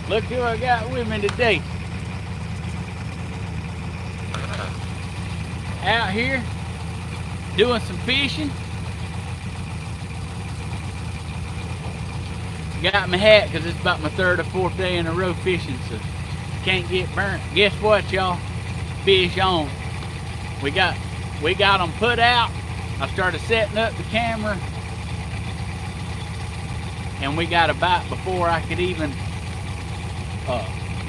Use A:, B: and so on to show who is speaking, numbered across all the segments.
A: Look who I got with me today. Out here doing some fishing. Got my hat because it's about my 3rd or 4th day in a row fishing, so can't get burnt. Guess what, y'all? Fish on. We got them put out. I started setting up the camera, and we got a bite before I could even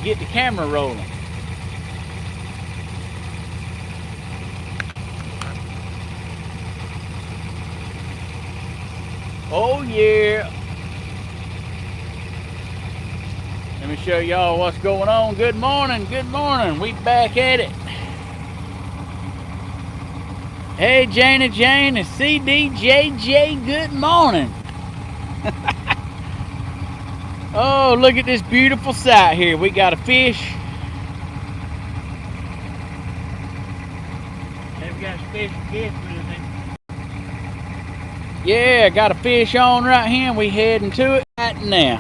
A: get the camera rolling. Oh yeah. Let me show y'all what's going on. Good morning, good morning. We back at it. Hey Jane and CDJJ, good morning. Oh, look at this beautiful sight here. We got a fish. Have we got a special guest with us? Yeah, got a fish on right here. We heading to it right now.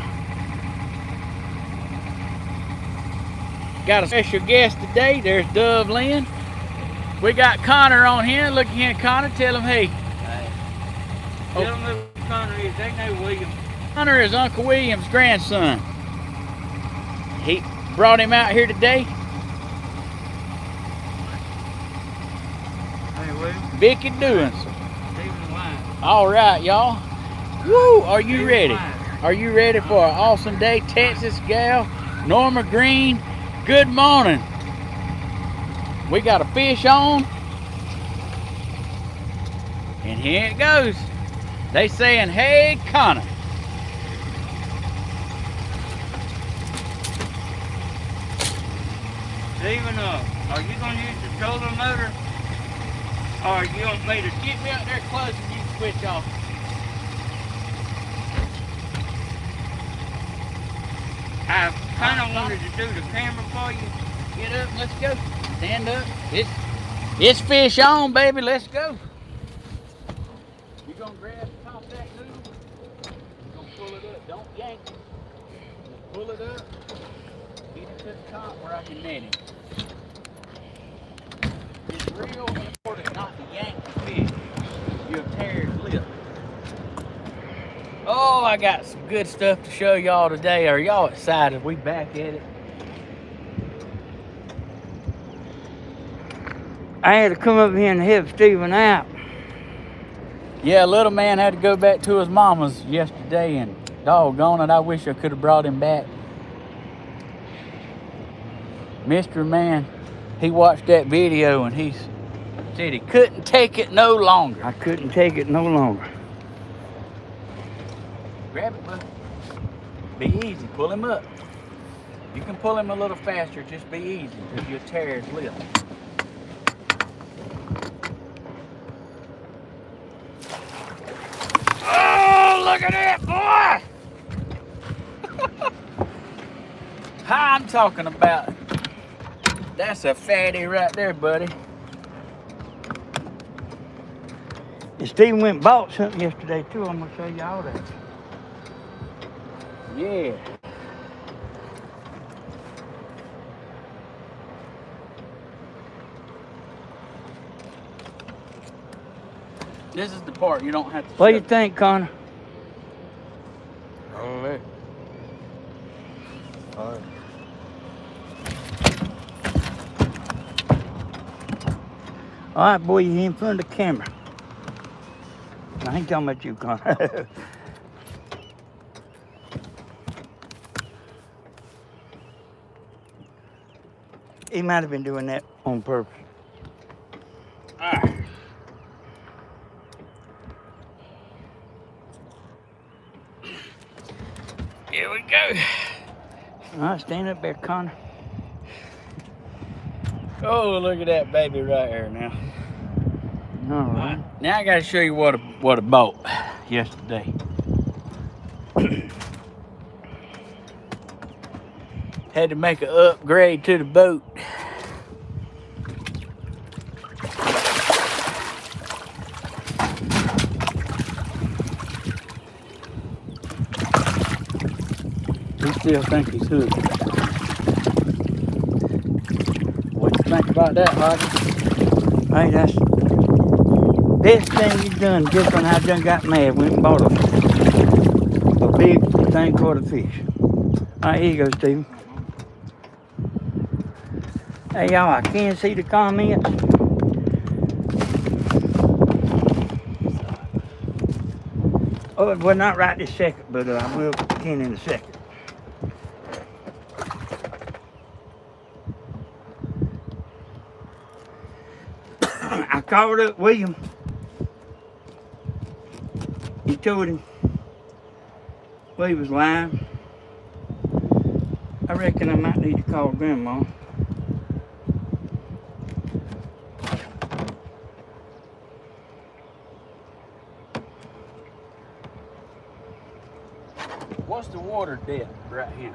A: Got a special guest today. There's Dove Lynn. We got Connor on here. Look here, Connor. Tell him hey.
B: Tell them who Connor is. They know William.
A: Connor is Uncle William's grandson. He brought him out here today.
B: Hey, William.
A: Vicky doing so.
B: Stephen Wine.
A: All right, y'all. Woo! Are you
B: Stephen
A: ready?
B: Wine.
A: Are you ready for an awesome day? Texas gal, Norma Green. Good morning. We got a fish on. And here it goes. They saying, hey, Connor.
B: Stephen, are you going to use the trolling motor? Or you want me to
A: Get me out there close and you can switch off.
B: I kind of wanted to do the camera for you.
A: Get up, let's go. Stand up. It's fish on, baby. Let's go. You gonna grab the top of that noodle? You gonna pull it up. Don't yank it. Just pull it up. Get it to the top where I can net it. It's real important not to yank the fish. You'll tear his lip. Oh, I got some good stuff to show y'all today. Are y'all excited? We back at it.
B: I had to come up here and help Stephen out.
A: Yeah, little man had to go back to his mama's yesterday, and doggone it, I wish I could have brought him back. Mr. Man, he watched that video and he said he couldn't take it no longer.
B: I couldn't take it no longer.
A: Grab it, bud. Be easy, pull him up. You can pull him a little faster, just be easy, because you'll tear his lip. Oh, look at that, boy! How I'm talking about. That's a fatty right there, buddy.
B: And Stephen went and bought something yesterday too. I'm gonna show you all that.
A: Yeah. This is the part you don't have to.
B: What do you think, Connor?
C: I don't know. Fine.
B: All right, boy, you're in front of the camera. I ain't talking about you, Connor. He might have been doing that on purpose.
A: All right. Here we go.
B: All right, stand up there, Connor.
A: Oh, look at that baby right there now.
B: All right.
A: Now I gotta show you what I bought yesterday. Had to make an upgrade to the boat.
B: He still thinks he's hooked.
A: What you think about that, Hodges?
B: Hey, that's the best thing you done just when I done got mad. Went and bought a big thing for the fish. All right, here you go, Stephen. Hey, y'all, I can't see the comments. Oh, well, not right this second, but I will can in a second. I called up William. He told him well, he was lying. I reckon I might need to call Grandma.
A: What's the water depth right here?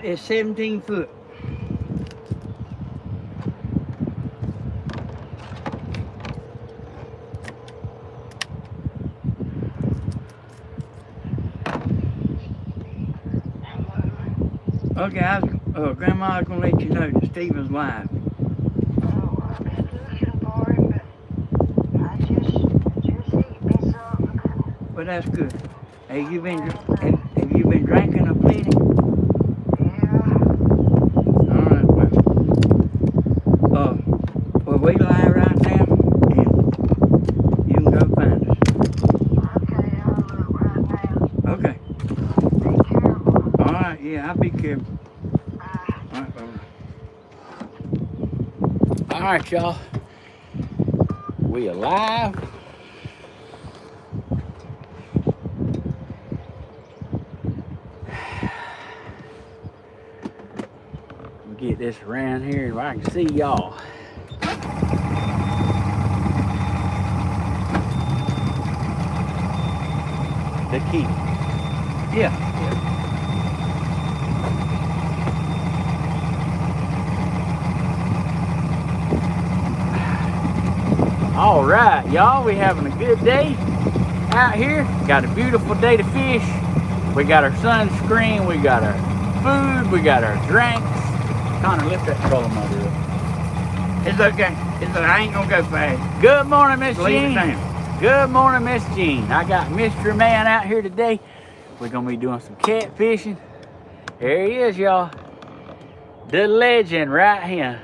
B: It's 17 foot. Okay, Grandma, I was gonna let you know that Stephen's live.
C: Oh, I've been looking for him, but I just eat me some.
B: Well, that's good. Have you been drinking a plenty?
C: Yeah.
B: All right, well, we lie right now, and you can go find us.
C: Okay, I'll look right now.
B: Okay.
C: Be careful.
B: All right, yeah, I'll be careful. All right, bye.
A: All right, y'all. We alive. Get this around here where I can see y'all. The key.
B: Yeah.
A: All right, y'all, we having a good day out here. Got a beautiful day to fish. We got our sunscreen, we got our food, we got our drinks. Connor, lift that trolling motor up.
B: It's okay. I ain't gonna go fast.
A: Good morning, Miss
B: Leave it
A: Jean.
B: down.
A: Good morning, Miss Jean. I got Mystery Man out here today. We're gonna be doing some catfishing. There he is, y'all. The legend right here.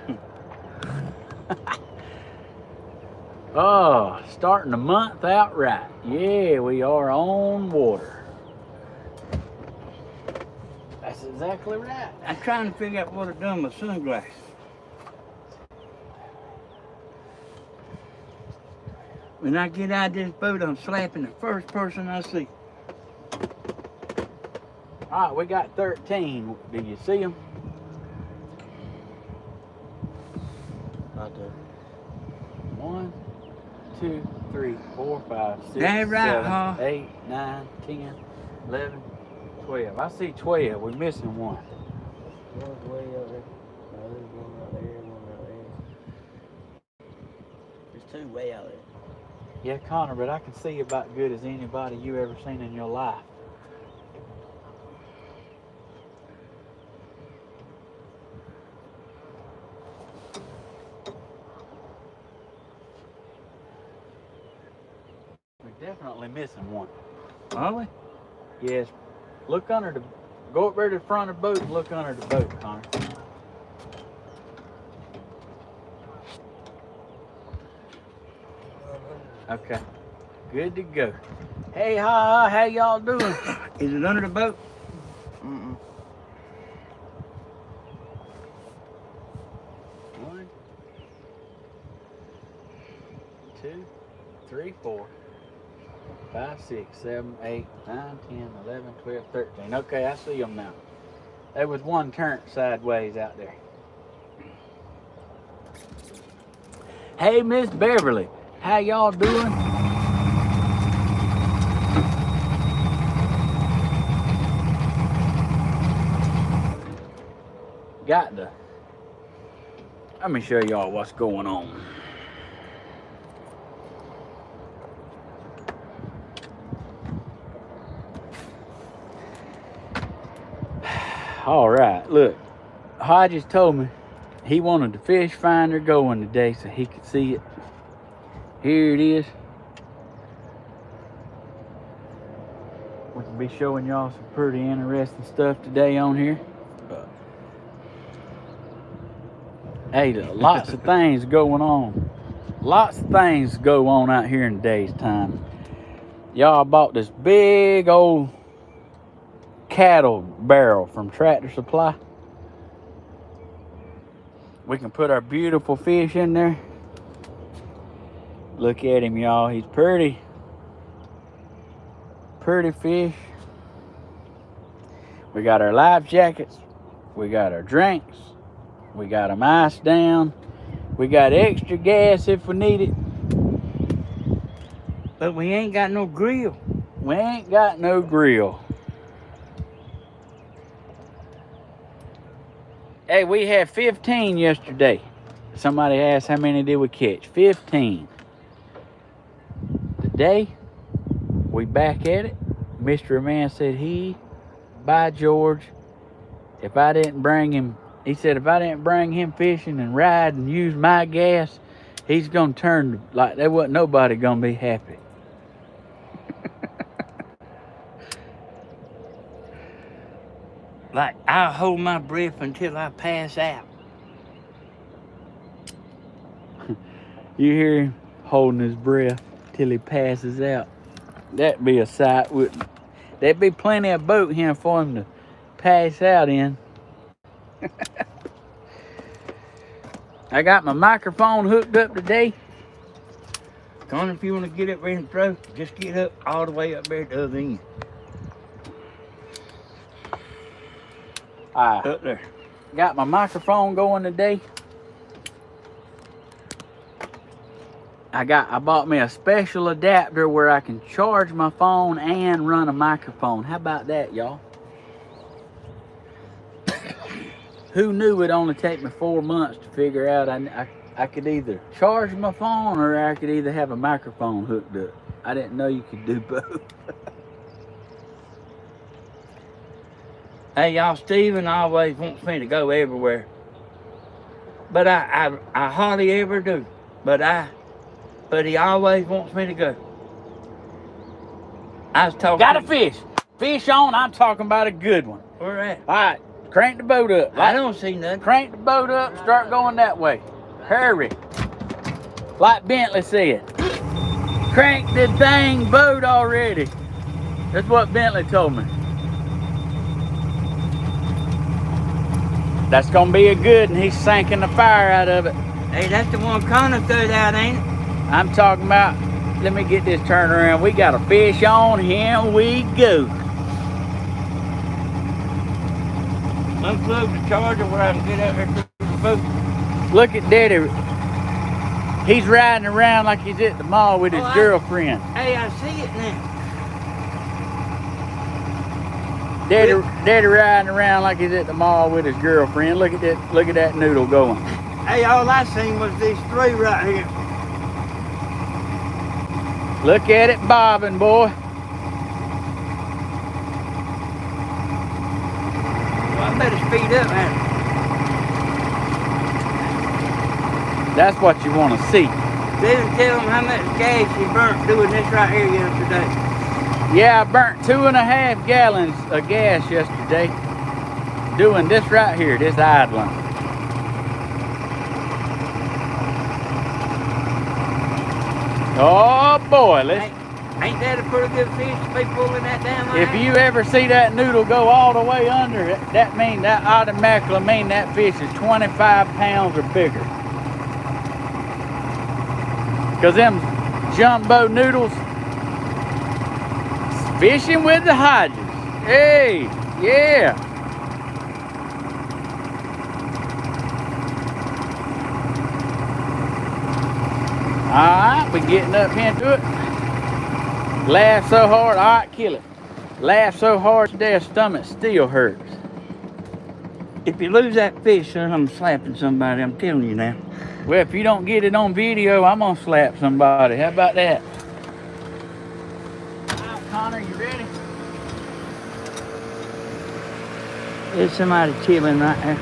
A: Oh, starting the month out right. Yeah, we are on water. That's exactly right.
B: I'm trying to figure out what I've done with sunglasses. When I get out of this boat, I'm slapping the first person I see.
A: All right, we got 13. Do you see them?
D: I do.
A: 1, 2, 3, 4, 5, 6,
B: That's right,
A: 7,
B: huh?
A: 8, 9, 10, 11, 12. I see 12. We're missing one.
D: One's way out there. No, there's one right there, one right there. There's two way out there.
A: Yeah, Connor, but I can see about good as anybody you ever seen in your life. We're definitely missing one.
B: Are we?
A: Yes. Look under the, go up there to the front of the boat and look under the boat, Connor. Okay. Good to go. Hey, how y'all doing?
B: Is it under the boat?
D: Mm-mm.
A: 1, 2, 3, 4, 5, 6, 7, 8, 9, 10, 11, 12, 13. Okay, I see them now. There was one turned sideways out there. Hey, Miss Beverly, how y'all doing? Let me show y'all what's going on.
B: All right, look. Hodges told me he wanted the fish finder going today so he could see it. Here it is. We can be showing y'all some pretty interesting stuff today on here. Hey, lots of things going on. Lots of things go on out here in today's time. Y'all bought this big old cattle barrel from Tractor Supply. We can put our beautiful fish in there. Look at him, y'all. He's pretty. Pretty fish. We got our life jackets. We got our drinks. We got them iced down. We got extra gas if we need it.
D: But we ain't got no grill.
B: We ain't got no grill. Hey, we had 15 yesterday. Somebody asked how many did we catch? 15. Today, we back at it. Mystery Man said by George, if I didn't bring him, he said if I didn't bring him fishing and ride and use my gas, he's gonna turn like there wasn't nobody gonna be happy.
D: Like, I'll hold my breath until I pass out.
B: You hear him holding his breath till he passes out. That'd be a sight, wouldn't it? There'd be plenty of boat here for him to pass out in. I got my microphone hooked up today.
D: Connor, if you want to get up there and throw, just get up all the way up there at the other end. Up there.
B: Got my microphone going today. I bought me a special adapter where I can charge my phone and run a microphone. How about that, y'all? Who knew it'd only take me 4 months to figure out I could either charge my phone or I could either have a microphone hooked up. I didn't know you could do both.
D: Hey, y'all, Steven always wants me to go everywhere. But I hardly ever do. But he always wants me to go. I was talking.
B: Got a fish. Fish on. I'm talking about a good one.
D: Where at?
B: All right. Crank the boat up.
D: I don't see nothing.
B: Crank the boat up. Start going that way. Hurry. Like Bentley said. Crank the dang boat already. That's what Bentley told me. That's going to be a good one. He's sinking the fire out of it.
D: Hey, that's the one Connor threw out, ain't it?
B: I'm talking about, let me get this turned around. We got a fish on. Here we go.
D: Unplug the charger where I can get out there to the boat.
B: Look at Daddy. He's riding around like he's at the mall with his girlfriend.
D: Hey, I see it now.
B: Daddy riding around like he's at the mall with his girlfriend. Look at that noodle going.
D: Hey, all I seen was these three right here.
B: Look at it bobbing, boy.
D: Well, I better speed up, man.
B: That's what you want to see.
D: Didn't tell him how much gas he burnt doing this right here yesterday.
B: Yeah, I burnt 2.5 gallons of gas yesterday doing this right here, this idling. Oh boy,
D: ain't that a pretty good fish to be pulling that down line?
B: If you ever see that noodle go all the way under it, that automatically mean that fish is 25 pounds or bigger. Cause them jumbo noodles, fishing with the Hodges. Hey, yeah. Alright, we getting up into it. Laugh so hard, alright, kill it. Laugh so hard their stomach still hurts.
D: If you lose that fish, son, I'm slapping somebody, I'm telling you now.
B: Well, if you don't get it on video, I'm gonna slap somebody. How about that? All right, Connor, you ready?
D: There's somebody chilling right there.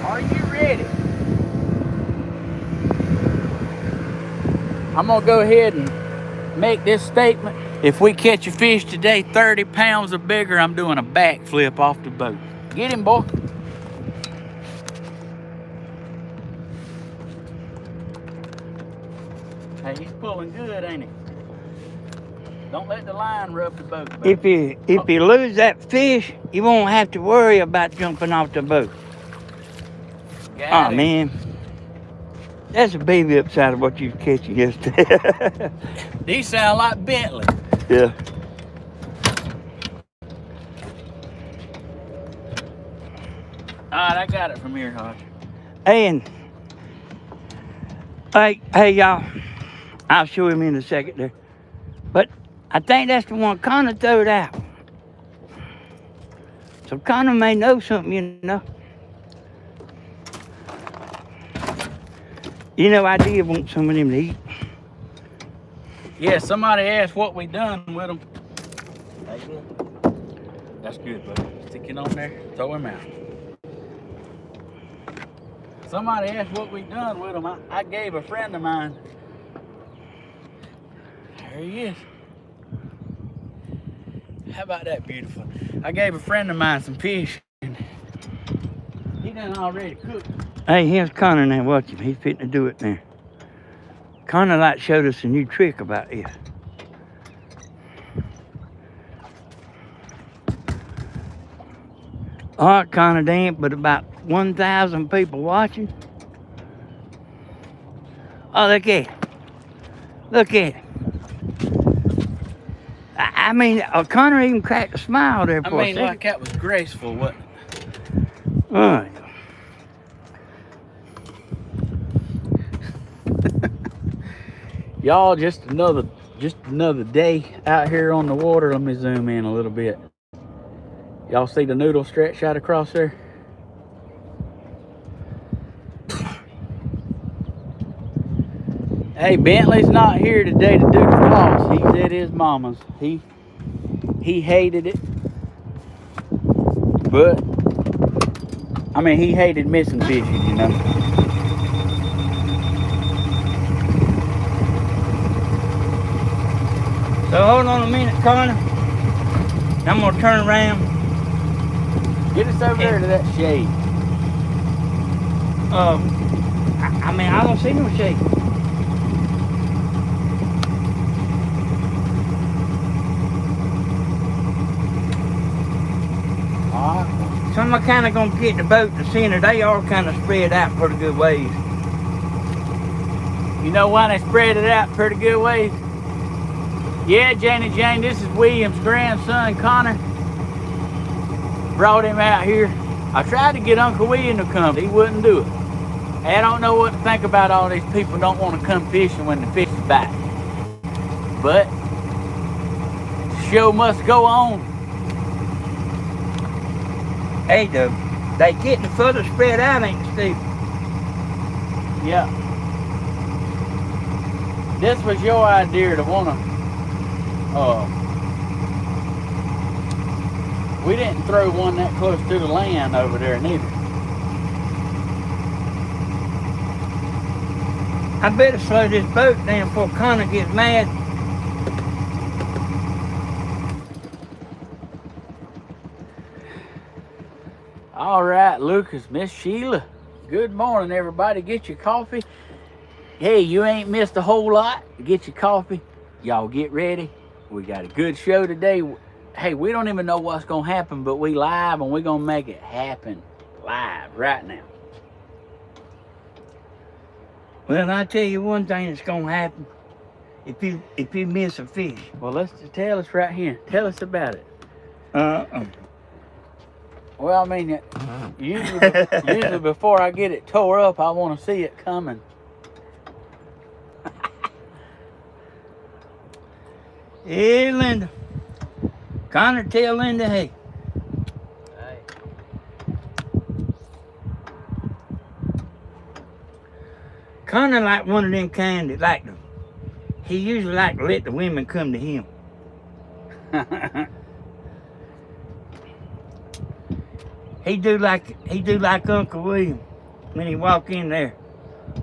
B: Are you ready? I'm gonna go ahead and make this statement. If we catch a fish today 30 pounds or bigger, I'm doing a backflip off the boat. Get him, boy. Hey, he's pulling good, ain't he? Don't let the line rub the boat, buddy.
D: If you lose that fish, you won't have to worry about jumping off the boat.
B: Got him.
D: Man. That's a baby upside of what you was catching yesterday.
B: These sound like Bentley.
D: Yeah.
B: All right, I got it from here, Hodge.
D: And hey, y'all. I'll show him in a second there. But I think that's the one Connor throwed out. So Connor may know something, you know. You know, I did want some of them to eat.
B: Yeah, somebody asked what we done with them. That's good, buddy. Stick it on there, throw him out. Somebody asked what we done with them. I gave a friend of mine. There he is. How about that, beautiful? I gave a friend of mine some fish, and he done already cooked.
D: Hey, here's Connor now. Watch him. He's fitting to do it now. Connor like showed us a new trick about this. All right, Connor, there ain't but about 1,000 people watching. Oh, look at it. Look at it. I mean, Connor even cracked a smile there for a second.
B: Like that was graceful, wasn't it?
D: All right.
B: Y'all, just another day out here on the water. Let me zoom in a little bit. Y'all see the noodle stretch out across there? Hey, Bentley's not here today to do the floss. He's at his mama's. He hated it. But, I mean, he hated missing fishing, you know.
D: So hold on a minute, Connor. I'm gonna turn around.
B: Get us over there to that shade.
D: I mean, I don't see no shade.
B: Alright.
D: So I'm kind of gonna get the boat to center. They are kind of spread out pretty good ways.
B: You know why they spread it out pretty good ways? Yeah, Janie Jane, this is William's grandson, Connor. Brought him out here. I tried to get Uncle William to come. He wouldn't do it. I don't know what to think about all these people don't want to come fishing when the fish is back. But the show must go on.
D: Hey, they getting further spread out, ain't they, Steve?
B: Yeah. This was your idea to want to we didn't throw one that close to the land over there neither.
D: I better slow this boat down before Connor gets mad.
B: All right, Lucas, Miss Sheila. Good morning, everybody. Get your coffee. Hey, you ain't missed a whole lot. Get your coffee. Y'all get ready. We got a good show today. Hey, we don't even know what's going to happen, but we live and we're going to make it happen live right now.
D: Well, I tell you one thing that's going to happen. If you miss a fish.
B: Well, let's just tell us right here. Tell us about it. Well, I mean, usually before I get it tore up, I want to see it coming.
D: Hey, Linda. Connor, tell Linda, hey.
B: Hey.
D: Connor like one of them kind that like to, he usually like to let the women come to him. He do like Uncle William when he walk in there.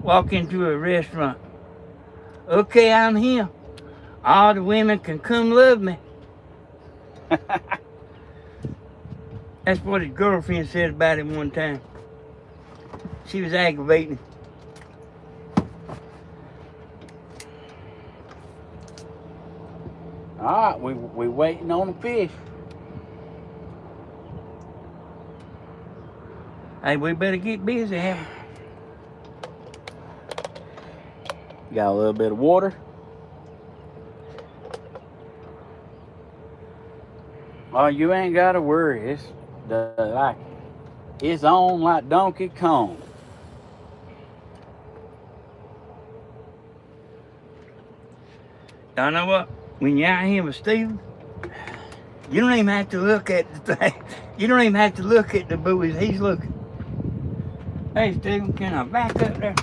D: Walk into a restaurant. Okay, I'm here. All the women can come love me. That's what his girlfriend said about him one time. She was aggravating him.
B: All right, we waiting on the fish.
D: Hey, we better get busy, haven't we?
B: Got a little bit of water. Oh, you ain't got to worry. It's on like Donkey Kong.
D: Y'all know what? When you're out here with Steven, you don't even have to look at the thing. You don't even have to look at the buoys. He's looking. Hey, Steven, can I back up there?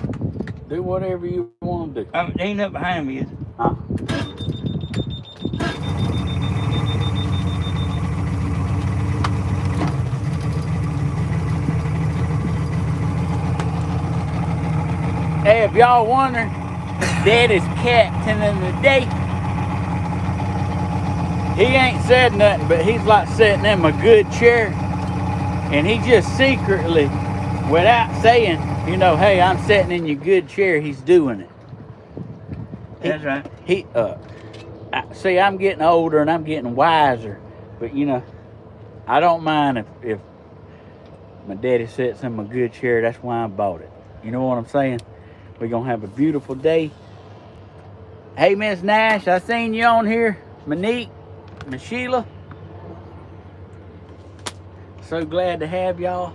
B: Do whatever you want to do.
D: It ain't up behind me, is it?
B: Huh? Hey, if y'all wondering, Daddy's captain of the day. He ain't said nothing, but he's like sitting in a good chair. And he just secretly, without saying, you know, hey, I'm sitting in your good chair, he's doing it.
D: That's right.
B: See, I'm getting older and I'm getting wiser. But, you know, I don't mind if my daddy sits in my good chair. That's why I bought it. You know what I'm saying? We're going to have a beautiful day. Hey, Miss Nash, I seen you on here. Monique, Miss Sheila. So glad to have y'all.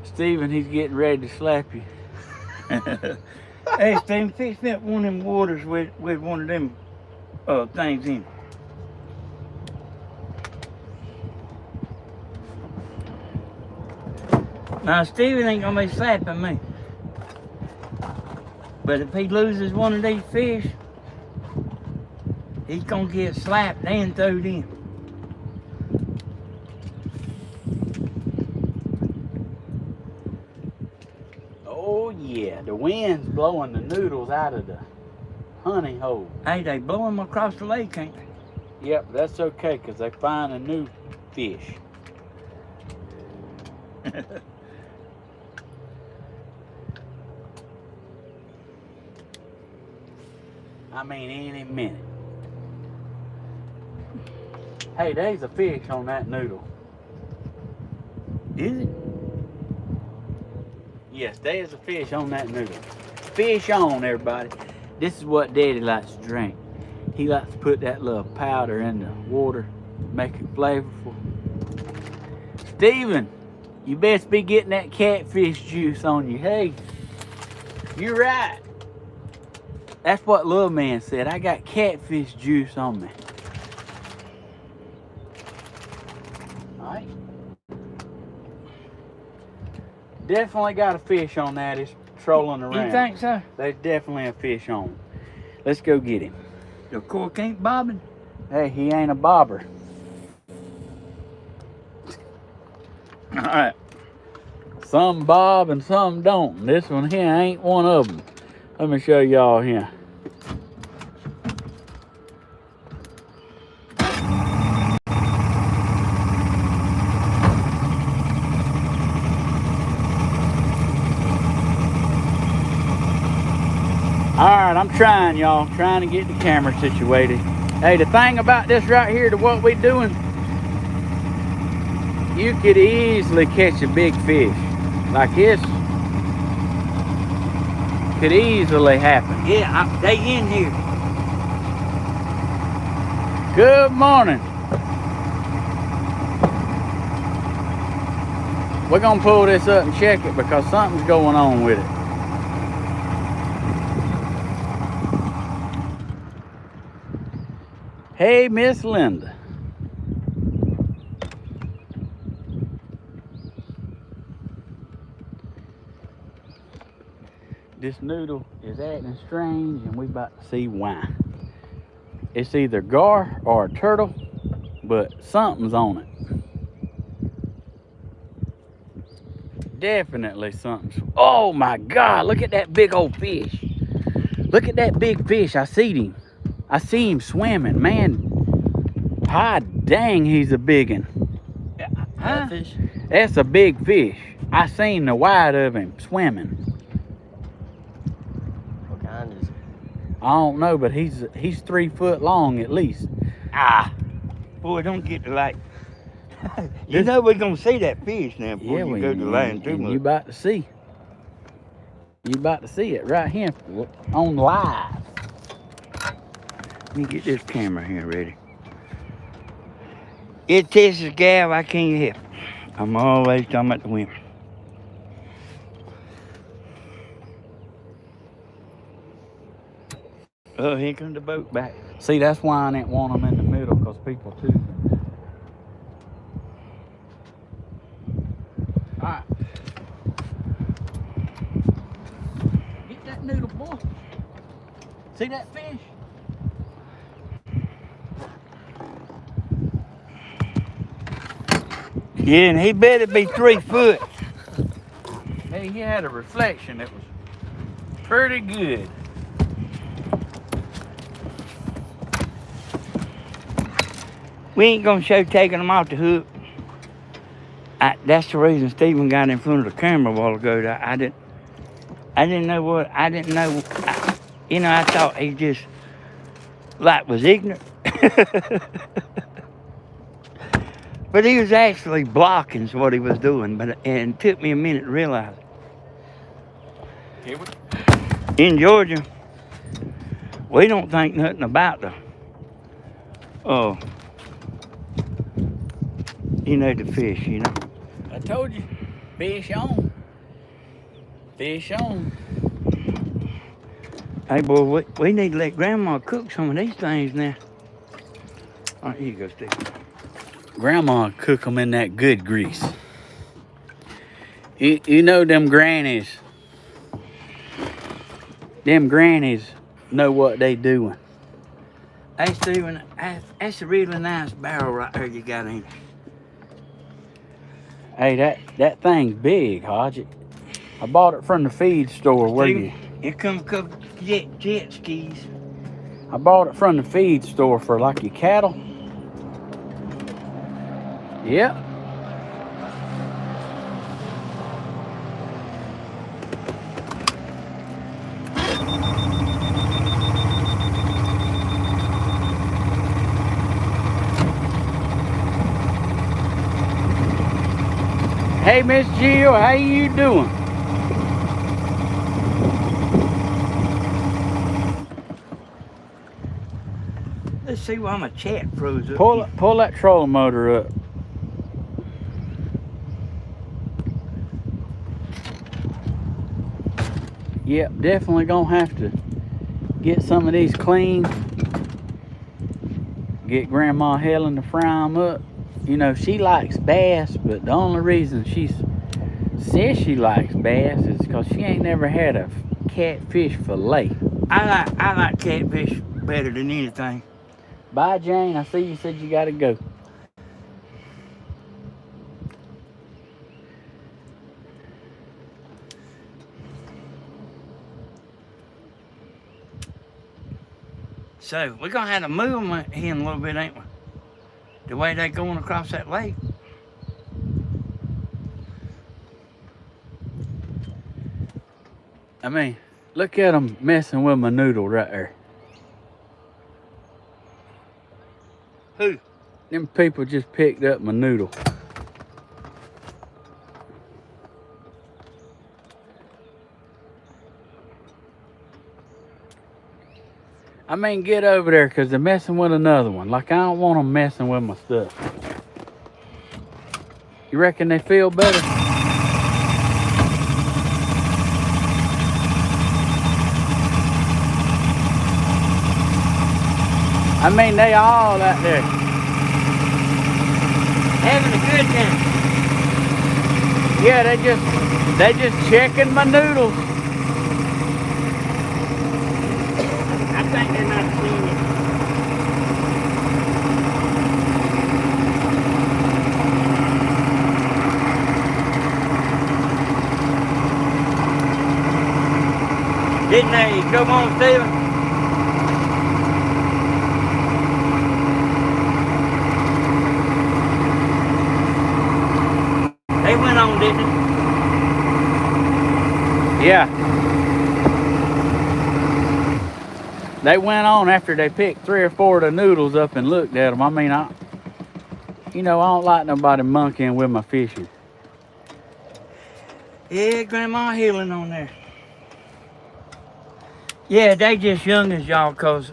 B: Steven, he's getting ready to slap you.
D: Hey, Steven, fix me up one of them waters with one of them things in. Now, Steven ain't gonna be slapping me. But if he loses one of these fish, he's gonna get slapped and thrown in.
B: Oh yeah, the wind's blowing the noodles out of the honey hole.
D: Hey, they blow them across the lake, ain't they?
B: Yep, that's okay, because they find a new fish. I mean, any minute. Hey, there's a fish on that noodle.
D: Is it?
B: Yes, there's a fish on that noodle. Fish on, everybody. This is what Daddy likes to drink. He likes to put that little powder in the water, make it flavorful. Steven, you best be getting that catfish juice on you. Hey, you're right. That's what little man said. I got catfish juice on me. All right. Definitely got a fish on that. It's trolling around.
D: You think so?
B: There's definitely a fish on. Let's go get him.
D: The cork ain't bobbing?
B: Hey, he ain't a bobber.
D: All right.
B: Some bob and some don't. This one here ain't one of them. Let me show y'all here. Alright, I'm trying, y'all. Trying to get the camera situated. Hey, the thing about this right here to what we're doing, you could easily catch a big fish. Like this could easily happen.
D: Yeah, they in here.
B: Good morning. We're gonna pull this up and check it because something's going on with it. Hey, Miss Linda. This noodle is acting strange and we about to see why. It's either gar or a turtle, but something's on it. Definitely something. Oh my God, look at that big old fish. Look at that big fish. I see him. I see him swimming. Man, hot dang, he's a big one. Huh?
E: Catfish?
B: That's a big fish. I seen the white of him swimming.
E: What kind is it?
B: I don't know, but he's 3 foot long at least.
D: Ah, boy, don't get to like. You know we're gonna see that fish now before you go to land too
B: and
D: much.
B: you about to see. You about to see it right here on live.
D: Let me get this camera here ready. It's Texas Gav, I can't help. I'm always talking about the women. Oh, here comes the boat back.
B: See, that's why I didn't want them in the middle, because people too. All right. Get that noodle, boy. See that fish?
D: Yeah, and he better be 3 foot.
B: Hey, he had a reflection that was pretty good.
D: We ain't gonna show taking them off the hook. That's the reason Stephen got in front of the camera a while ago. I didn't know what, I didn't know, I thought he just, was ignorant. But he was actually blocking what he was doing, and it took me a minute to realize it. In Georgia, we don't think nothing about the fish,
B: I told you, fish on. Fish on.
D: Hey, boy, we need to let Grandma cook some of these things now. All right, here you go, Steve.
B: Grandma cook them in that good grease. You know them grannies. Them grannies know what they doing.
D: Hey, Stephen, that's a really nice barrel right there you got in.
B: Hey, that thing's big, Hodges. I bought it from the feed store. Where
D: Stephen,
B: you?
D: here come a couple jet skis.
B: I bought it from the feed store for like your cattle. Yep. Hey, Miss Jill, how you doing?
D: Let's see why my chat froze up.
B: Pull that trolling motor up. Yep, definitely gonna have to get some of these clean. Get Grandma Helen to fry them up. You know, she likes bass, but the only reason she says she likes bass is because she ain't never had a catfish fillet.
D: I like catfish better than anything.
B: Bye, Jane. I see you said you gotta go.
D: So we're gonna have to move them in a little bit, ain't we? The way they're going across that lake.
B: I mean, look at them messing with my noodle right there.
D: Who?
B: Them people just picked up my noodle. I mean, get over there, because they're messing with another one. Like, I don't want them messing with my stuff. You reckon they feel better? I mean, they all out there.
D: Having a good time.
B: Yeah, they just checking my noodles.
D: I think they're not seeing it. Didn't they? Come on, Steven. They went on, didn't they?
B: Yeah. They went on after they picked 3 or 4 of the noodles up and looked at them. I mean, you know, I don't like nobody monkeying with my fishing.
D: Yeah, Grandma healing on there. Yeah, they just young as y'all, cause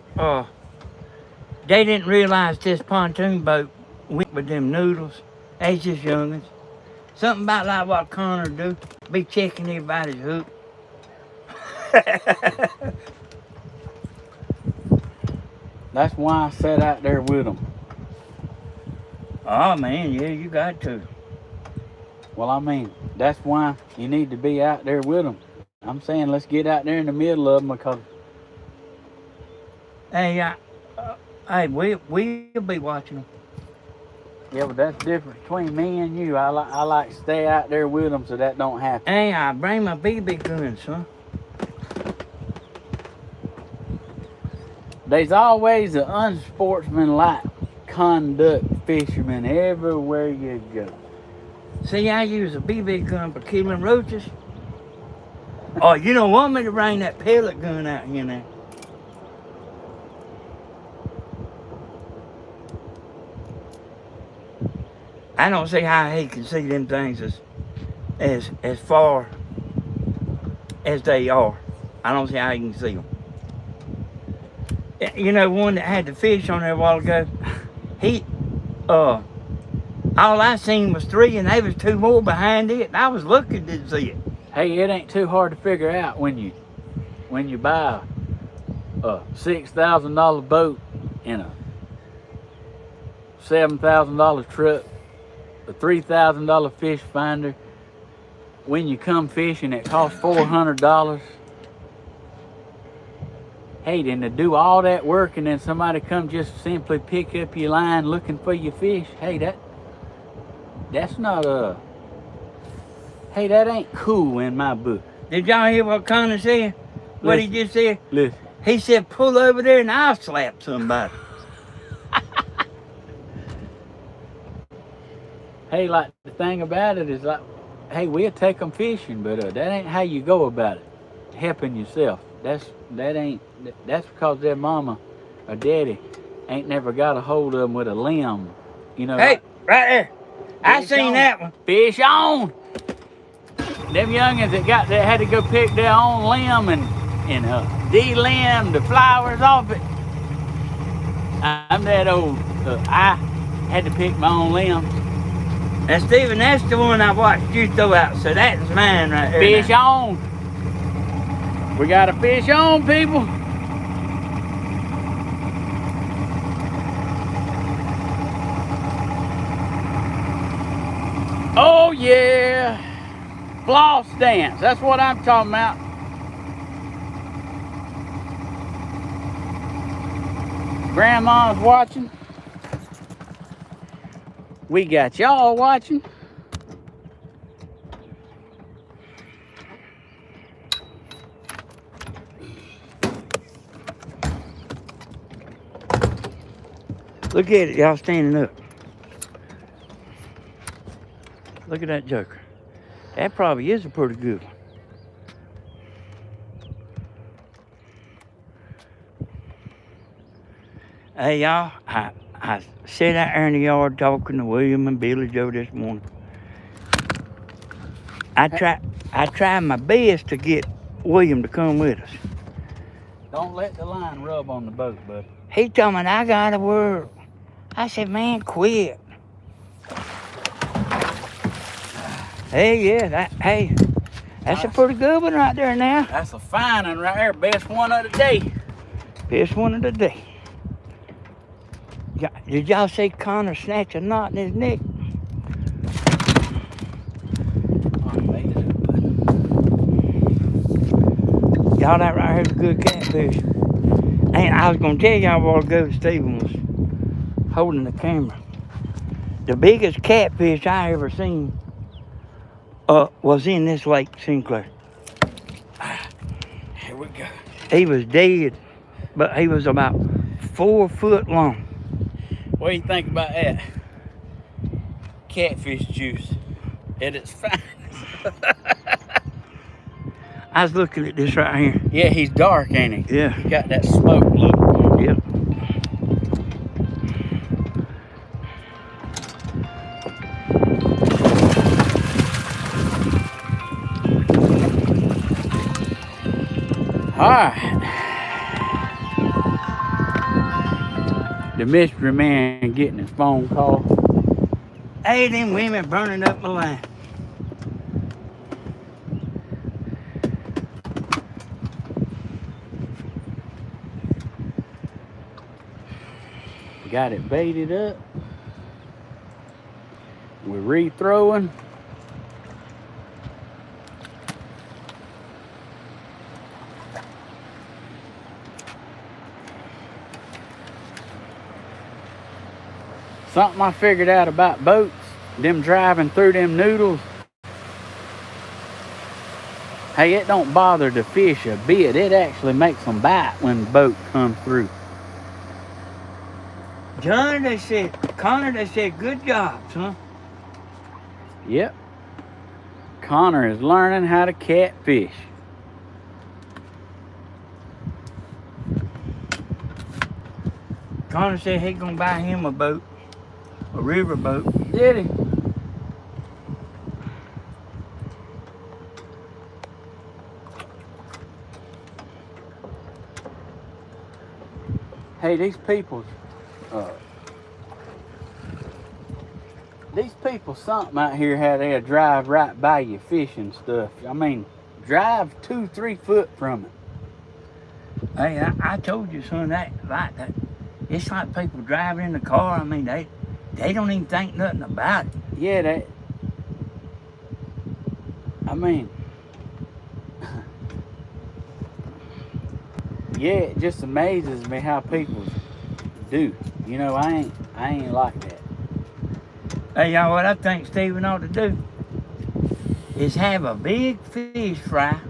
D: they didn't realize this pontoon boat went with them noodles. They just youngins. Something about like what Connor do, be checking everybody's hook.
B: That's why I sat out there with them.
D: Oh man, yeah, you got to.
B: Well, I mean, that's why you need to be out there with them. I'm saying let's get out there in the middle of them because...
D: Hey, hey, we'll be watching them.
B: Yeah, but that's different between me and you. I like to stay out there with them so that don't happen.
D: Hey, I bring my BB gun, son.
B: There's always an unsportsmanlike conduct fisherman everywhere you go.
D: See, I use a BB gun for killing roaches. Oh, you don't want me to bring that pellet gun out here now. I don't see how he can see them things as far as they are. I don't see how he can see them. You know, one that had the fish on there a while ago, all I seen was 3 and there was 2 more behind it, and I was looking to see it.
B: Hey, it ain't too hard to figure out when you buy a $6,000 boat and a $7,000 truck, a $3,000 fish finder. When you come fishing, it costs $400. Hey, then to do all that work and then somebody come just simply pick up your line looking for your fish, hey, that's not hey, that ain't cool in my book.
D: Did y'all hear what Connor said? What he just said?
B: Listen.
D: He said, pull over there and I'll slap somebody.
B: Hey, like, the thing about it is like, hey, we'll take them fishing, but that ain't how you go about it. Helping yourself. That's because their mama or daddy ain't never got a hold of them with a limb. You know.
D: Hey,
B: like,
D: right there. I seen
B: on.
D: that one.
B: Fish on. Them youngins that had to go pick their own limb and de-limb the flowers off it. I'm that old. I had to pick my own limbs.
D: And Steven, that's the one I watched you throw out, so that's mine right there.
B: Fish
D: now.
B: on. We got a fish on, people. Oh yeah. Floss dance. That's what I'm talking about. Grandma's watching. We got y'all watching.
D: Look at it, y'all standing up. Look at that joker. That probably is a pretty good one. Hey y'all, I sat out there in the yard talking to William and Billy Joe this morning. I tried my best to get William to come with us.
B: Don't let the line rub on the boat, bud.
D: He told me I gotta work. I said, man, quit. Hey, yeah, that's a pretty good one right there now.
B: That's a fine one right there. Best one of the day.
D: Best one of the day. Did y'all see Connor snatch a knot in his neck? Y'all, that right here's a good catfish. And I was gonna tell y'all a while ago, Steven was holding the camera. The biggest catfish I ever seen was in this lake, Sinclair.
B: Here we go.
D: He was dead, but he was about 4 foot long.
B: What do you think about that? Catfish juice at its finest.
D: I was looking at this right here.
B: Yeah, he's dark, ain't he?
D: Yeah.
B: He got that smoke look.
D: Yep.
B: All right. The mystery man getting his phone call.
D: Hey, them women burning up my line.
B: Got it baited up. We're re-throwing. Something I figured out about boats, them driving through them noodles. Hey, it don't bother the fish a bit. It actually makes them bite when the boat comes through.
D: Johnny, they said, Connor, they said, good job, son.
B: Yep. Connor is learning how to catfish.
D: Connor said he's gonna buy him a boat, a river boat.
B: Did he? Hey, these people, something out here how they'll drive right by you fishing stuff. I mean, drive 2-3 foot from it.
D: Hey, I told you, son, that it's like people driving in the car. I mean, they don't even think nothing about it.
B: Yeah, I mean, yeah, it just amazes me how people do. You know, I ain't like that.
D: Hey, y'all, what I think Stephen ought to do is have a big fish fry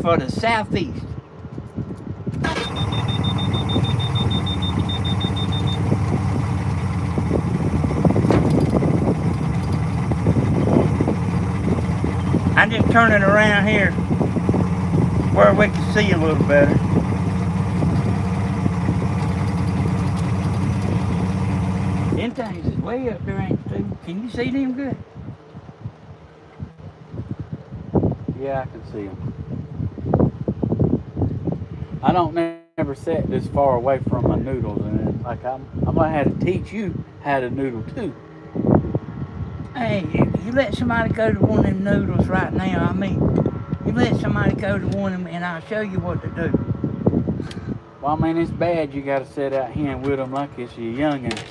D: for the southeast. I just turn it around here where we can see a little better. Them things is way up there, ain't they? Can you see them good?
B: Yeah, I can see them. I don't never sit this far away from my noodles, and it's like I'm gonna have to teach you how to noodle too.
D: Hey, if you let somebody go to one of them noodles right now, I mean, you let somebody go to one of them and I'll show you what to do.
B: Well, I mean, it's bad you gotta sit out here with them like it's your youngins.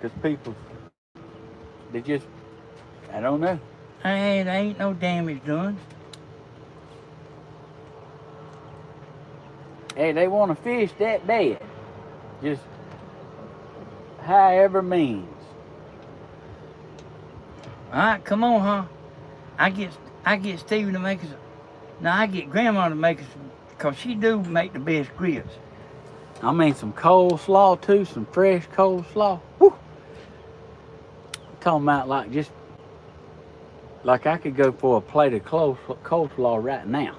B: Because people, they just, I don't know.
D: Hey, there ain't no damage done.
B: Hey, they want to fish that bad. Just however means.
D: All right, come on, huh? I get Stephen to make us. Now I get Grandma to make us, cause she do make the best grits.
B: I mean, some coleslaw too, some fresh coleslaw. Woo! Talking about like just, like I could go for a plate of coleslaw right now.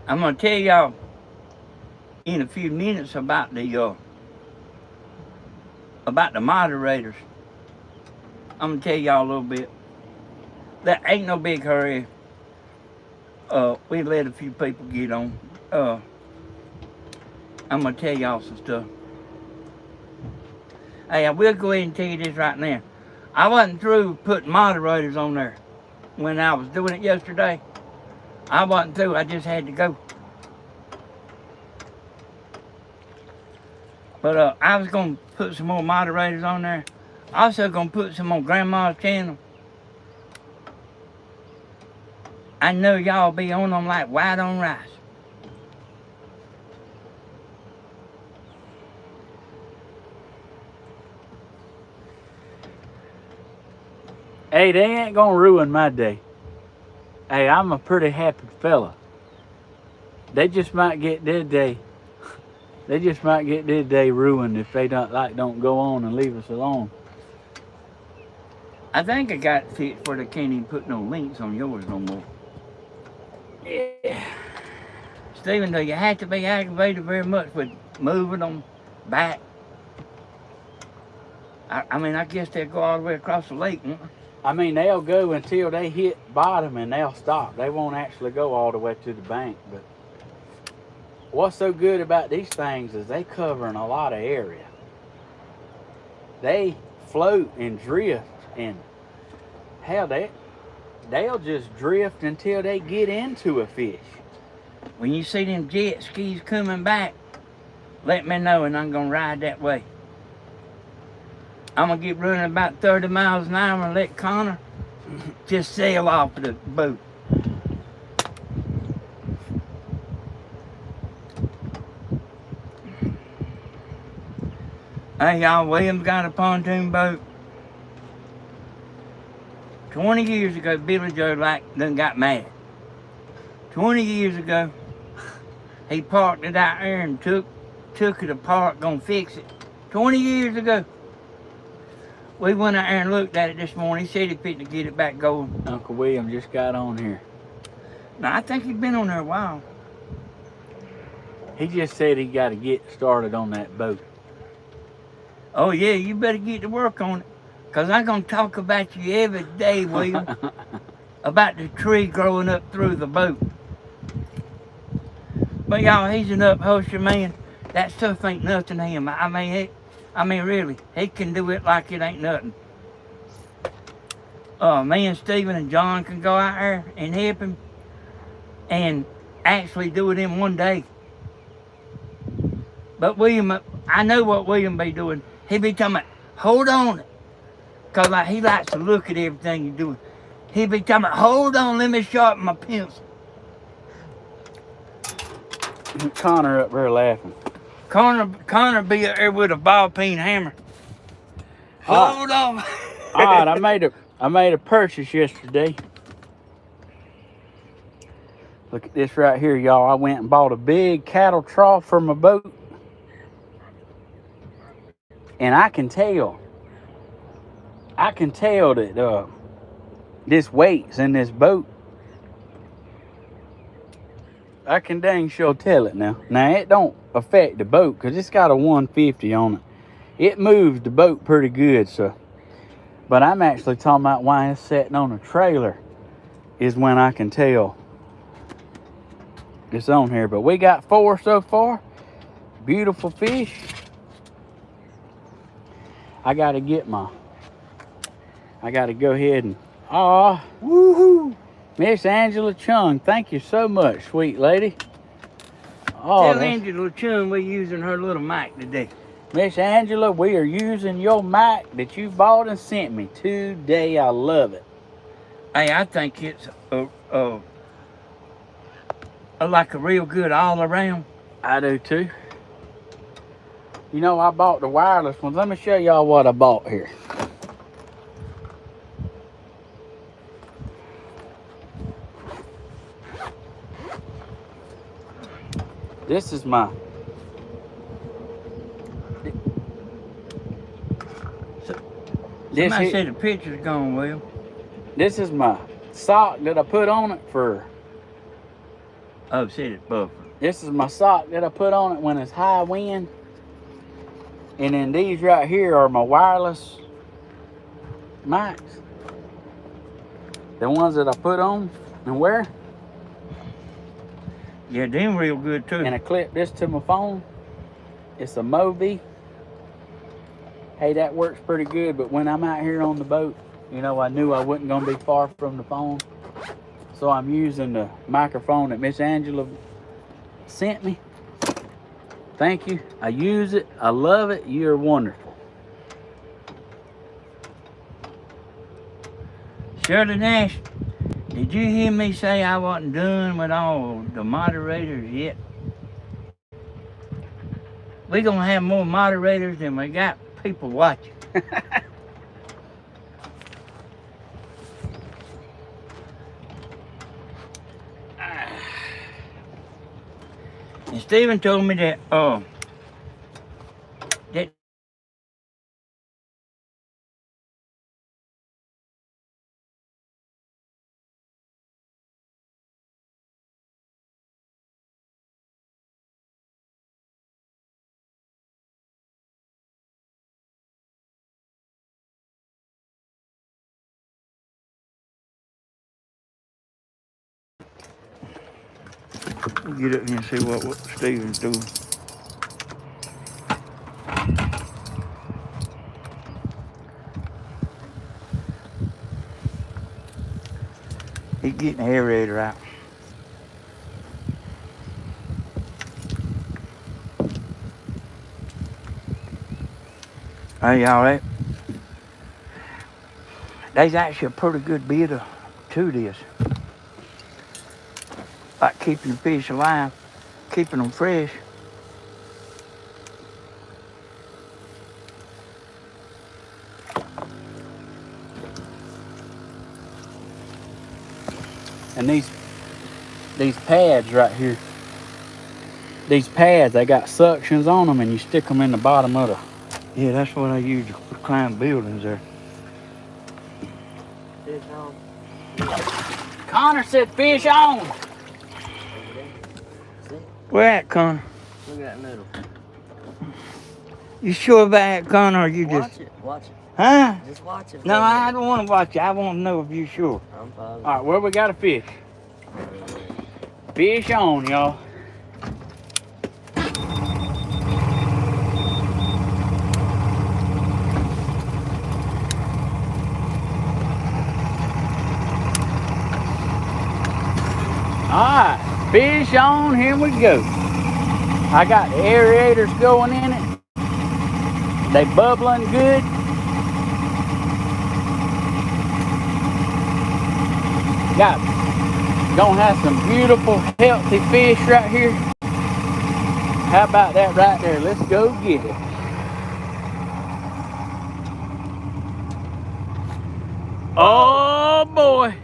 D: I'm gonna tell y'all in a few minutes about the moderators. I'm gonna tell y'all a little bit. That ain't no big hurry. We let a few people get on. I'm gonna tell y'all some stuff. Hey, I will go ahead and tell you this right now. I wasn't through putting moderators on there when I was doing it yesterday. I wasn't through, I just had to go. But I was gonna put some more moderators on there. Also gonna put some on Grandma's channel. I know y'all be on them like white on rice.
B: Hey, they ain't gonna ruin my day. Hey, I'm a pretty happy fella. They just might get their day. They just might get their day ruined if they don't go on and leave us alone.
D: I think I got it fixed where they can't even put no links on yours no more.
B: Yeah.
D: Stephen, do you have to be aggravated very much with moving them back? I mean, I guess they'll go all the way across the lake, won't they?
B: I mean, they'll go until they hit bottom and they'll stop. They won't actually go all the way to the bank. But what's so good about these things is they covering a lot of area. They float and drift, and hell, they'll just drift until they get into a fish.
D: When you see them jet skis coming back, let me know and I'm gonna ride that way. I'm gonna get running about 30 miles an hour and let Connor just sail off of the boat. Hey y'all, William's got a pontoon boat. 20 years ago, Billy Joe done got mad. 20 years ago, he parked it out there and took it apart, gonna fix it. 20 years ago. We went out there and looked at it this morning. He said he fit to get it back going.
B: Uncle William just got on here.
D: Now, I think he's been on there a while.
B: He just said he got to get started on that boat.
D: Oh, yeah, you better get to work on it. Because I'm going to talk about you every day, William. About the tree growing up through the boat. But, y'all, he's an upholstery man. That stuff ain't nothing to him. I mean, really, he can do it like it ain't nothing. Me and Stephen and John can go out there and help him and actually do it in one day. But William, I know what William be doing. He be talking about, hold on. Because like, he likes to look at everything you're doing. He be talking about, hold on, let me sharpen my pencil.
B: Connor up there laughing.
D: Connor be up there with a ball peen hammer. Hold on.
B: All right, I made a purchase yesterday. Look at this right here, y'all. I went and bought a big cattle trough for my boat. And I can tell that this weight's in this boat. I can dang sure tell it now. Now, it don't affect the boat because it's got a 150 on it. It moves the boat pretty good, so. But I'm actually talking about why it's sitting on a trailer is when I can tell it's on here. But we got 4 so far. Beautiful fish. I got to go ahead and, woohoo. Miss Angela Chung, thank you so much, sweet lady.
D: Tell Angela Chung we're using her little mic today.
B: Miss Angela, we are using your mic that you bought and sent me today. I love it.
D: Hey, I think it's like a real good all around.
B: I do too. You know, I bought the wireless ones. Let me show y'all what I bought here. This is my...
D: Somebody said the picture's gone, Will.
B: This is my sock that I put on it for...
D: Oh, said it's buffer.
B: This is my sock that I put on it when it's high wind. And then these right here are my wireless mics. The ones that I put on and wear.
D: Yeah, them real good too.
B: And I clip this to my phone. It's a Moby. Hey, that works pretty good, but when I'm out here on the boat, you know, I knew I wasn't gonna be far from the phone. So I'm using the microphone that Miss Angela sent me. Thank you. I use it. I love it. You're wonderful.
D: Shirley Nash, Did you hear me say I wasn't done with all the moderators yet? We're gonna have more moderators than we got people watching. And Stephen told me that that we'll get up here and see what Stephen's doing. He's getting the aerator out. Hey, y'all, there's actually a pretty good bit to this. Like keeping the fish alive, keeping them fresh.
B: And these pads right here, these pads, they got suctions on them, and you stick them in the bottom of the.
D: Yeah, that's what I use to climb buildings there.
A: Fish on.
B: Connor said fish on.
D: Where at, Connor?
A: Look at that middle.
D: You sure about that, Connor, or you just...
A: Watch it.
D: Huh?
A: Just watch it.
D: No, I don't want to watch it. I want to know if you're sure.
A: I'm positive.
B: All right, where we got a fish? Fish on, y'all. Alright, fish on, here we go. I got the aerators going in it. They bubbling good. Gonna have some beautiful, healthy fish right here. How about that right there? Let's go get it. Oh boy.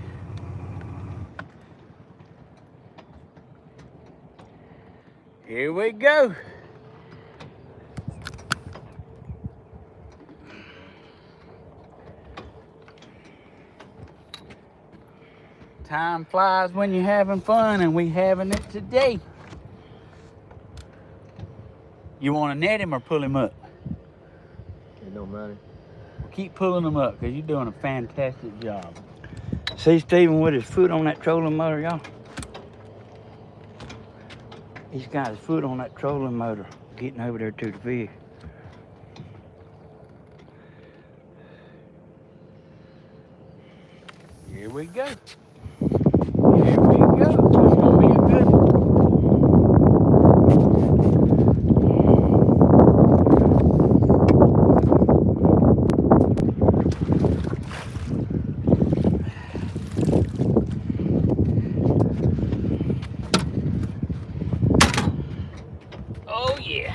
B: Here we go. Time flies when you're having fun, and we having it today. You want to net him or pull him up?
A: It don't matter.
B: Keep pulling him up, because you're doing a fantastic job.
D: See Stephen with his foot on that trolling motor, y'all? He's got his foot on that trolling motor, getting over there to the fish.
B: Here we go. Here we go. It's gonna be a good one. Oh yeah.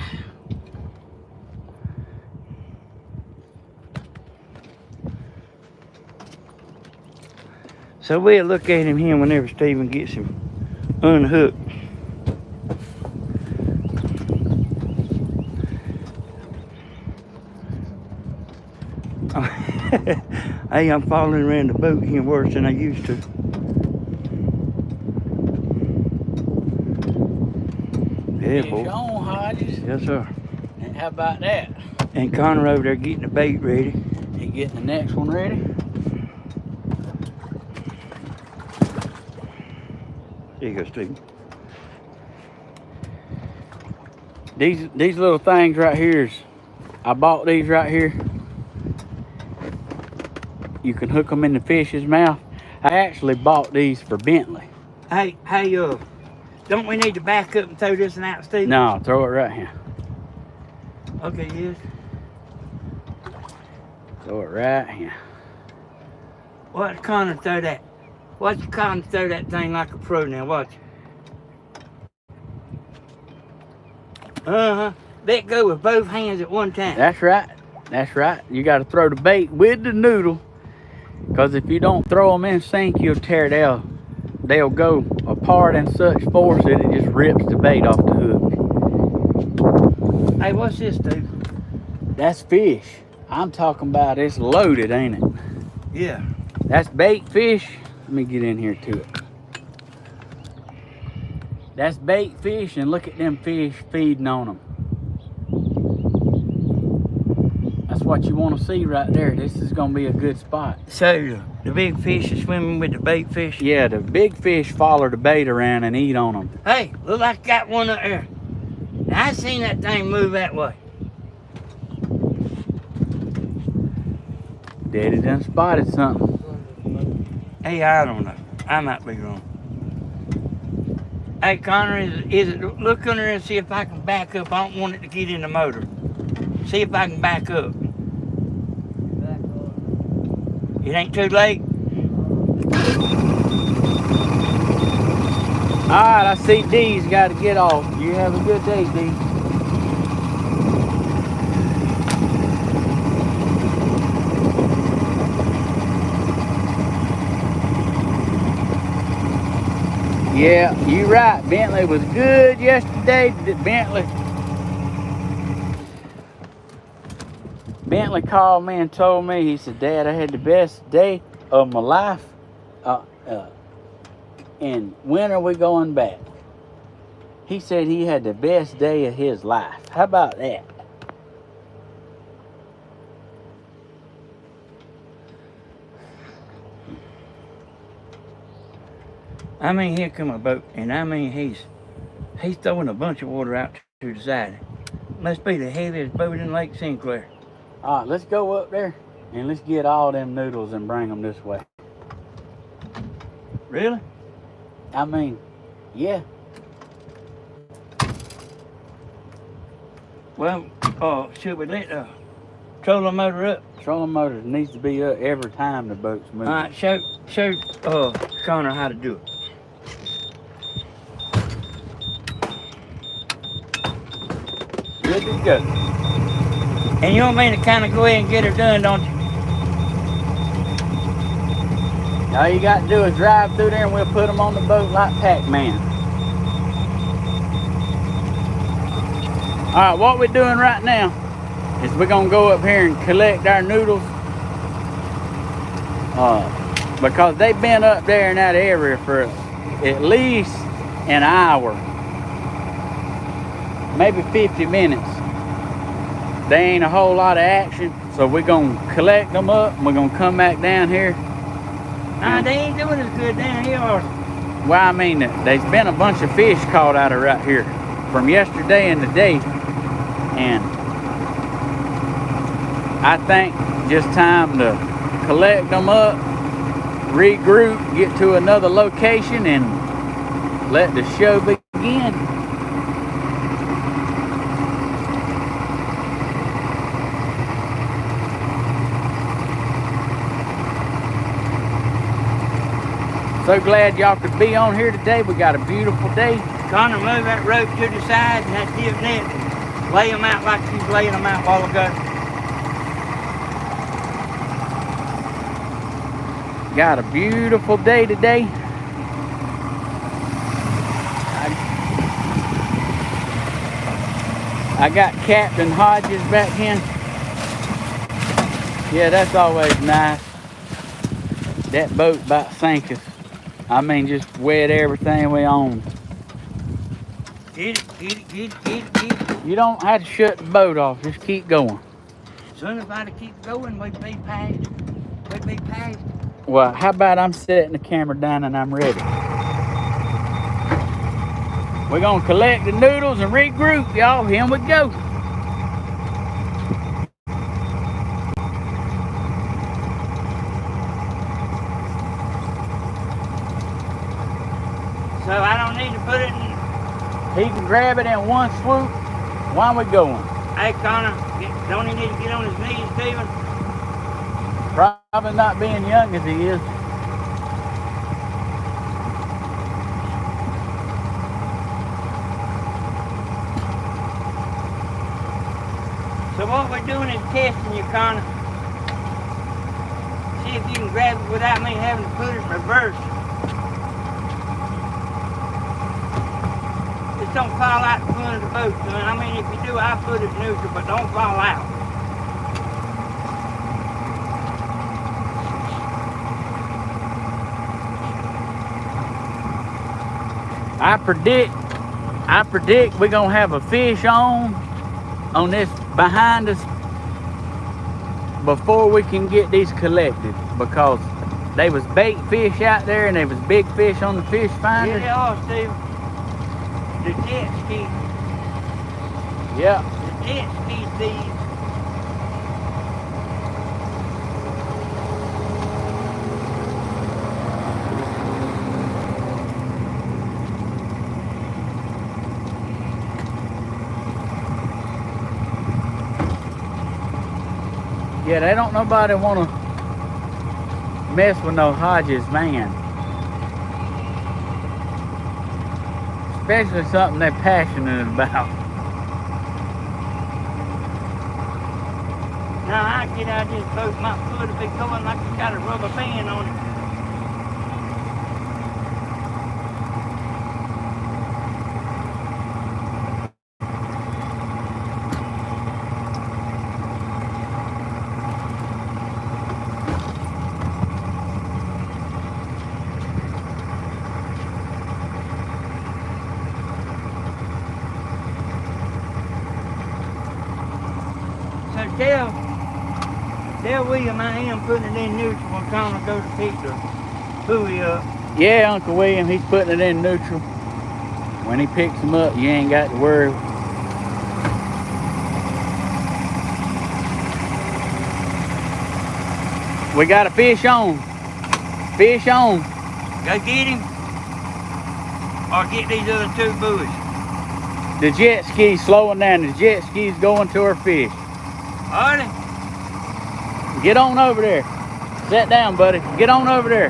D: So we'll look at him here whenever Stephen gets him unhooked. Hey, I'm falling around the boat here worse than I used to. Yeah,
B: Fish
D: boy.
B: on, Hodges.
D: Yes, sir.
B: And how about that?
D: And Connor over there getting the bait ready.
B: You getting the next one ready?
D: There you go, Stephen.
B: These little things right here I bought these right here. You can hook them in the fish's mouth. I actually bought these for Bentley.
D: Hey, don't we need to back up and throw this one out, Stephen?
B: No, throw it right here.
D: Okay, yes.
B: Throw it right here.
D: What Connor throw that? Watch Cotton throw that thing like a pro now. Watch. Let go with both hands at one time.
B: That's right. That's right. You got to throw the bait with the noodle, because if you don't throw them in sync, you'll tear it out. They'll go apart in such force that it just rips the bait off the hook.
D: Hey, what's this, dude?
B: That's fish. I'm talking about it's loaded, ain't it?
D: Yeah.
B: That's bait fish. Let me get in here to it. That's bait fish, and look at them fish feeding on them. That's what you want to see right there. This is going to be a good spot.
D: So, the big fish is swimming with the bait fish?
B: Yeah, the big fish follow the bait around and eat on them.
D: Hey, look like I got one up there. Now, I seen that thing move that way.
B: Daddy done spotted something.
D: Hey, I don't know. I might be wrong. Hey, Connor, is it? Look under there and see if I can back up. I don't want it to get in the motor. See if I can back up. It ain't too late.
B: Alright, I see D's got to get off. You have a good day, D. Yeah, you right. Bentley was good yesterday. Bentley called me and told me, he said, Dad, I had the best day of my life. And when are we going back? He said he had the best day of his life. How about that?
D: I mean, here come a boat, and I mean, he's throwing a bunch of water out to the side. Must be the heaviest boat in Lake Sinclair.
B: All right, let's go up there and let's get all them noodles and bring them this way.
D: Really?
B: I mean, yeah.
D: Well, should we let the trolling motor up?
B: Trolling motor needs to be up every time the boat's moving.
D: All right, show Connor how to do it.
B: Good to go.
D: And you want me to kind of go ahead and get her done, don't you?
B: All you got to do is drive through there and we'll put them on the boat like Pac-Man. All right, what we're doing right now is we're going to go up here and collect our noodles. Because they've been up there in that area for at least an hour. Maybe 50 minutes. There ain't a whole lot of action, so we're gonna collect them up and we're gonna come back down here.
D: Nah, they ain't doing as good down here, are they?
B: Well, I mean, there's been a bunch of fish caught out of right here from yesterday and today, and I think just time to collect them up, regroup, get to another location, and let the show begin. So glad y'all could be on here today. We got a beautiful day.
D: Connor, move that rope to the side and that dip net. Lay them out like you was laying them out a while ago.
B: Got a beautiful day today. I got Captain Hodges back in. Yeah, that's always nice. That boat about sank us. I mean, just wet everything we own.
D: Get it.
B: You don't have to shut the boat off. Just keep going.
D: Soon as I keep going, we'd be past.
B: Well, how about I'm setting the camera down and I'm ready. We're gonna collect the noodles and regroup, y'all. Here we go.
D: So I don't need to put it in.
B: He can grab it in one swoop while we're going.
D: Hey, Connor, don't he need to get on his knees, Steven?
B: Probably not being young as he is.
D: what we're doing is testing you, Connor. See if you can grab it without me having to put it in reverse. Just don't fall out in front of the boat, son. I mean, if you do, I'll put it neutral, but don't fall out.
B: I predict we're gonna have a fish on this behind us before we can get these collected, because they was bait fish out there and there was big fish on the fish finder.
D: Here they are, Steve. The jet ski.
B: Yeah.
D: The jet ski thieves.
B: Yeah, they don't nobody want to mess with no Hodges van. Especially something they're passionate about.
D: Now I get out of this boat, my foot will be going like it's got a rubber band on it. So tell William I am putting it in neutral when Connor goes to pick the buoy up.
B: Yeah, Uncle William, he's putting it in neutral. When he picks them up, you ain't got to worry. We got a fish on. Fish on.
D: Go get him, or get these other two buoys.
B: The jet ski's slowing down. The jet ski's going to our fish.
D: Alrighty.
B: Get on over there. Sit down, buddy. Get on over there.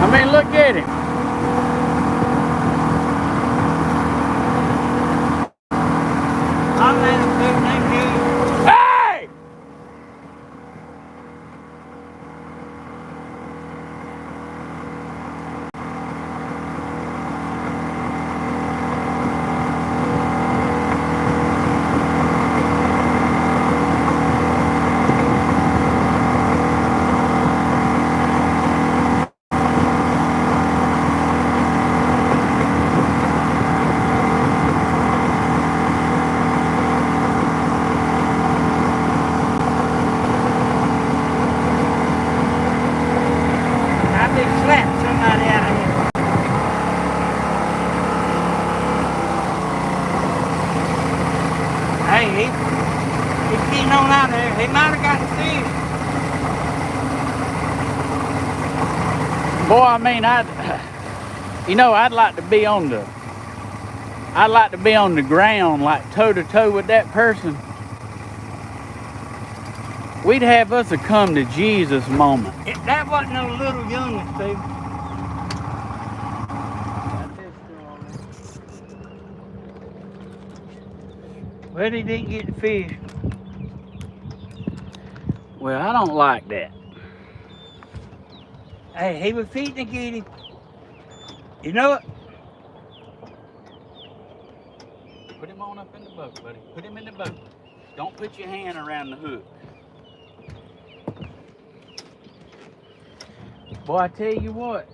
B: I mean, look at him.
D: I'll let him do that good.
B: Hey!
D: I big slap somebody out of here. Hey, he's getting on out there. He might have got the fish.
B: Boy, I mean, I'd like to be on the ground, like toe to toe with that person. We'd have us a come to Jesus moment.
D: That wasn't no little youngin', Steve. Well, he didn't get the fish.
B: Well, I don't like that.
D: Hey, he was feeding to get him. You know what?
B: Put him on up in the boat, buddy. Put him in the boat. Don't put your hand around the hook. Boy, I tell you what.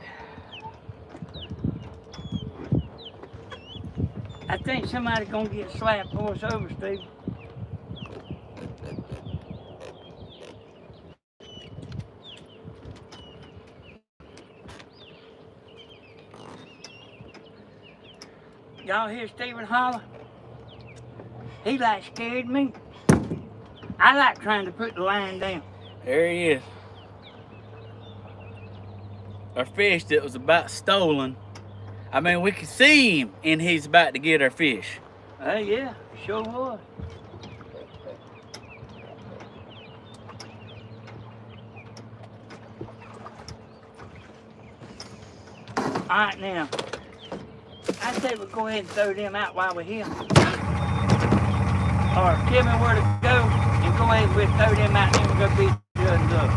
D: I think somebody's gonna get slapped for us over, Steve. Y'all hear Stephen holler? He like scared me. I like trying to put the line down.
B: There he is. Our fish that was about stolen. I mean, we could see him, and he's about to get our fish.
D: Hey, yeah, sure was. All right, now, I say we go ahead and throw them out while we're here. Or tell me where to go, and go ahead and we'll throw them out, and then we'll go beat the others up.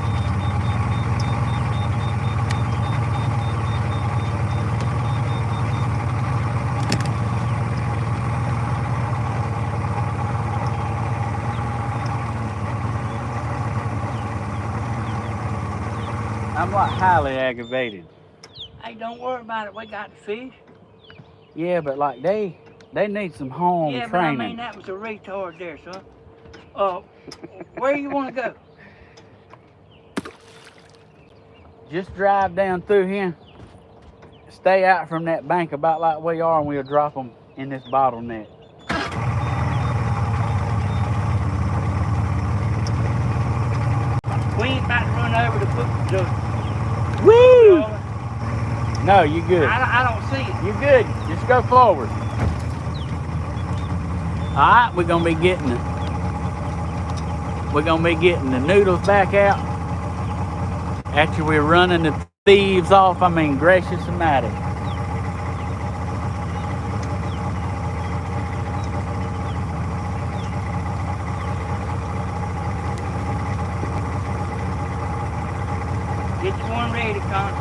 B: I'm like highly aggravated.
D: Hey, don't worry about it. We got the fish.
B: Yeah, but like they need some home
D: Yeah,
B: training.
D: but I mean, that was a retard there, son. Where you want to go?
B: Just drive down through here. Stay out from that bank about like we are, and we'll drop them in this bottleneck.
D: We ain't about to run over to put the...
B: Woo! No, you good.
D: I don't see it.
B: You good. Just go forward. All right, we're gonna be getting the noodles back out after we're running the thieves off. I mean, gracious almighty.
D: Get you one ready, Con.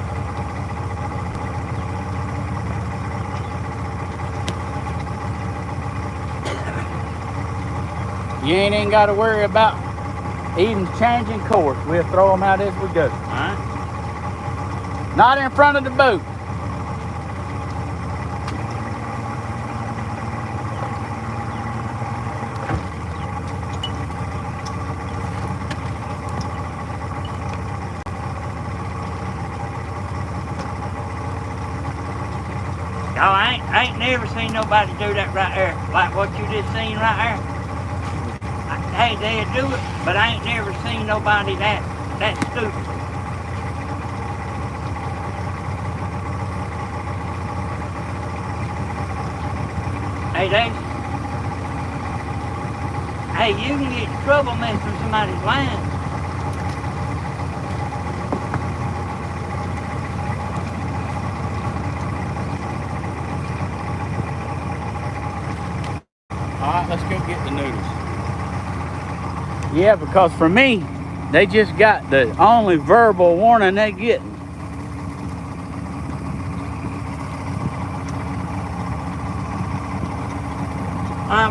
B: You ain't even got to worry about even changing course. We'll throw them out as we go. All right? Not in front of the boat.
D: No, I ain't never seen nobody do that right there, like what you just seen right there. Hey, they'll do it, but I ain't never seen nobody that stupid. Hey, you can get in trouble messing with somebody's line.
B: All right, let's go get the noodles. Yeah, because for me, they just got the only verbal warning they getting.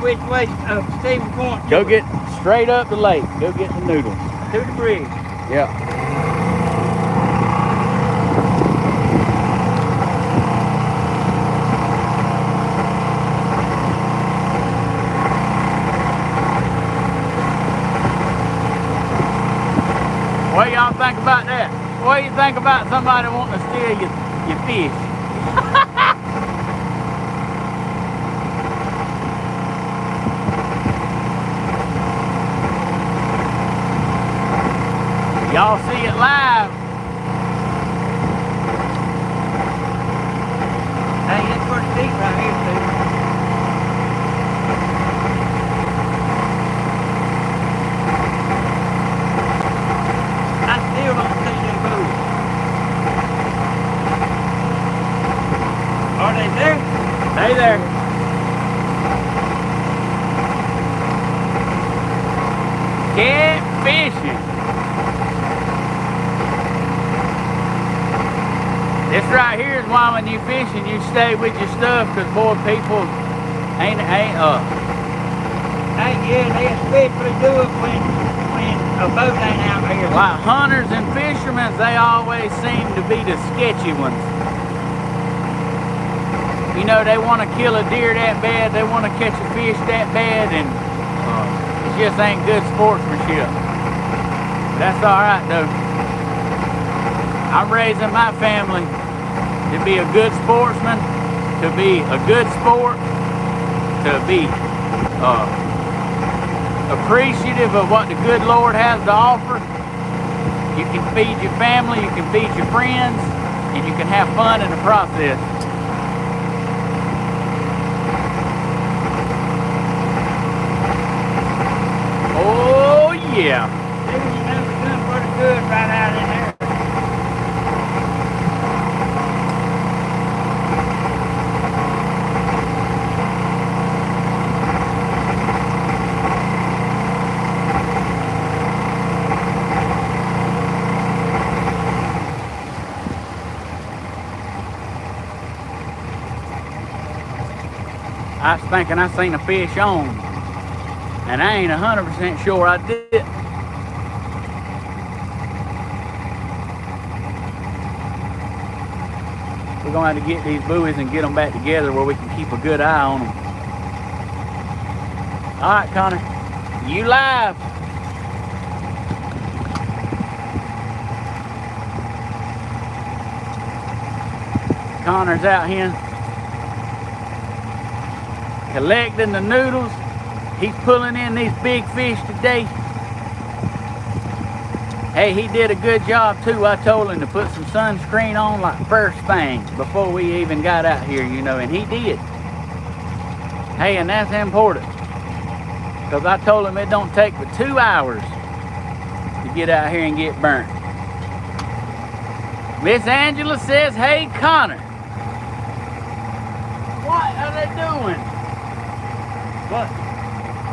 D: Which way, Steve, going?
B: Go get straight up the lake. Go get the noodles.
D: To the bridge.
B: Yeah. What do y'all think about that? What do you think about somebody wanting to steal your fish? Y'all see it live.
D: Hey, it's pretty deep right here, Steve. I still don't see them move. Are they there?
B: Hey there. Catfishing. This right here is why when you fishing, you stay with your stuff, because boy, people ain't
D: Hey, yeah, they especially do it when a boat ain't out here.
B: like hunters and fishermen. They always seem to be the sketchy ones. You know, they want to kill a deer that bad, they want to catch a fish that bad, and it just ain't good sportsmanship. That's all right though. I'm raising my family to be a good sportsman, to be a good sport, to be appreciative of what the good Lord has to offer. You can feed your family, you can feed your friends, and you can have fun in the process. I was thinking I seen a fish on, and I ain't 100% sure I did. We're gonna have to get these buoys and get them back together where we can keep a good eye on them. All right, Connor, you live. Connor's out here collecting the noodles. He's pulling in these big fish today. Hey, he did a good job too. I told him to put some sunscreen on like first thing before we even got out here, you know, and he did. Hey, and that's important, because I told him it don't take but 2 hours to get out here and get burnt. Miss Angela says, hey, Connor. What are they doing? What?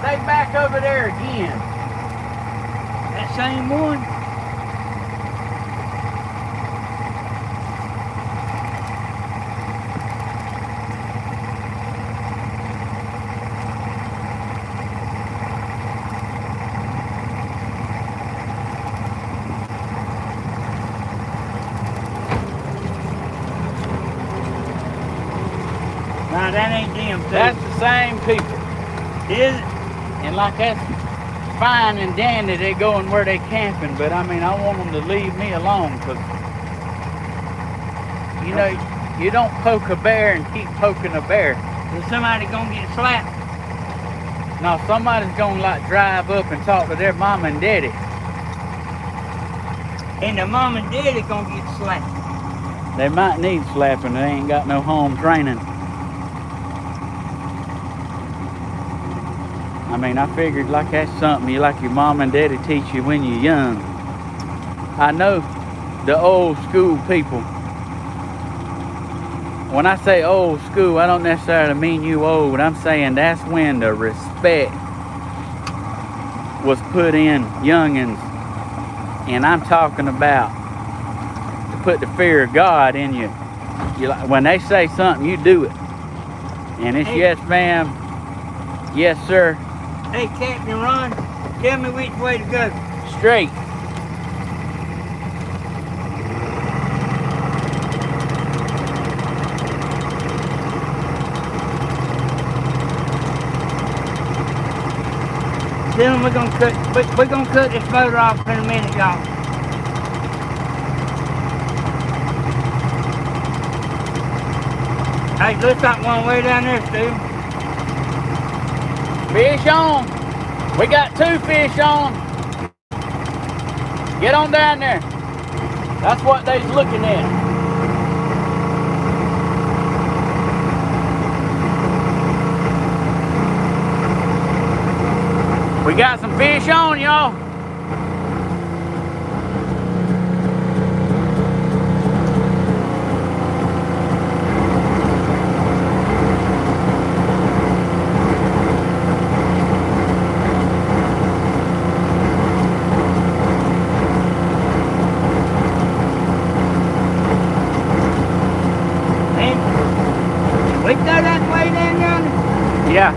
B: They back over there again. That same one?
D: Nah, that ain't them.
B: That's the same people.
D: Is it?
B: And like that's fine and dandy, they going where they camping, but I mean, I want them to leave me alone, because, you know, you don't poke a bear and keep poking a bear.
D: Is somebody gonna get slapped?
B: No, somebody's gonna like drive up and talk to their mom and daddy.
D: And the mom and daddy gonna get slapped.
B: They might need slapping, they ain't got no home training. I mean, I figured like that's something you like your mom and daddy teach you when you're young. I know the old school people. When I say old school, I don't necessarily mean you old. I'm saying that's when the respect was put in youngins. And I'm talking about to put the fear of God in you. When they say something, you do it. And it's yes, ma'am. Yes, sir.
D: Hey, Captain Ron, tell me which way to go.
B: Straight.
D: Tell them we're gonna cut this motor off in a minute, y'all. Hey, looks like one way down there, Steve.
B: Fish on. We got 2 fish on. Get on down there. That's what they's looking at. We got some fish on, y'all.
D: We go that way down yonder?
B: Yeah.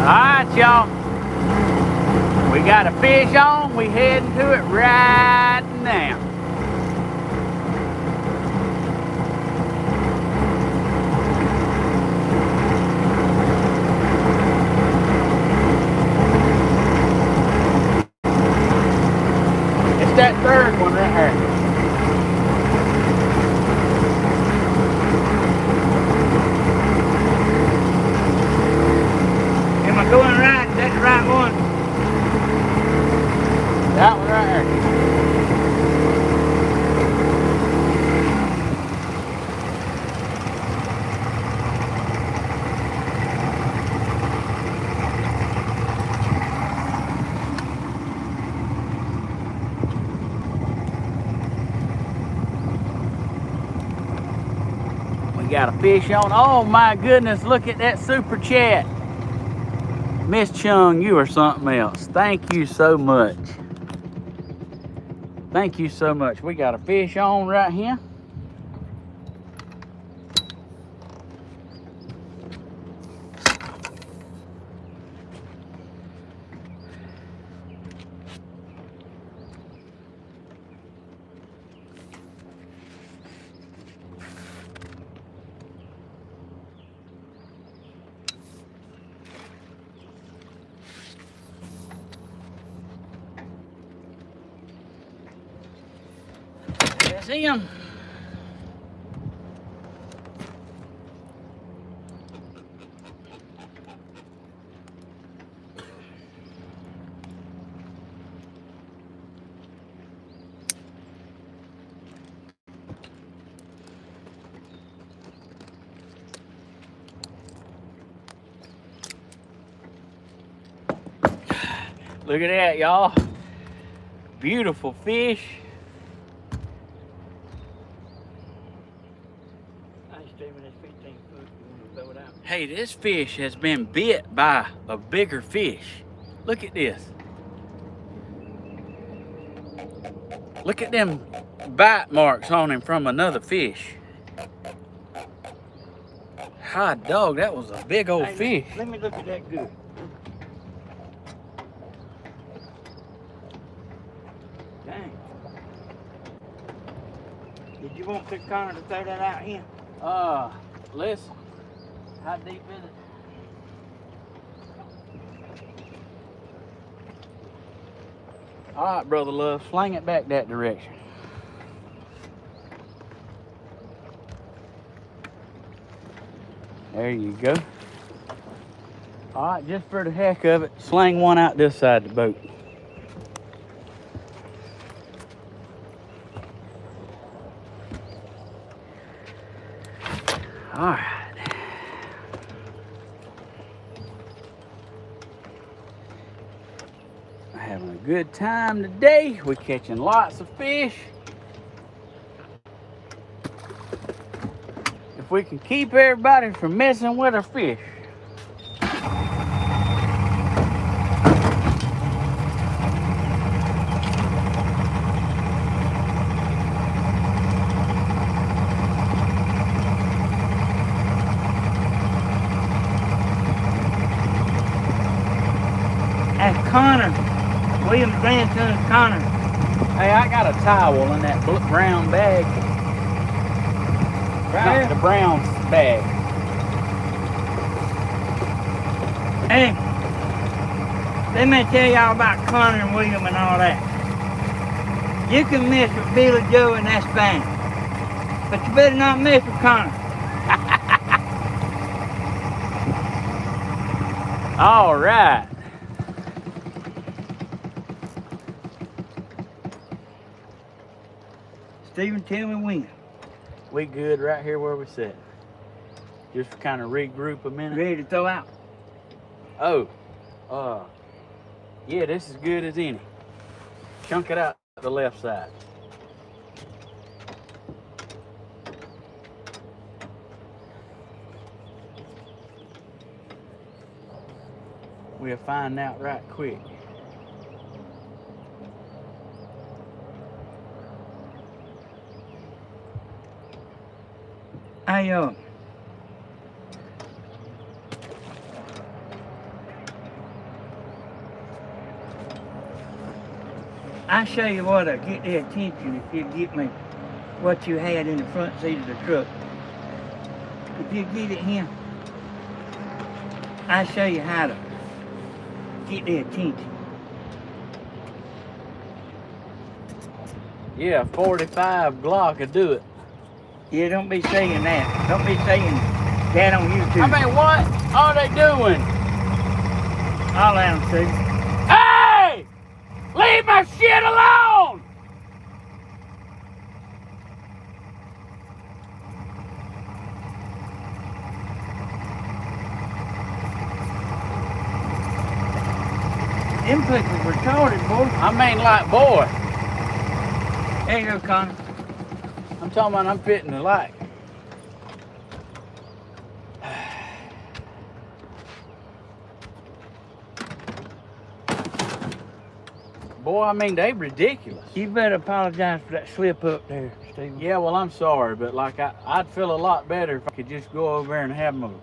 B: All right, y'all. We got a fish on. We heading to it right now. It's that third one right there.
D: Am I going right? Is that the right one?
B: That one right there. got a fish on. Oh my goodness, look at that super chat. Miss Chung, you are something else. Thank you so much. Thank you so much. We got a fish on right here. That's him. Look at that, y'all. Beautiful fish. Hey, this fish has been bit by a bigger fish. Look at this. Look at them bite marks on him from another fish. Hot dog, that was a big old fish.
D: Let me look at that good. Dang. Did you want Cook Connor to throw that out here?
B: Listen. How deep is it? All right, Brother Love, sling it back that direction. There you go. All right, just for the heck of it, sling one out this side of the boat. All right. Having a good time today. We're catching lots of fish. If we can keep everybody from messing with our fish.
D: That's Connor. William's grandson is Connor.
B: Hey, I got a towel in that brown bag.
D: Right
B: The brown bag.
D: Hey, let me tell y'all about Connor and William and all that. You can mess with Billy Joe and that's fine. But you better not mess with Connor.
B: All right.
D: Stephen, tell me when.
B: We good right here where we sit. Just kind of regroup a minute.
D: Ready to throw out?
B: Oh, yeah, this is good as any. Chunk it out the left side. We'll find out right quick.
D: I show you what'll get their attention if you get me what you had in the front seat of the truck. If you get it here, I show you how to get their attention.
B: Yeah, 45 Glock will do it.
D: Yeah, don't be saying that. Don't be saying that on YouTube.
B: I mean, what are they doing?
D: I'll let them see.
B: Hey! Leave my shit alone!
D: Them people's retarded, boy.
B: I mean, like, boy.
D: There you go, Connor.
B: I'm talking about I'm fitting to like. Boy, I mean, they ridiculous.
D: You better apologize for that slip up there, Stephen.
B: Yeah, well, I'm sorry, but like I'd feel a lot better if I could just go over there and have them,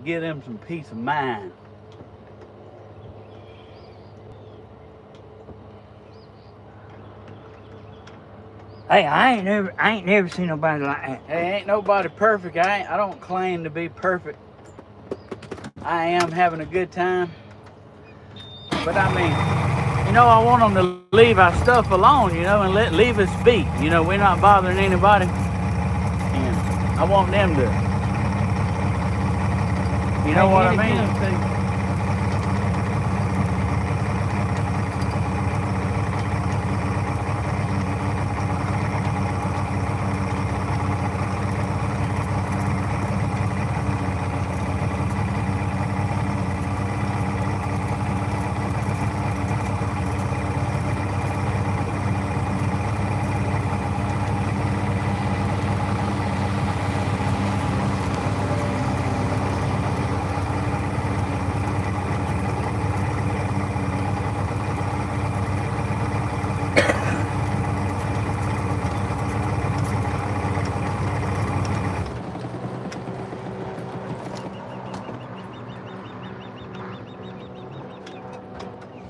B: give them some peace of mind.
D: Hey, I ain't never seen nobody like that.
B: Hey, ain't nobody perfect. I don't claim to be perfect. I am having a good time. But I mean, you know, I want them to leave our stuff alone, you know, and leave us be. You know, we're not bothering anybody. And I want them to, you know what I mean?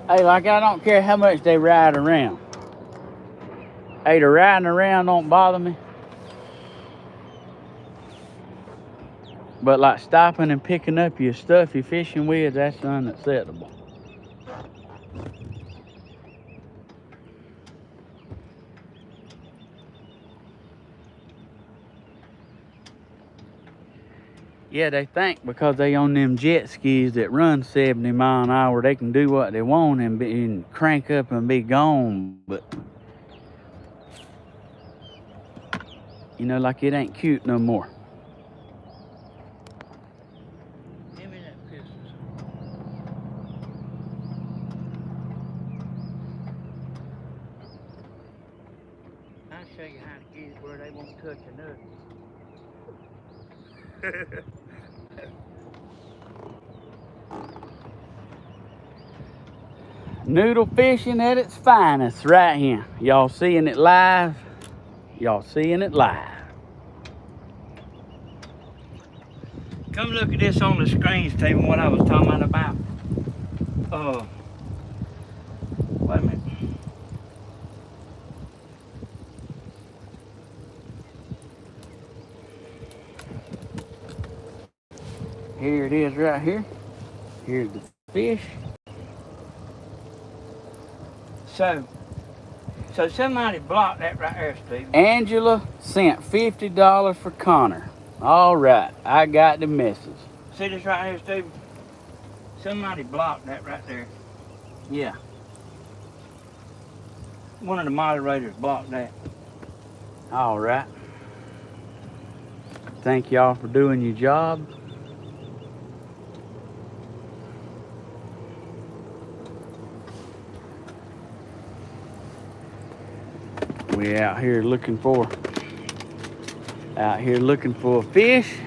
B: Hey, like I don't care how much they ride around. Hey, the riding around don't bother me. But like stopping and picking up your stuff you're fishing with, that's unacceptable. Yeah, they think because they on them jet skis that run 70 miles an hour, they can do what they want and crank up and be gone. But, you know, like it ain't cute no more.
D: Give me that pistol. I'll show you how to get it where they won't touch another.
B: Noodle fishing at its finest right here. Y'all seeing it live? Y'all seeing it live.
D: Come look at this on the screen, Stephen, what I was talking about. Wait a minute.
B: Here it is right here. Here's the fish.
D: So somebody blocked that right there, Stephen.
B: Angela sent $50 for Connor. All right, I got the message.
D: See this right here, Stephen? Somebody blocked that right there.
B: Yeah.
D: One of the moderators blocked that.
B: All right. Thank y'all for doing your job. We out here looking for a fish.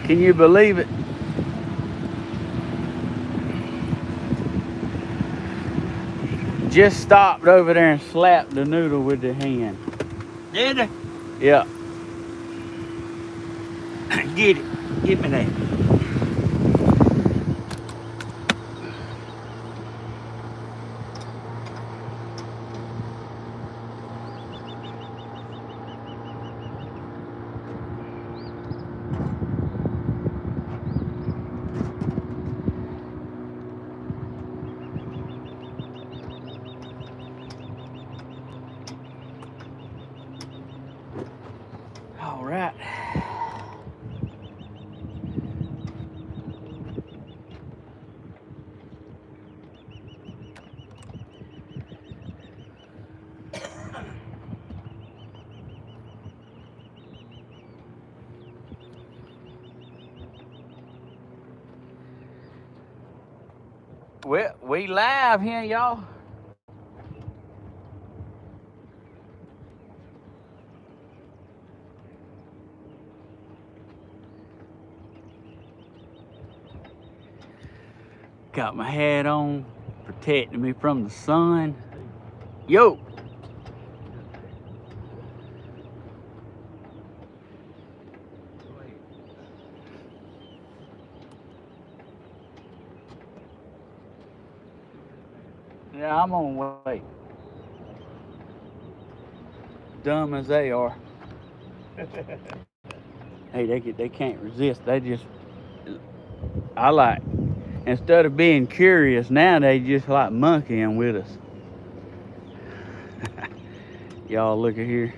B: Can you believe it? Just stopped over there and slapped the noodle with the hand.
D: Did they?
B: Yeah.
D: Get it. Give me that.
B: All right. Well, we live here, y'all. Got my hat on, protecting me from the sun. Yo! Yeah, I'm on wait. Dumb as they are. Hey, they can't resist. They just, I like, instead of being curious, now they just like monkeying with us. Y'all look at here.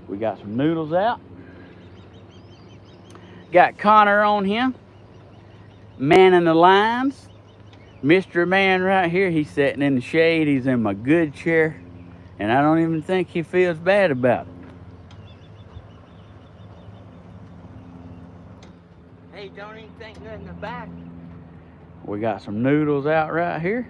B: We got some noodles out. Got Connor on him, manning the lines. Mr. Man right here, he's sitting in the shade. He's in my good chair, and I don't even think he feels bad about it.
D: Hey, don't even think nothing about it.
B: We got some noodles out right here.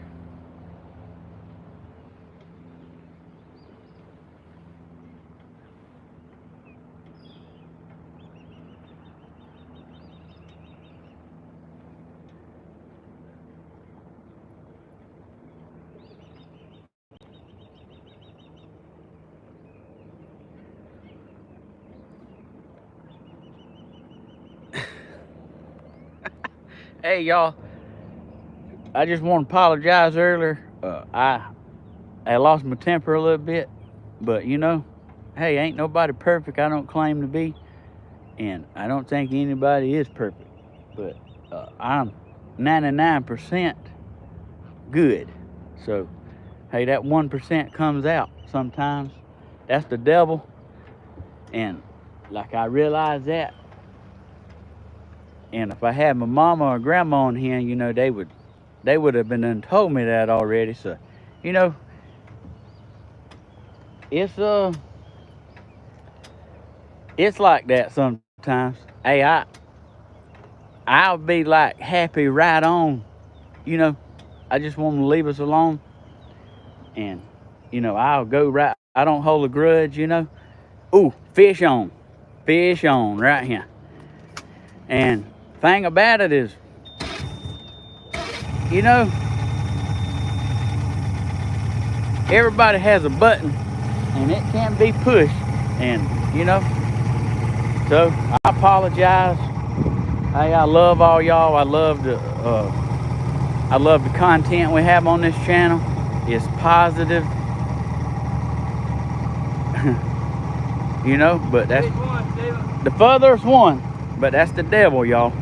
B: Hey y'all, I just want to apologize earlier. I lost my temper a little bit, but you know, hey, ain't nobody perfect. I don't claim to be, and I don't think anybody is perfect. But I'm 99% good. So hey, that 1% comes out sometimes. That's the devil, and like I realize that. And if I had my mama or grandma on here, you know, they would have been done told me that already. So, you know, it's like that sometimes. Hey, I'll be like happy right on, you know. I just want them to leave us alone, and you know, I'll go right. I don't hold a grudge, you know. Ooh, fish on right here. And thing about it is, you know, everybody has a button and it can be pushed, and you know, so I apologize. Hey, I love all y'all. I love the content we have on this channel. It's positive. You know, but that's the furthest one, but that's the devil, y'all.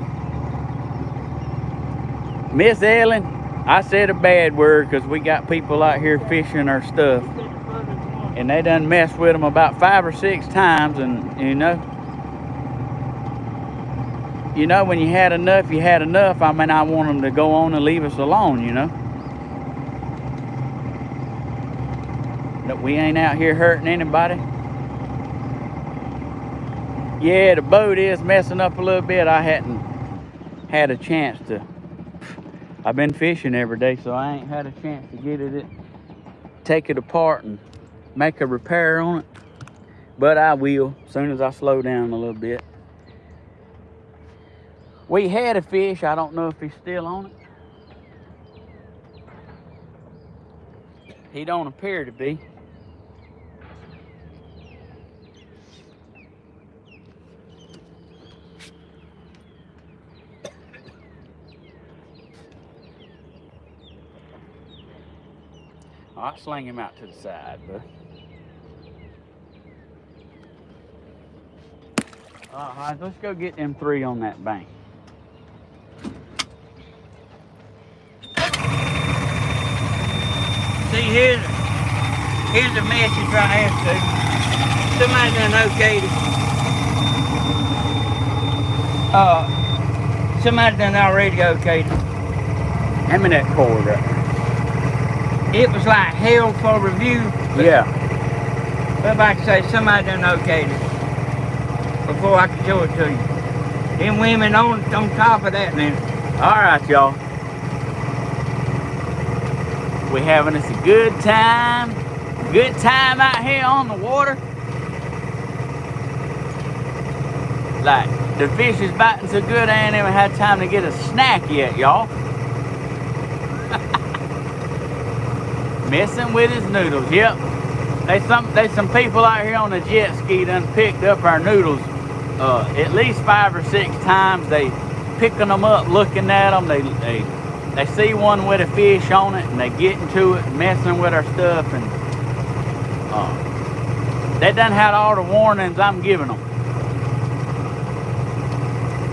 B: Miss Ellen, I said a bad word because we got people out here fishing our stuff, and they done messed with them about 5 or 6 times, and you know, when you had enough, you had enough. I mean, I want them to go on and leave us alone, you know. That we ain't out here hurting anybody. Yeah, the boat is messing up a little bit. I hadn't had a chance to. I've been fishing every day, so I ain't had a chance to get it, take it apart and make a repair on it. But I will, as soon as I slow down a little bit. We had a fish. I don't know if he's still on it. He don't appear to be. I'll sling him out to the side, bud. All right, let's go get them 3 on that bank.
D: See, here's a message right here, too. Somebody done okayed it. Somebody done already okayed it.
B: Hand me that cord right there.
D: It was like hell for review.
B: Yeah.
D: But like I say, somebody done okayed it before I can show it to you. Them women on top of that now.
B: All right, y'all. We having us a good time. Good time out here on the water. Like The fish is biting so good, I ain't even had time to get a snack yet, y'all. Messing with his noodles, yep. There's some people out here on the jet ski done picked up our noodles at least 5 or 6 times. They picking them up, looking at them. They see one with a fish on it, and they get into it, messing with our stuff, and they done had all the warnings I'm giving them.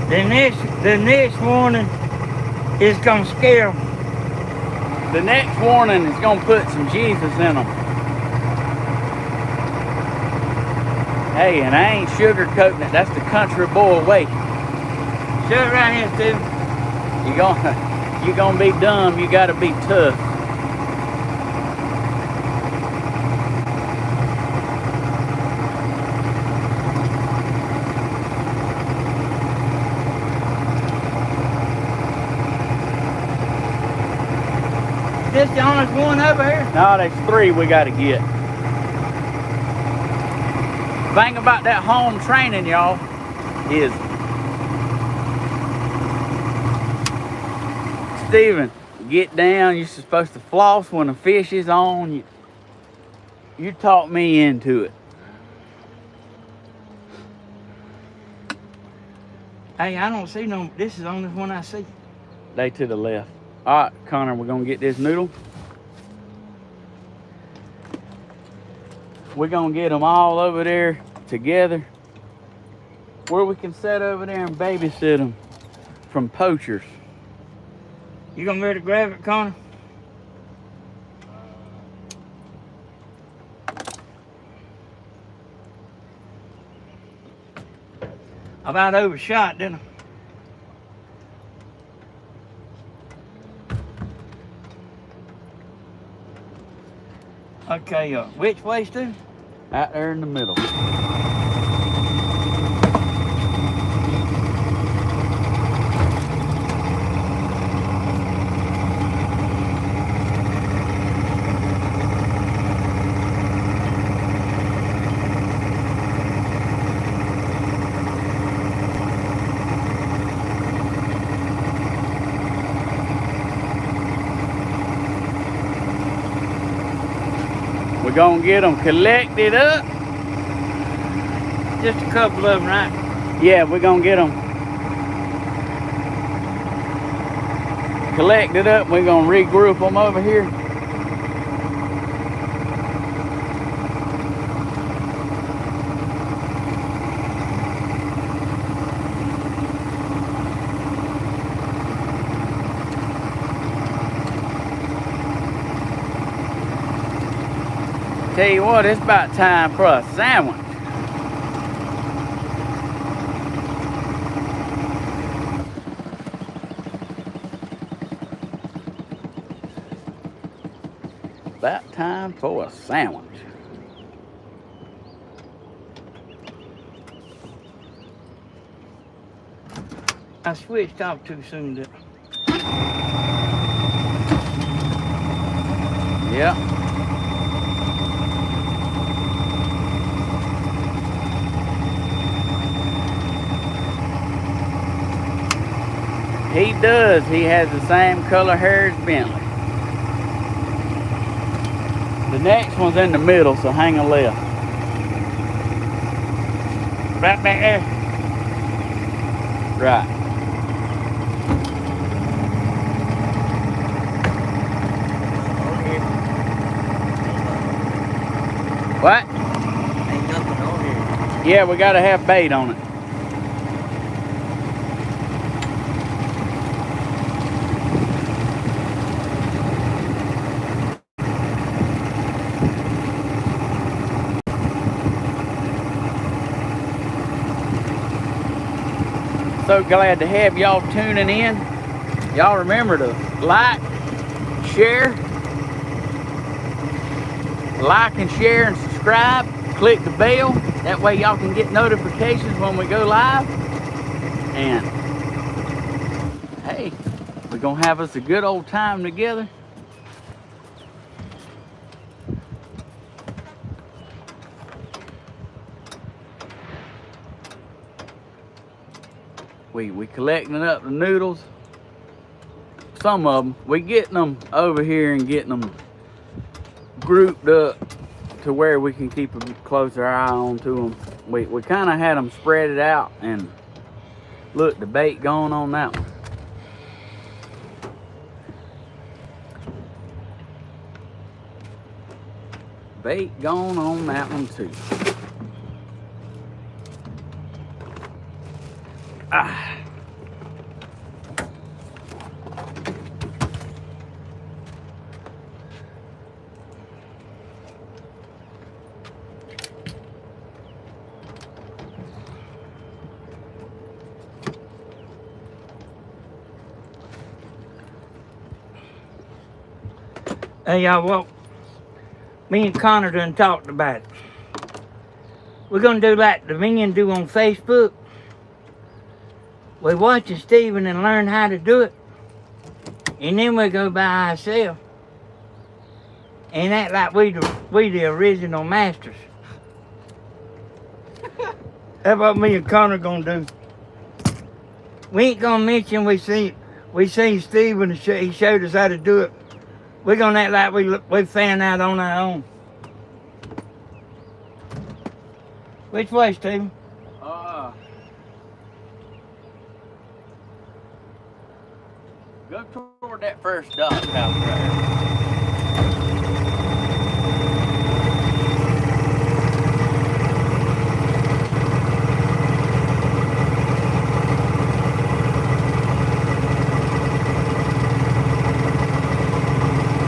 D: The next warning is gonna scare them.
B: The next warning is gonna put some Jesus in them. Hey, and I ain't sugarcoating it. That's the country boy way.
D: Shut it right here, Steve.
B: You gonna be dumb. You gotta be tough.
D: Is this the honest one over here?
B: No, there's 3 we gotta get. Thing about that home training, y'all, is Steven, get down. You're supposed to floss when the fish is on. You talked me into it.
D: Hey, I don't see no. This is the only one I see.
B: They to the left. All right, Connor, we're gonna get this noodle. We're gonna get them all over there together, where we can sit over there and babysit them from poachers.
D: You gonna be able to grab it, Connor? I about overshot, didn't I? Okay, which way, Stu?
B: Out there in the middle. We're gonna get them collected up.
D: Just a couple of them, right?
B: Yeah, we're gonna get them collected up. We're gonna regroup them over here. Tell you what, it's about time for a sandwich. About time for a sandwich.
D: I switched off too soon.
B: Yeah. He does. He has the same color hair as Bentley. The next one's in the middle, so hang a left.
D: Right back there.
B: Right. What?
D: Ain't nothing on here.
B: Yeah, we gotta have bait on it. So glad to have y'all tuning in. Y'all remember to like, share, and subscribe. Click the bell. That way y'all can get notifications when we go live. And hey, we're gonna have us a good old time together. We collecting up the noodles. Some of them, we getting them over here and getting them grouped up to where we can keep a closer eye on to them. We kind of had them spread it out, and look, the bait going on that one. Bait going on that one too. Ah.
D: Hey, y'all, well, me and Connor done talked about it. We're going to do like the men do on Facebook. We watching Steven and learn how to do it. And then we go by ourselves. And act like we the original masters. That's what me and Connor gonna do. We ain't gonna mention we seen Steven and he showed us how to do it. We're gonna act like we found out on our own. Which way, Steven?
B: Go toward that first dock house right there.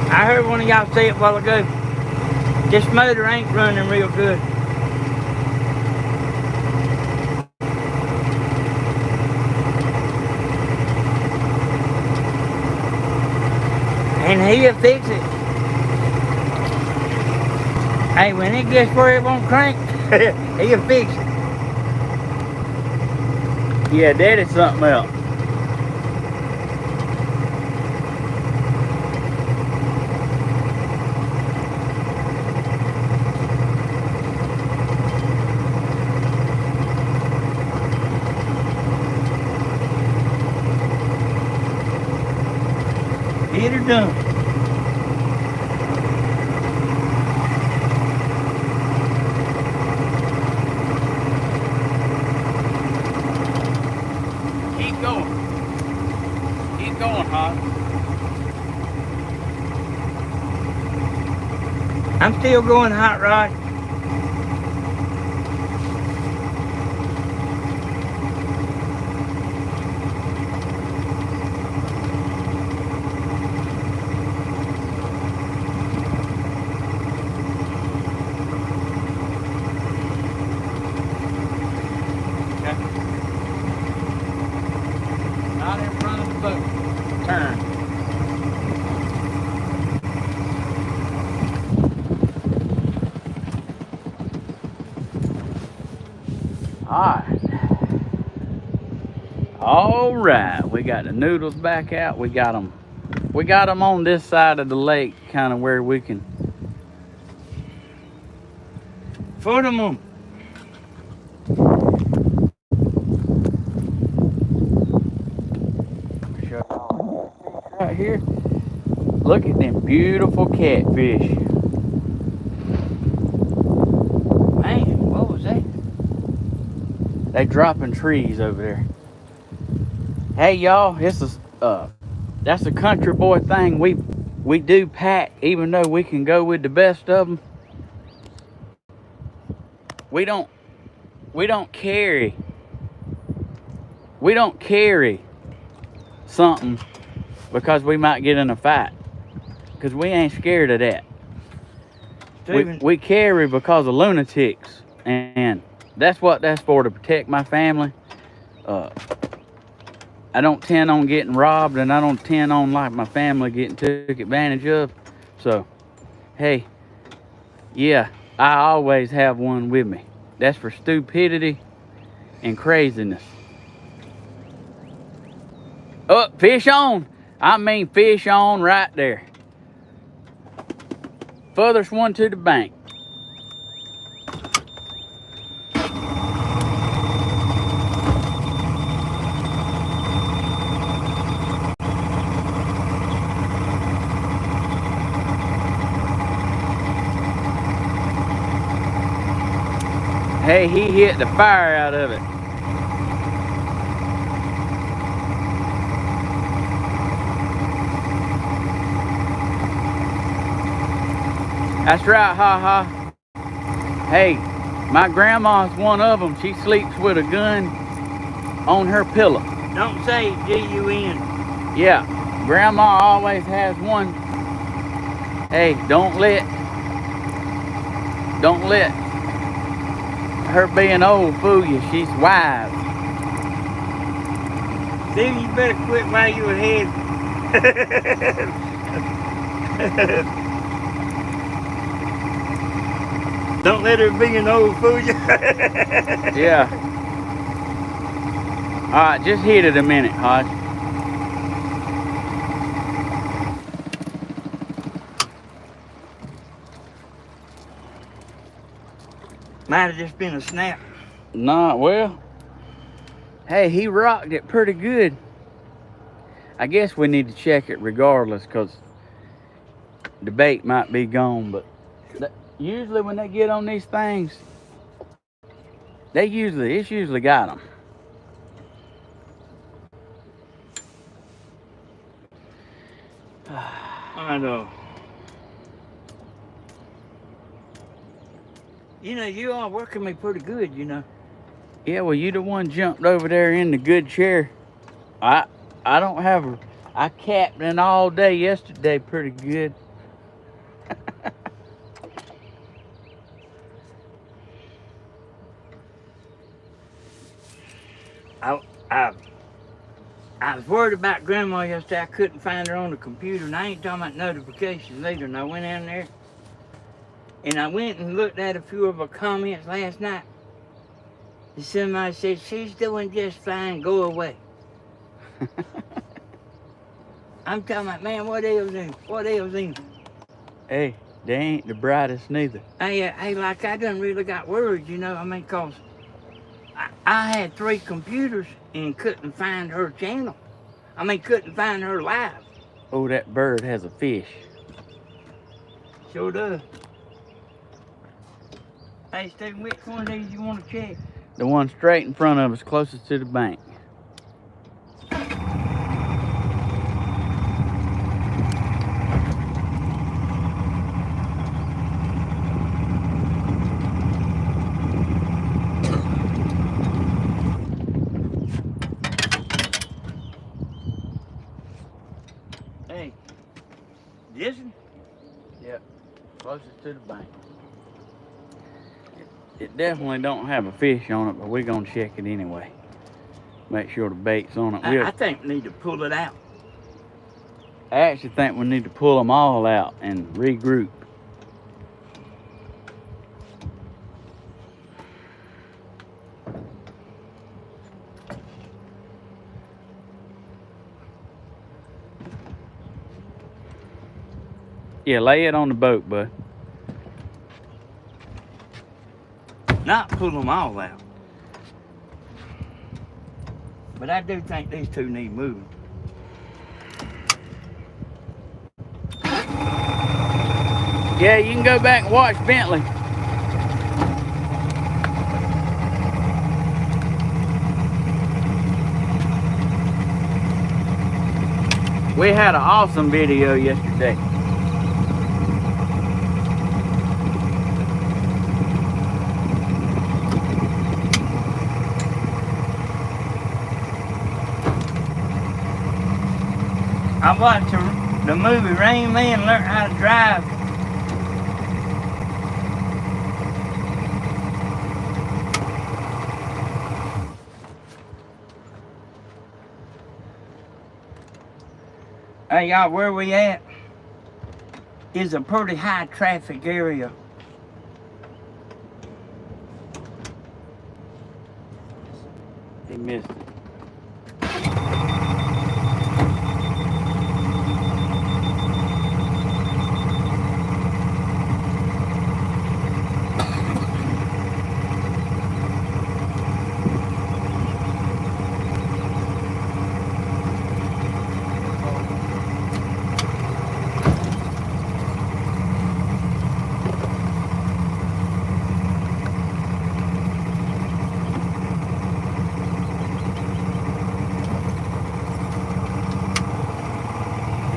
D: I heard one of y'all say it a while ago. This motor ain't running real good. And he'll fix it. Hey, when it gets where it won't crank, he'll fix it.
B: Yeah, that is something else.
D: Get her done.
B: Keep going. Keep going, Hodge.
D: I'm still going hot rod.
B: Not in front of the boat. Turn. All right. We got the noodles back out. We got them on this side of the lake, kind of where we can
D: Put them on.
B: right here. Look at them beautiful catfish.
D: Man, what was that?
B: They dropping trees over there. Hey y'all, that's a country boy thing. We do pack, even though we can go with the best of them. We don't carry something because we might get in a fight, because we ain't scared of that. We carry because of lunatics, and that's what that's for, to protect my family. I don't intend on getting robbed, and I don't intend on like my family getting took advantage of. So, hey, yeah, I always have one with me. That's for stupidity and craziness. Oh, fish on. I mean fish on right there. Furthest one to the bank. Hey, he hit the fire out of it. That's right, Ha Ha. Hey, my grandma's one of them. She sleeps with a gun on her pillow.
D: Don't say G-U-N.
B: Yeah, grandma always has one. Hey, don't let her being old fool you. She's wise.
D: Steve, you better quit while you ahead. Don't let her be an old fool you.
B: Yeah. All right, just hit it a minute, Hodge.
D: Might have just been a snap.
B: Nah, well, hey, he rocked it pretty good. I guess we need to check it regardless, because the bait might be gone, but usually when they get on these things, it's usually got them.
D: I know. You know, you are working me pretty good, you know.
B: Yeah, well, you the one jumped over there in the good chair. I don't have I captained all day yesterday pretty good.
D: I was worried about Grandma yesterday. I couldn't find her on the computer, and I ain't talking about notifications either. And I went in there, and I went and looked at a few of her comments last night. And somebody said, she's doing just fine, go away. I'm talking about, man, what else in? What else in?
B: Hey, they ain't the brightest neither.
D: Hey, like I done really got worried, you know. I mean, cause I had 3 computers and couldn't find her channel. I mean, couldn't find her live.
B: Oh, that bird has a fish.
D: Sure does. Hey, Stephen, which one of these you want to check?
B: The one straight in front of us, closest to the bank.
D: Hey, this one?
B: Yep, closest to the bank. It definitely don't have a fish on it, but we're gonna check it anyway. Make sure the bait's on it.
D: I think we need to pull it out.
B: I actually think we need to pull them all out and regroup. Yeah, lay it on the boat, bud.
D: Not pull them all out. But I do think these 2 need moving.
B: Yeah, you can go back and watch Bentley. We had an awesome video yesterday.
D: I watched the movie Rain Man learn how to drive. Hey, y'all, where we at is a pretty high traffic area.
B: He missed it.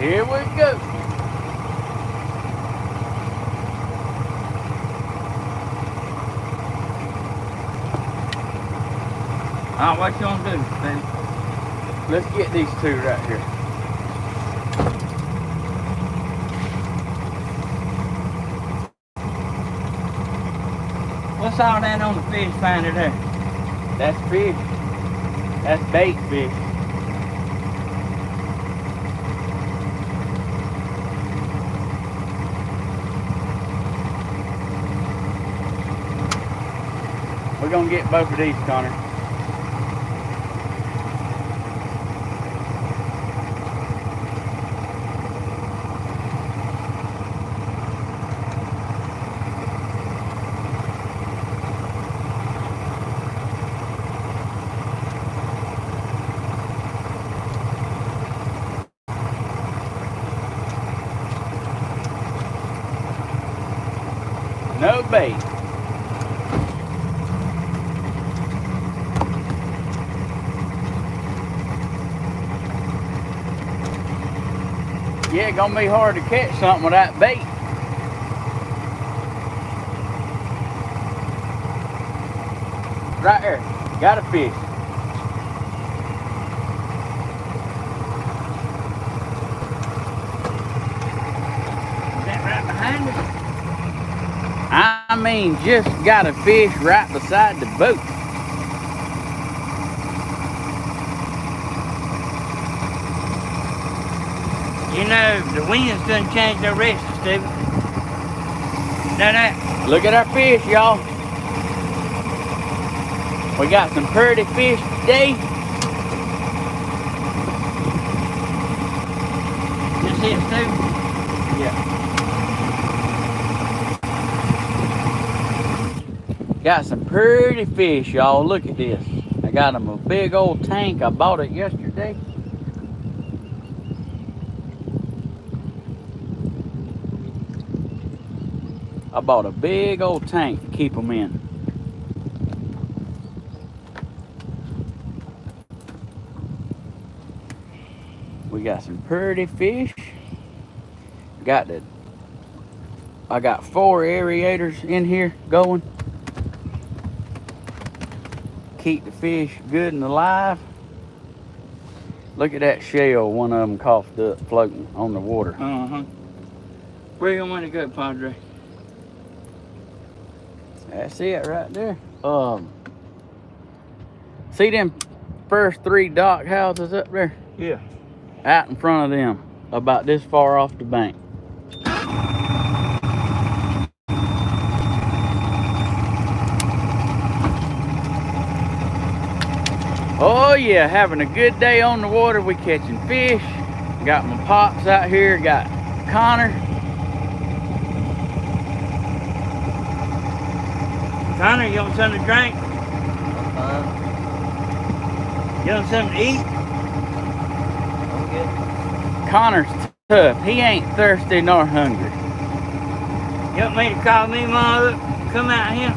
B: Here we go.
D: Oh, what you gonna do, Steve?
B: Let's get these two right here.
D: What's all that on the fish finder there?
B: That's fish. That's bait fish. We're gonna get both of these, Connor. No bait. Yeah, gonna be hard to catch something with that bait. Right there. Got a fish.
D: Is that right behind us?
B: I mean, just got a fish right beside the boat.
D: You know, the winds done changed direction, Steve. Know that?
B: Look at our fish, y'all. We got some pretty fish today.
D: Just hit, Steve.
B: Yeah. Got some pretty fish, y'all. Look at this. I got them a big old tank. I bought it yesterday. I bought a big old tank to keep them in. We got some pretty fish. I got 4 aerators in here going. Keep the fish good and alive. Look at that shell, one of them coughed up floating on the water.
D: Uh-huh. Where you want to go, Padre?
B: That's it right there. See them first 3 dock houses up there?
D: Yeah.
B: Out in front of them, about this far off the bank. Oh yeah, having a good day on the water. We catching fish. Got my pops out here. Got Connor.
D: Connor, you want something to drink? You want something to eat?
B: Connor's tough. He ain't thirsty nor hungry.
D: You want me to call me mom up? Come out here.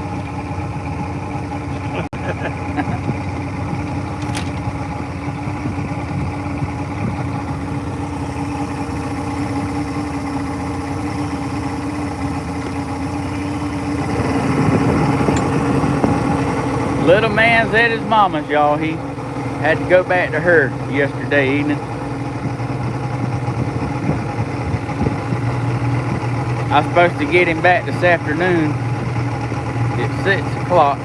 B: Little man's at his mama's, y'all. He had to go back to her yesterday evening. I was supposed to get him back this afternoon at 6 o'clock.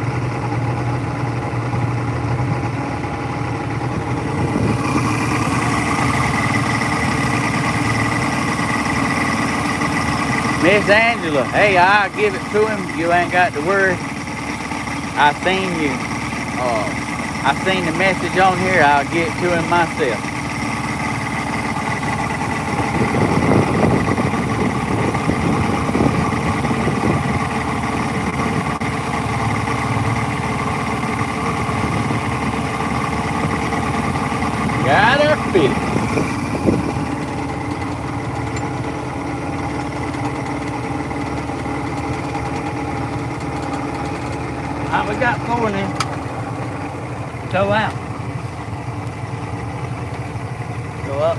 B: Miss Angela, hey, I'll give it to him. You ain't got to worry. I seen you. I seen the message on here. I'll get to him myself. Got her fish.
D: We got 4 now. Go out.
A: Go up.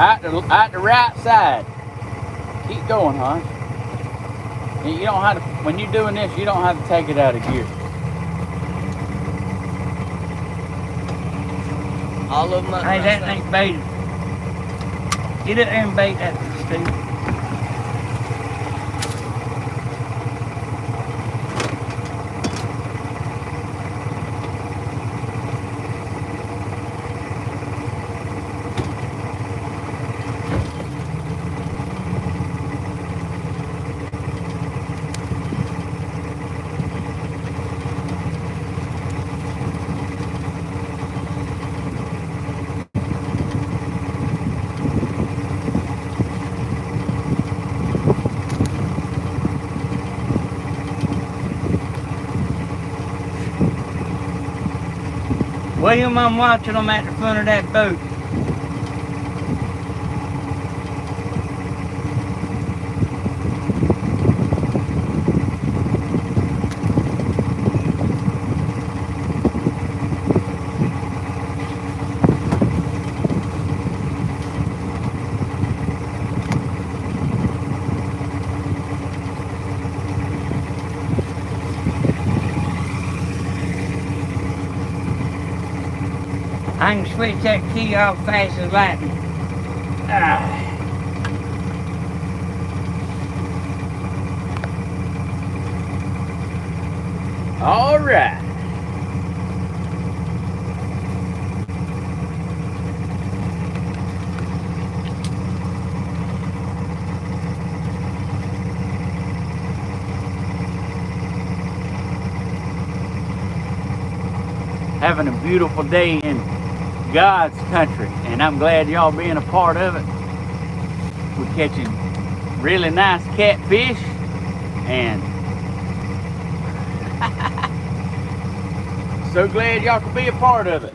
B: Out the right side. Keep going, hon. And you don't have to, when you're doing this, you don't have to take it out of gear.
E: All of them up.
D: Hey,
E: right
D: that
E: side.
D: ain't baited. Get up there and bait that, Steve. William, I'm watching them at the front of that boat. I can switch that key off fast as lightning. Ah.
B: All right. Having a beautiful day in God's country, and I'm glad y'all being a part of it. We're catching really nice catfish, and so glad y'all could be a part of it.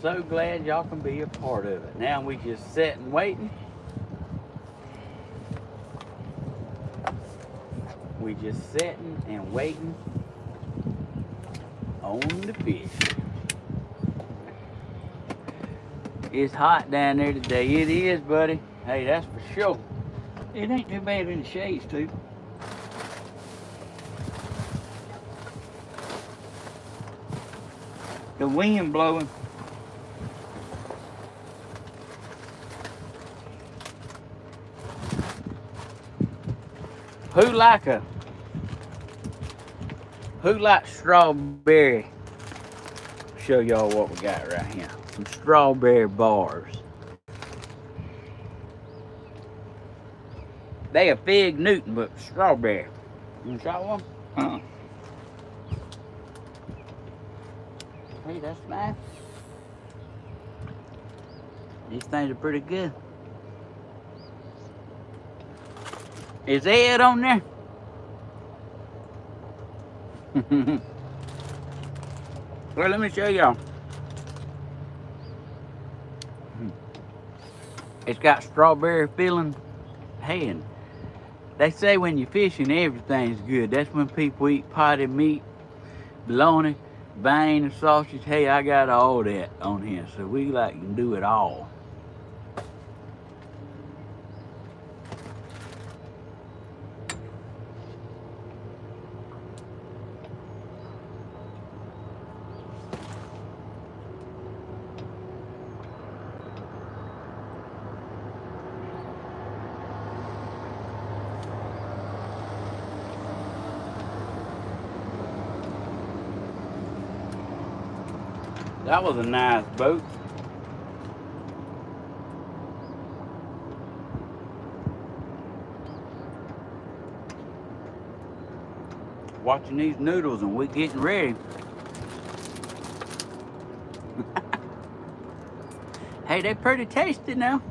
B: So glad y'all can be a part of it. Now we just sitting waiting. We just sitting and waiting on the fish. It's hot down there today. It is, buddy. Hey, that's for sure.
D: It ain't too bad in the shade, Steve. The wind blowing.
B: Who likes strawberry? Show y'all what we got right here. Some strawberry bars. They a fig Newton, but strawberry. You want to try one? Hey, that's nice. These things are pretty good. Is Ed on there? Well, let me show y'all. It's got strawberry filling. Hey, and they say when you're fishing, everything's good. That's when people eat potted meat, bologna, vein, and sausage. Hey, I got all that on here, so we can do it all. That was a nice boat. Watching these noodles and we're getting ready. Hey, they're pretty tasty now.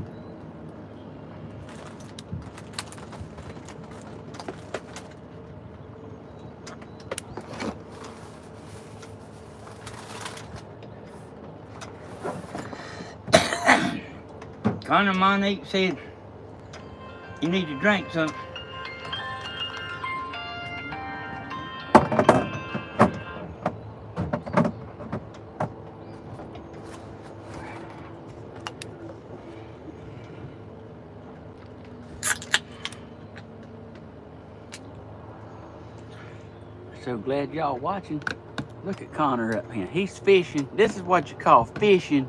D: Connor Monique said you need to drink something.
B: So glad y'all watching. Look at Connor up here. He's fishing. This is what you call fishing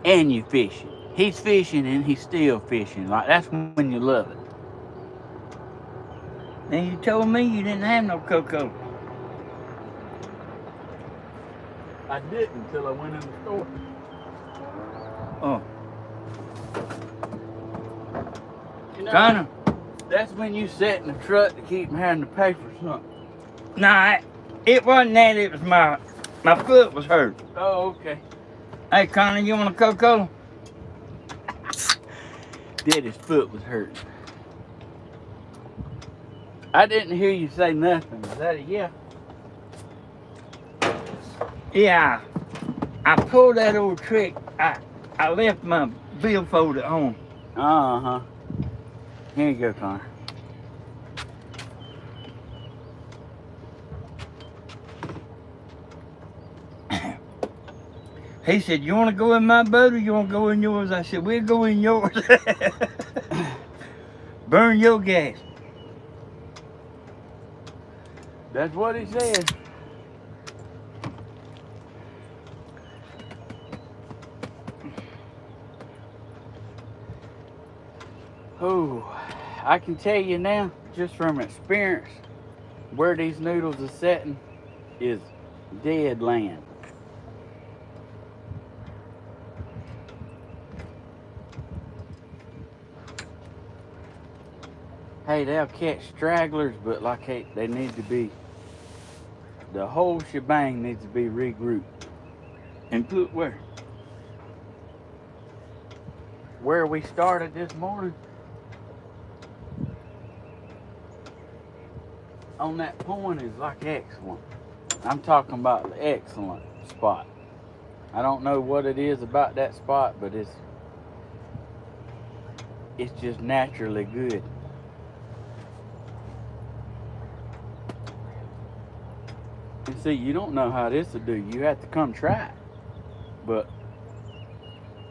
B: and you fishing. He's fishing and he's still fishing. Like, that's when you love it.
D: And you told me you didn't have no cocoa.
B: I didn't until I went in the store.
D: Oh,
B: You know,
D: Connor.
B: that's when you sat in the truck to keep from having to pay for something.
D: Nah, it wasn't that. It was my foot was hurt.
B: Oh, okay.
D: Hey, Connor, you want a Coca-Cola?
B: Daddy's foot was hurting. I didn't hear you say nothing. Is that a yeah?
D: Yeah. I pulled that old trick. I left my billfold at home.
B: Uh-huh. Here you go, Connor.
D: He said, you want to go in my boat or you want to go in yours? I said, we'll go in yours. Burn your gas.
B: That's what he said. Oh, I can tell you now, just from experience, where these noodles are setting is dead land. Hey, they'll catch stragglers, but like, hey, they need to be, the whole shebang needs to be regrouped.
D: And put where?
B: Where we started this morning, on that point is like excellent. I'm talking about the excellent spot. I don't know what it is about that spot, but it's just naturally good. And see, you don't know how this will do. You have to come try it. But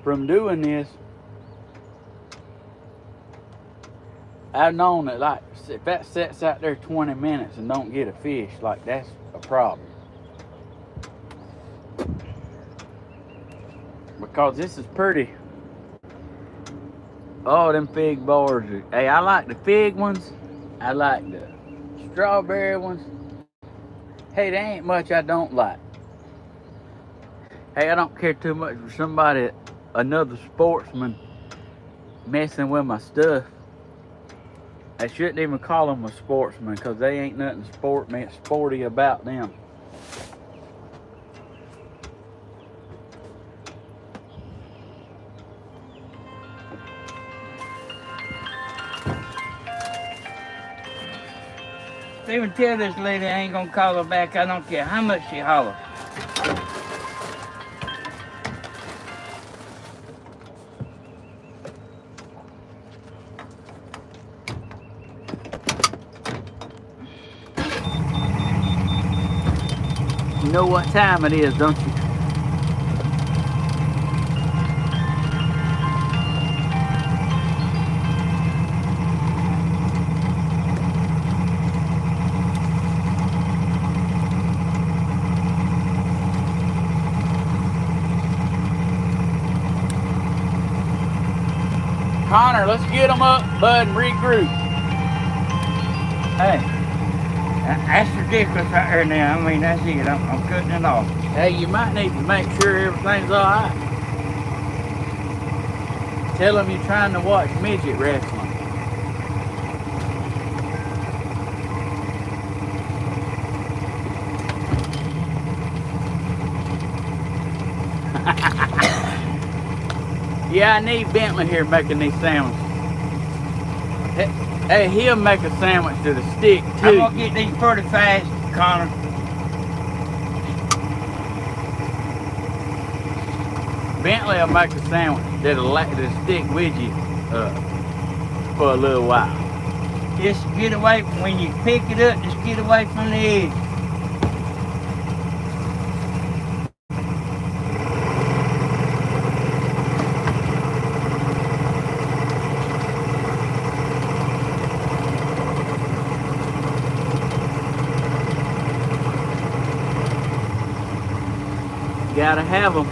B: from doing this, I've known that, like, if that sits out there 20 minutes and don't get a fish, like, that's a problem. Because this is pretty. Oh, them fig bars are, hey, I like the fig ones. I like the strawberry ones. Hey, there ain't much I don't like. Hey, I don't care too much for somebody, another sportsman, messing with my stuff. I shouldn't even call them a sportsman, because they ain't nothing sporty about them.
D: Even tell this lady I ain't gonna call her back. I don't care how much she hollers.
B: You know what time it is, don't you? Connor, let's get them up, bud, and regroup.
D: Hey, that's ridiculous right there now. I mean, that's it. I'm cutting it off.
B: Hey, you might need to make sure everything's all right. Tell them you're trying to watch midget wrestling. Yeah, I need Bentley here making these sandwiches. Hey, he'll make a sandwich to the stick too.
D: I'm gonna get these pretty fast, Connor.
B: Bentley will make a sandwich that'll stick with you for a little while.
D: Just get away from, when you pick it up, just get away from the edge.
B: gotta have them.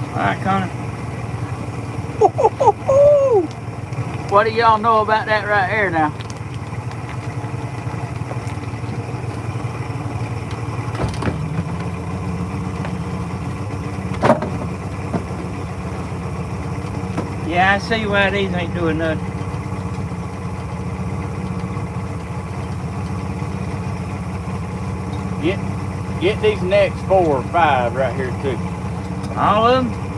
D: All right, Connor.
B: What do y'all know about that right here now?
D: Yeah, I see why these ain't doing nothing.
B: Get these next 4 or 5 right here too.
D: All of them?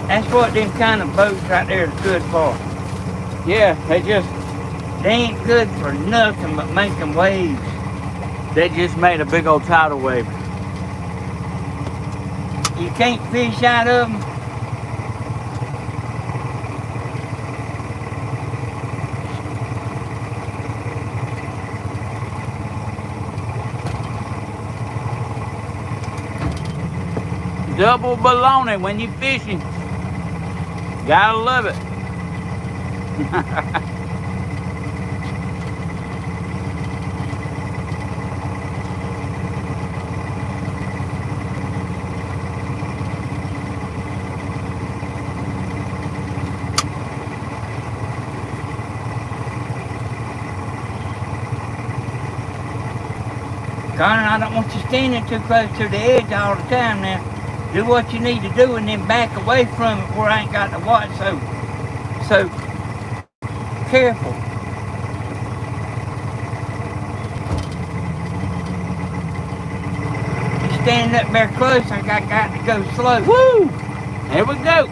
D: That's what them kind of boats right there is good for.
B: Yeah,
D: They ain't good for nothing but making waves.
B: they just made a big old tidal wave.
D: You can't fish out of them.
B: Double baloney when you fishing. Gotta love it.
D: Connor, I don't want you standing too close to the edge all the time now. Do what you need to do and then back away from it where I ain't got to watch so careful. You standing up there close, I got to go slow.
B: Woo! Here we go.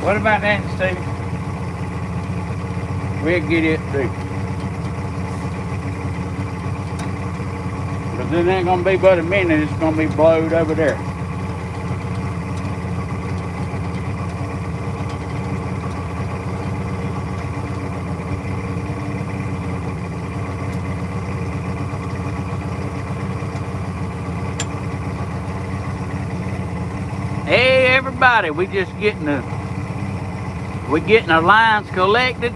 D: What about that, Steve?
B: We'll get it too. But then it ain't gonna be but a minute, it's gonna be blowed over there. Hey everybody, we're getting our lines collected.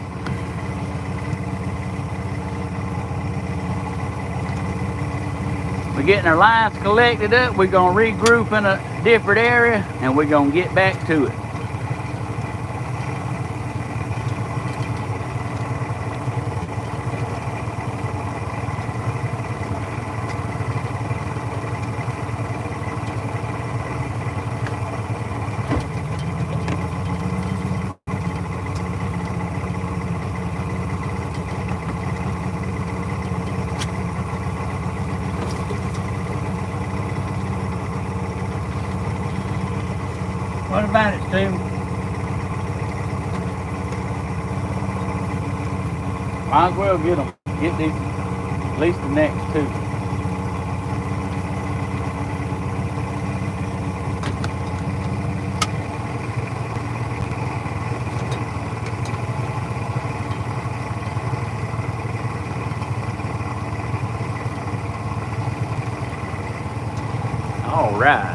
B: We're getting our lines collected up. We're gonna regroup in a different area and we're gonna get back to it.
D: What about it, Steve?
B: Might as well get them. Get these, at least the next 2. All right.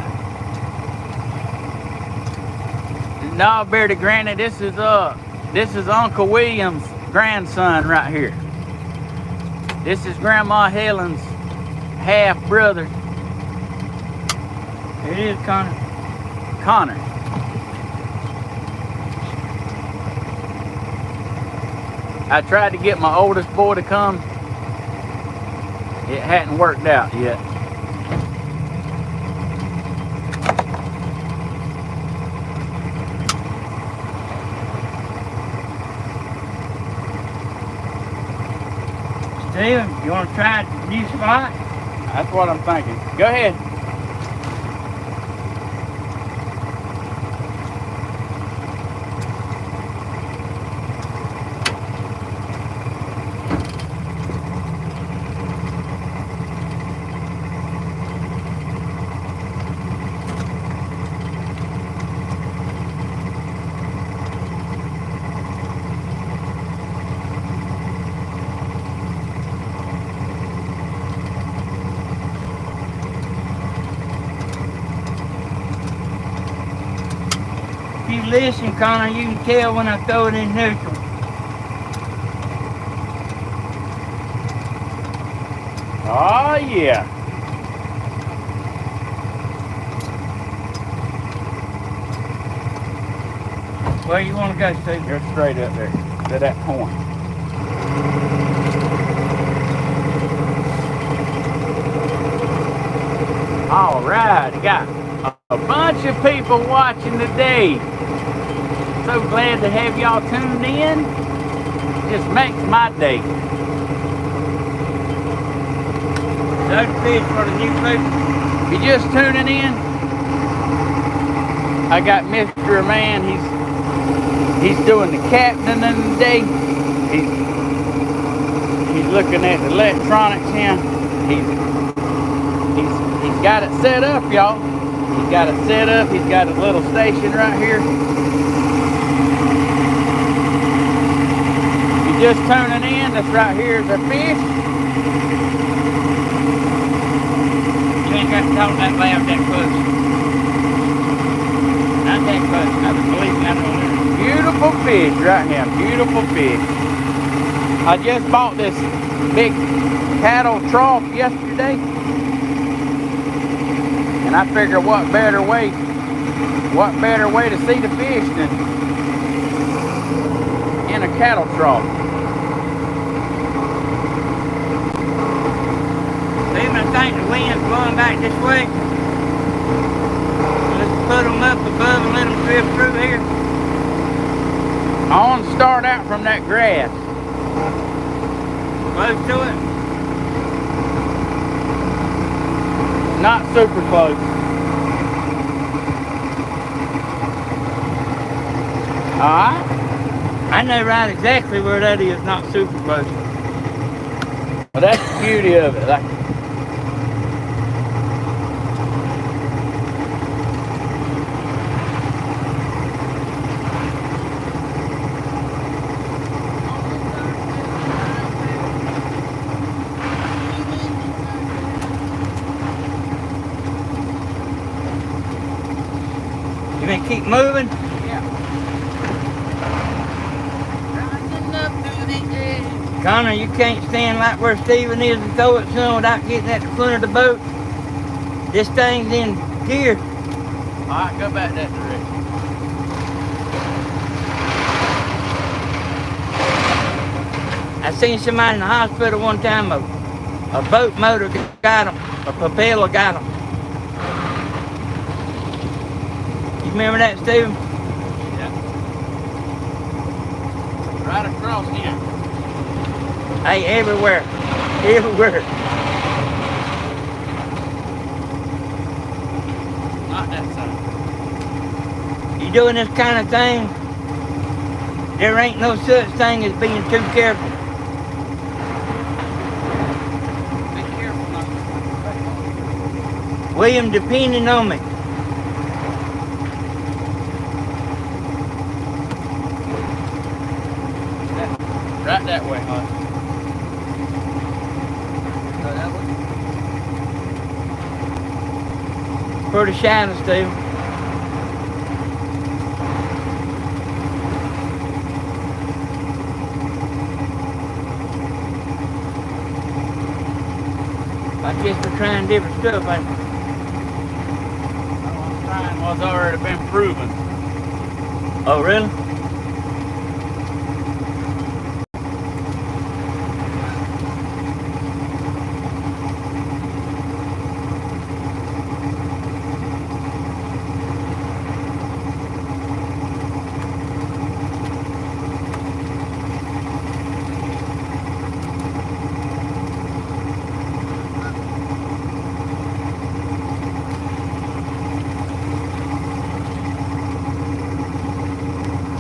B: No, Beardy Granny, this is Uncle William's grandson right here. This is Grandma Helen's half brother.
D: It is Connor.
B: Connor. I tried to get my oldest boy to come. It hadn't worked out yet.
D: Steven, you want to try a new spot?
B: That's what I'm thinking. Go ahead.
D: If you listen, Connor, you can tell when I throw it in neutral.
B: Oh, yeah.
D: Where you want to go, Steve?
B: You're straight up there to that point. All right, got a bunch of people watching today. So glad to have y'all tuned in. Just makes my day.
D: Those fish for the new people.
B: If you're just tuning in, I got Mr. Man. He's doing the captaining today. He's looking at the electronics here. He's got it set up, y'all. He's got it set up. He's got a little station right here. If you're just tuning in, this right here is our fish.
D: You ain't got to talk that loud that close. Not that close. I was believing that on there.
B: Beautiful fish right here. Beautiful fish. I just bought this big cattle trough yesterday. And I figure what better way to see the fish than in a cattle trough.
D: Even I think the wind's blowing back this way. Let's put them up above and let them drift through here.
B: I want to start out from that grass.
D: Close to it.
B: Not super close. Alright.
D: I know right exactly where that is, not super close.
B: Well, that's the beauty of it. Like,
D: You gonna keep moving? Connor, you can't stand like where Steven is and throw it some without getting at the front of the boat. This thing's in gear.
B: alright, go back that direction.
D: I seen somebody in the hospital one time, a boat motor got him, a propeller got him. You remember that, Steven?
B: Yeah. Right across here.
D: Hey, everywhere. Everywhere.
B: Not that side.
D: You doing this kind of thing, there ain't no such thing as being too careful.
B: Be careful not to.
D: William, depending on me.
B: Right that way, huh? Right that way.
D: For the shadow still. I guess we're trying different stuff.
B: Time was already been proven.
D: Oh, really?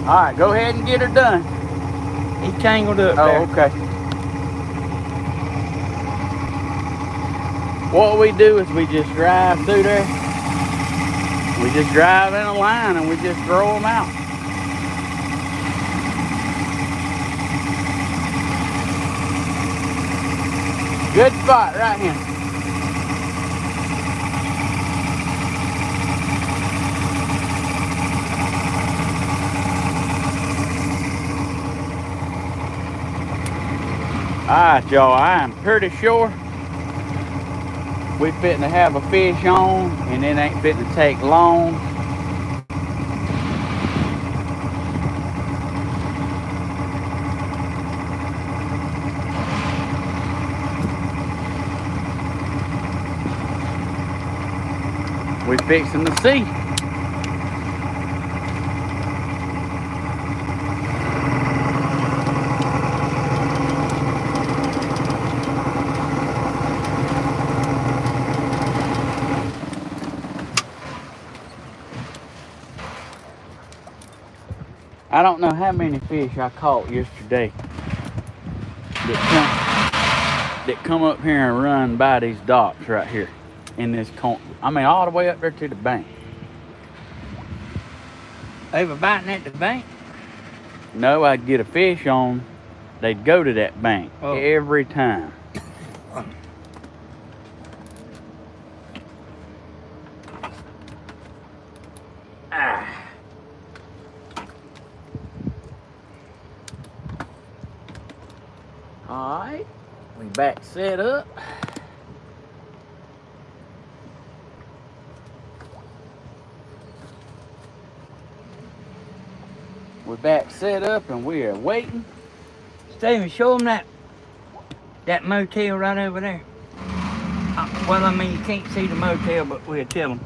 B: All right, go ahead and get her done.
D: He tangled up
B: Oh,
D: there.
B: okay. What we do is we just drive through there. We just drive in a line and we just throw them out. Good spot right here. Alright, y'all, I am pretty sure we fitting to have a fish on, and it ain't fitting to take long. We fixing to see. I don't know how many fish I caught yesterday that come up here and run by these docks right here in this I mean, all the way up there to the bank.
D: They were biting at the bank?
B: No, I'd get a fish on, they'd go to that bank every time. All right, we back set up. We're back set up and we are waiting.
D: Steven, show them that motel right over there. Well, I mean, you can't see the motel, but we'll tell them.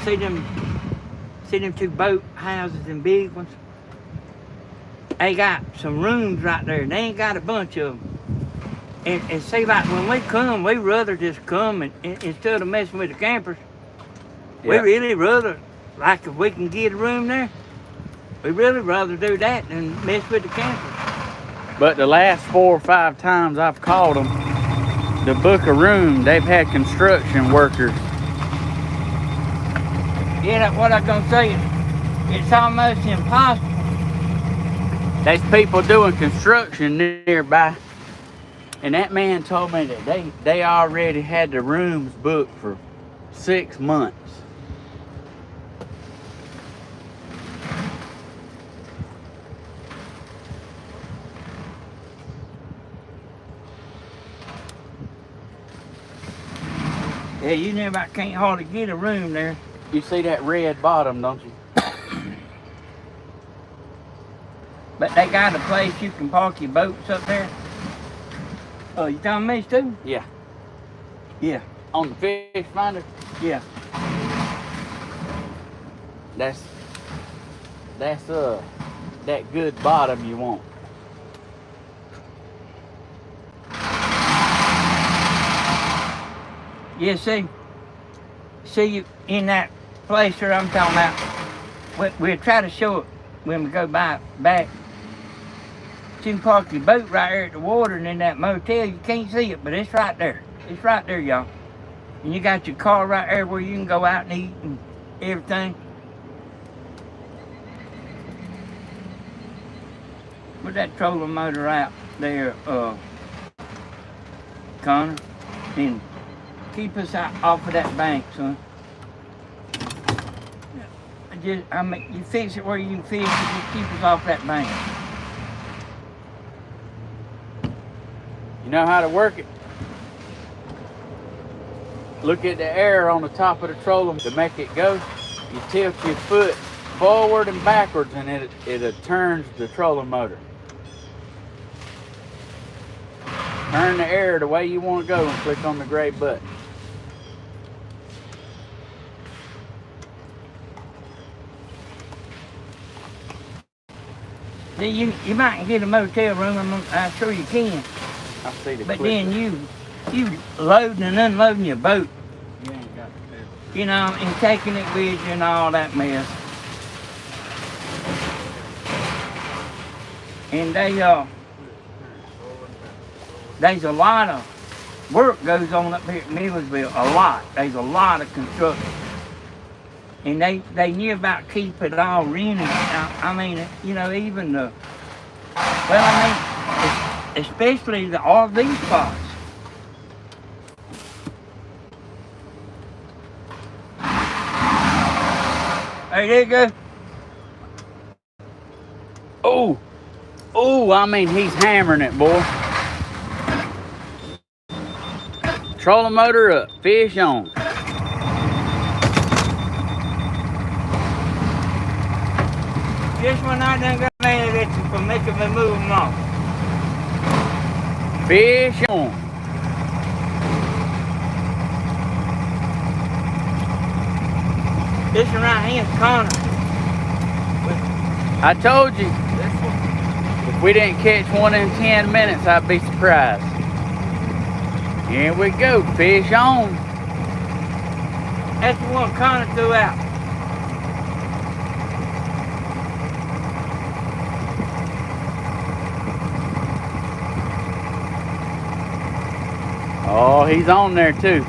D: See them two boat houses and big ones? They got some rooms right there. They ain't got a bunch of them. And see, like when we come, we rather just come and instead of messing with the campers.
B: Yeah.
D: We really rather, like if we can get a room there, we really rather do that than mess with the campers.
B: But the last 4 or 5 times I've called them to book a room, they've had construction workers.
D: Yeah, that's what I was gonna say. It's almost impossible.
B: There's people doing construction nearby. And that man told me that they already had the rooms booked for 6 months.
D: Yeah, you never can't hardly get a room there.
B: You see that red bottom, don't you?
D: But they got a place you can park your boats up there. Oh, you talking me too?
B: Yeah.
D: Yeah.
B: On the fish finder?
D: Yeah.
B: That's that good bottom you want.
D: Yeah, see you in that place where I'm talking about. We'll try to show it when we go back. You can park your boat right there at the water, and in that motel, you can't see it, but it's right there. It's right there, y'all. And you got your car right there where you can go out and eat and everything. Put that trolling motor out there, Connor, and keep us out off of that bank, son. You fix it where you can fish, it just keep us off that bank.
B: You know how to work it? Look at the air on the top of the trolling to make it go. You tilt your foot forward and backwards and it turns the trolling motor. Turn the air the way you want to go and click on the gray button.
D: See, you might get a motel room, I'm sure you can.
B: I see the
D: But
B: clicker.
D: then you loading and unloading your boat,
B: You ain't got to do it.
D: you know, and taking it with you and all that mess. And there's a lot of work goes on up here at Millersville, a lot. There's a lot of construction. And they knew about keep it all rented. I mean, you know, even the, well, I mean, especially the RV spots. Hey, there you go.
B: Oh, I mean, he's hammering it, boy. Trolling motor up, fish on.
D: Just when I done got mad at you for making me move them off.
B: Fish on.
D: This one right here's Connor.
B: I told you, if we didn't catch one in 10 minutes, I'd be surprised. Here we go, fish on.
D: That's the one Connor threw out.
B: Oh, he's on there too.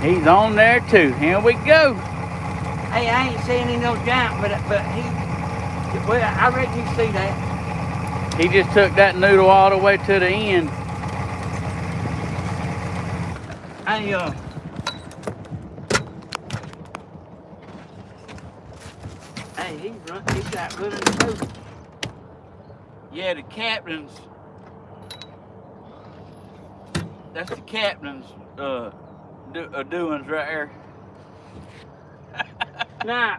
B: He's on there too. Here we go.
D: Hey, I ain't seen any no giant, but he, well, I reckon you see that.
B: He just took that noodle all the way to the end.
D: Hey, he's out running the boat.
B: Yeah, the captain's. That's the captain's doings right there.
D: Nah,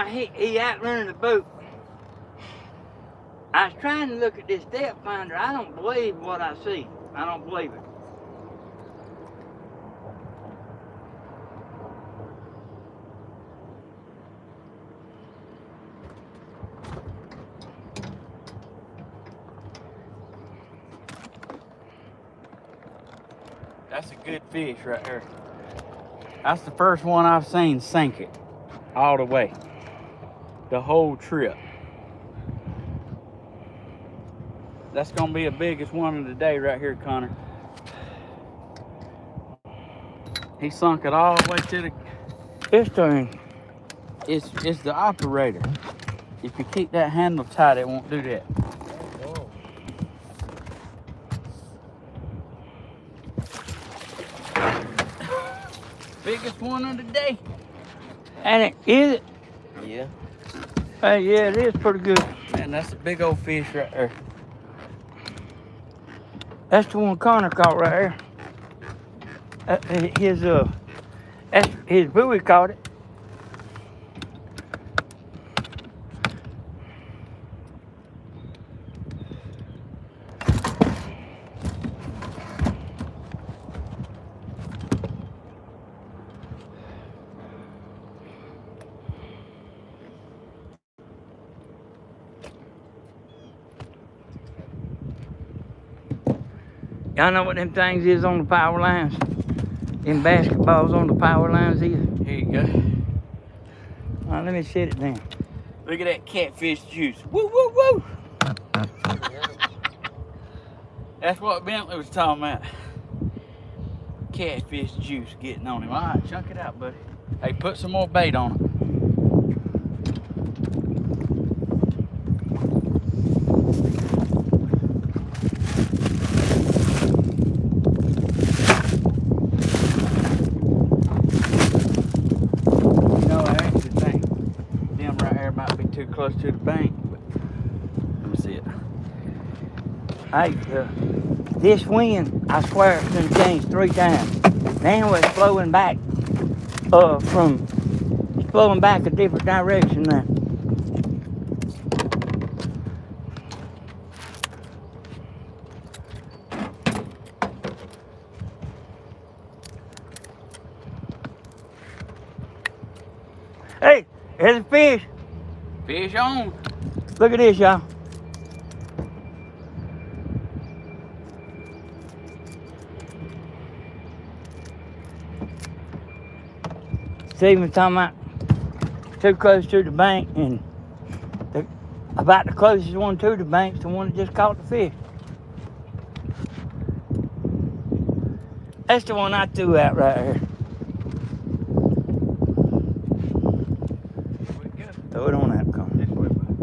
D: he out running the boat. I was trying to look at this depth finder. I don't believe what I see. I don't believe it.
B: That's a good fish right there. That's the first one I've seen sink it all the way. The whole trip. That's gonna be the biggest one of the day right here, Connor. He sunk it all the way to the.
D: This thing.
B: It's the operator. If you keep that handle tight, it won't do that. Biggest one of the day.
D: And it is it?
B: Yeah.
D: Hey, yeah, it is pretty good.
B: Man, that's a big old fish right there.
D: That's the one Connor caught right there. That's his buoy caught it. Y'all know what them things is on the power lines? Them basketballs on the power lines is?
B: Here you go.
D: All right, let me set it down.
B: Look at that catfish juice. Woo, woo, woo. That's what Bentley was talking about. Catfish juice getting on him. All right, chunk it out, buddy. Hey, put some more bait on it. close to the bank. But let me see it.
D: Hey, this wind, I swear it's been changed 3 times. Now it's blowing back it's blowing back a different direction now. Hey, here's a fish.
B: Fish on.
D: Look at this, y'all. Stephen's talking about too close to the bank, and about the closest one to the bank's the one that just caught the fish. That's the one I threw out right here. Throw it on that corner.
B: This way, bud.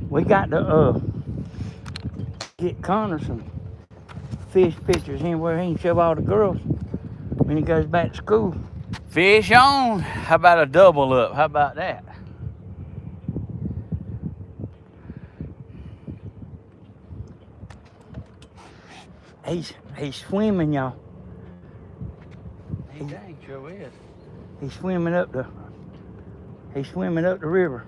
D: We got to get Connor some fish pictures in where he can show all the girls when he goes back to school.
B: Fish on. How about a double up? How about that?
D: He's swimming, y'all.
B: He dang sure is.
D: He's swimming up the river.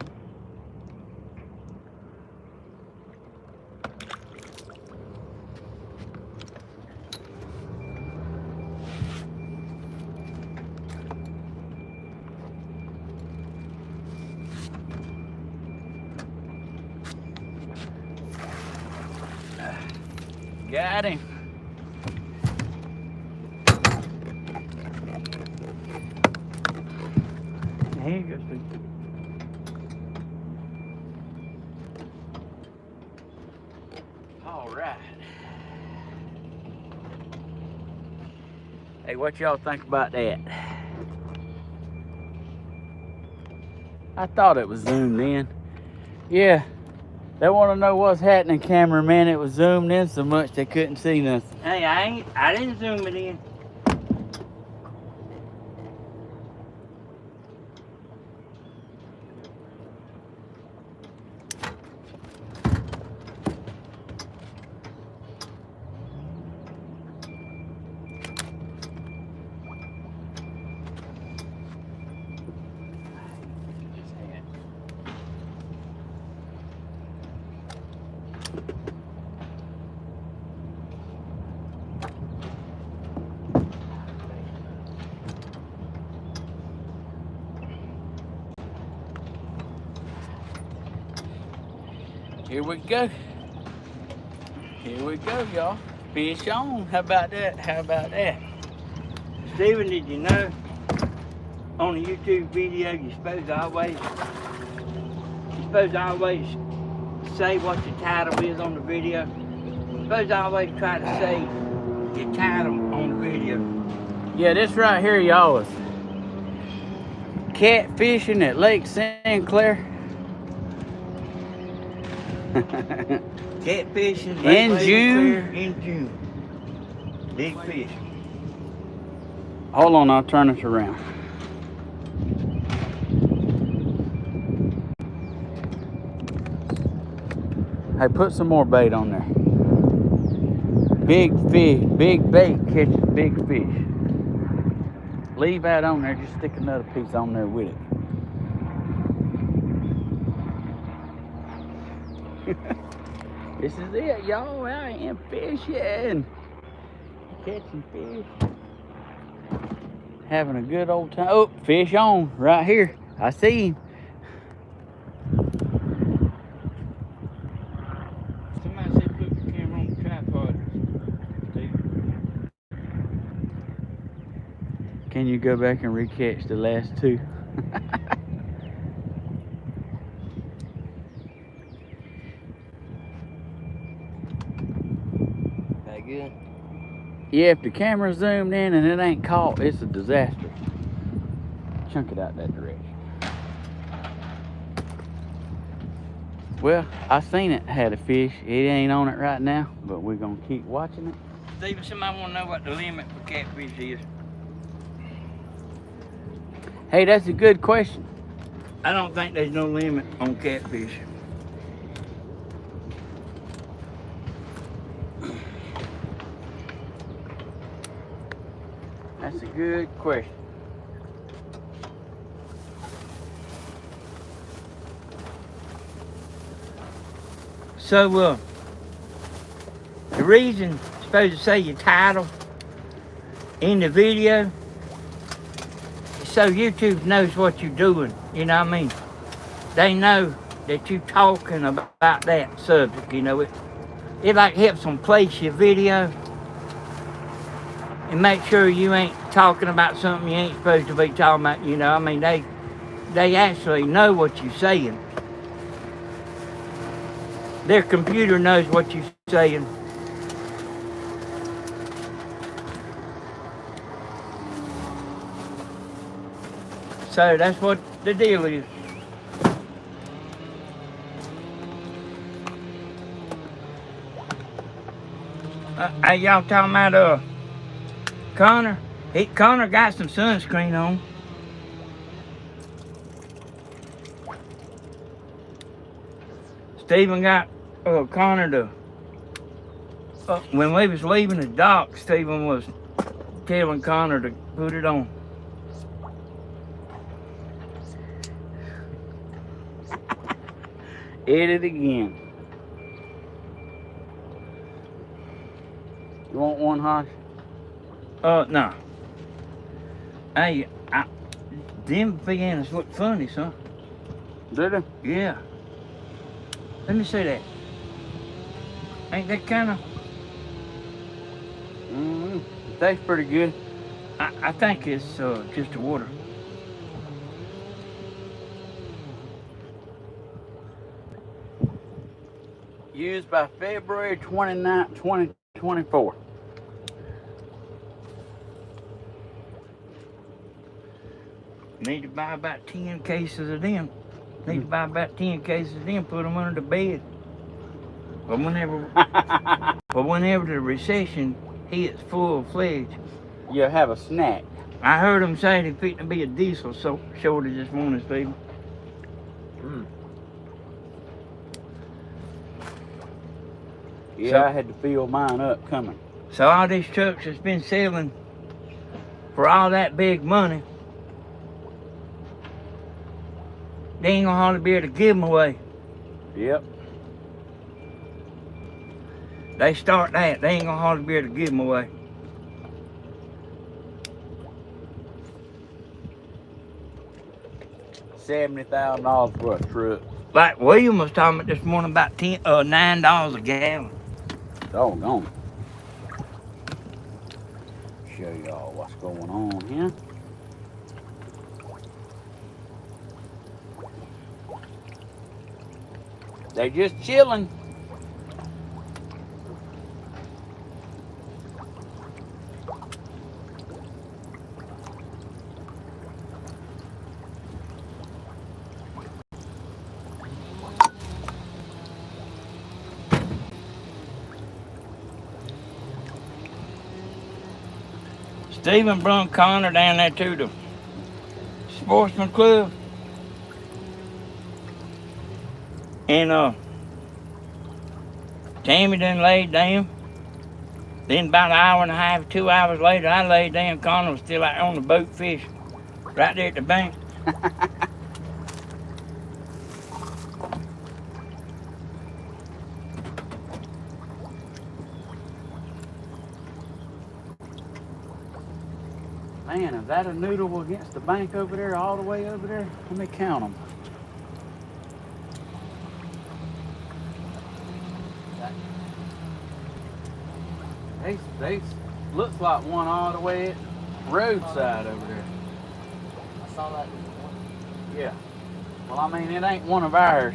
B: Got him.
D: Here you go, Steve.
B: All right. Hey, what y'all think about that? I thought it was zoomed in. Yeah. They want to know what's happening, cameraman. It was zoomed in so much they couldn't see nothing.
D: Hey, I didn't zoom it in.
B: Here we go. Here we go, y'all. Fish on. How about that? How about that?
D: Stephen, did you know on a YouTube video you're supposed to always say what the title is on the video? You're supposed to always try to say your title on the video.
B: Yeah, this right here, y'all, is catfishing at Lake Sinclair.
D: Catfishing
B: In June.
D: In June. Big fish.
B: Hold on, I'll turn it around. Hey, put some more bait on there. Big fish, big bait catches big fish. Leave that on there, just stick another piece on there with it. This is it, y'all. I am fishing. Catching fish. Having a good old time. Oh, fish on right here. I see him.
D: Somebody said put the camera on the tripod.
B: Can you go back and recatch the last two?
D: That good?
B: Yeah, if the camera's zoomed in and it ain't caught, it's a disaster. Chunk it out that direction. Well, I seen it had a fish. It ain't on it right now, but we're gonna keep watching it.
D: Stephen, somebody want to know what the limit for catfish is.
B: Hey, that's a good question.
D: I don't think there's no limit on catfish.
B: That's a good question.
D: So, the reason you're supposed to say your title in the video is so YouTube knows what you're doing. You know what I mean? They know that you're talking about that subject. You know, it like helps them place your video and make sure you ain't talking about something you ain't supposed to be talking about. You know, I mean, they actually know what you're saying. Their computer knows what you're saying. So that's what the deal is. Hey, y'all talking about Connor? Connor got some sunscreen on. Stephen got Connor to. When we was leaving the dock, Stephen was telling Connor to put it on.
B: Edit again. You want one, Hodge?
D: No. Hey, them pianos look funny, son.
B: Did they?
D: Yeah. Let me see that. Ain't that kind of...
B: Mm-hmm. It tastes pretty good.
D: I think it's just the water.
B: Used by February 29th, 2024.
D: Need to buy about 10 cases of them. Need to buy about 10 cases of them, put them under the bed. But whenever the recession hits full-fledged,
B: You'll have a snack.
D: I heard them say there's fitting to be a diesel shortage this morning, Stephen.
B: Mm. Yeah,
D: So-
B: I had to fill mine up coming.
D: So all these trucks that's been selling for all that big money, they ain't gonna hardly be able to give them away.
B: Yep.
D: They start that, they ain't gonna hardly be able to give them away.
B: $70,000 for a truck.
D: Like William was talking about this morning about $9 a gallon.
B: Doggone. Show y'all what's going on here. They just chilling.
D: Stephen brung Connor down there to the sportsman club. And Tammy done laid down. Then about an hour and a half, 2 hours later, I laid down. Connor was still out on the boat fishing, right there at the bank.
B: Man, is that a noodle against the bank over there, all the way over there? Let me count them. They looks like one all the way at roadside over there.
A: I saw that before.
B: Yeah. Well, I mean, it ain't one of ours.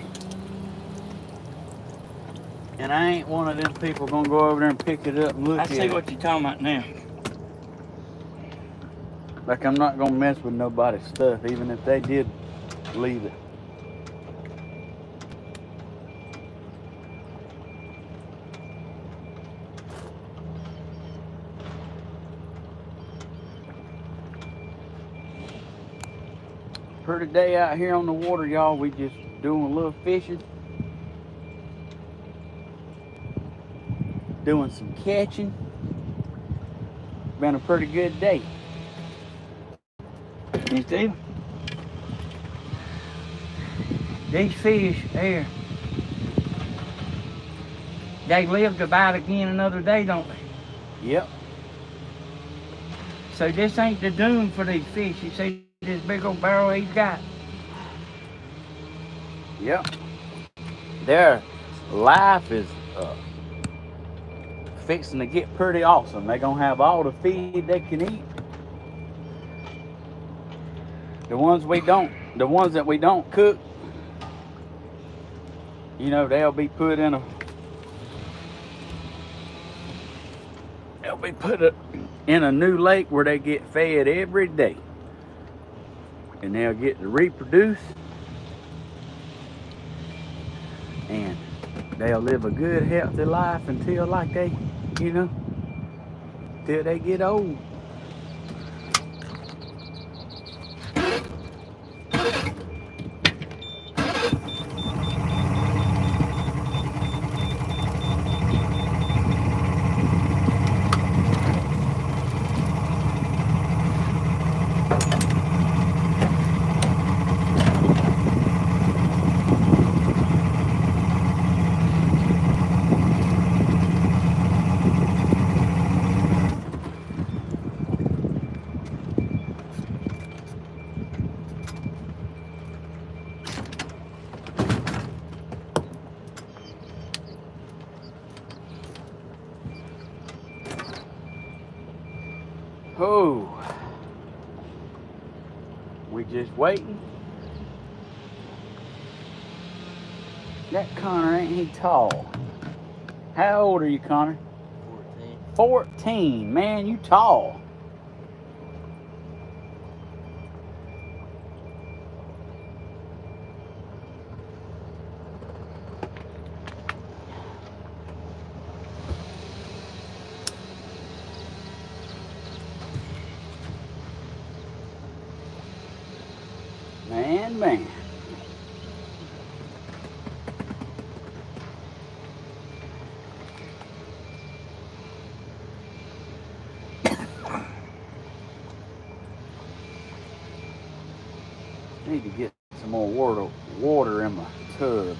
B: And I ain't one of them people gonna go over there and pick it up and look
D: I
B: at
D: see
B: it.
D: what you're talking about now.
B: Like, I'm not gonna mess with nobody's stuff, even if they did leave it. pretty day out here on the water, y'all. We just doing a little fishing, doing some catching. Been a pretty good day.
D: And Steve, these fish here, they live to bite again another day, don't they?
B: Yep.
D: So this ain't the doom for these fish. You see this big old barrel he's got.
B: Yep. Their life is fixing to get pretty awesome. They're gonna have all the feed they can eat. The ones that we don't cook, you know, they'll be put in a new lake where they get fed every day, and they'll get to reproduce, and they'll live a good, healthy life until like they, you know, till they get old. Oh, we just waiting. That Connor, ain't he tall? How old are you, Connor?
E: 14.
B: 14. Man, you tall. Man. Need to get some more water in my tub.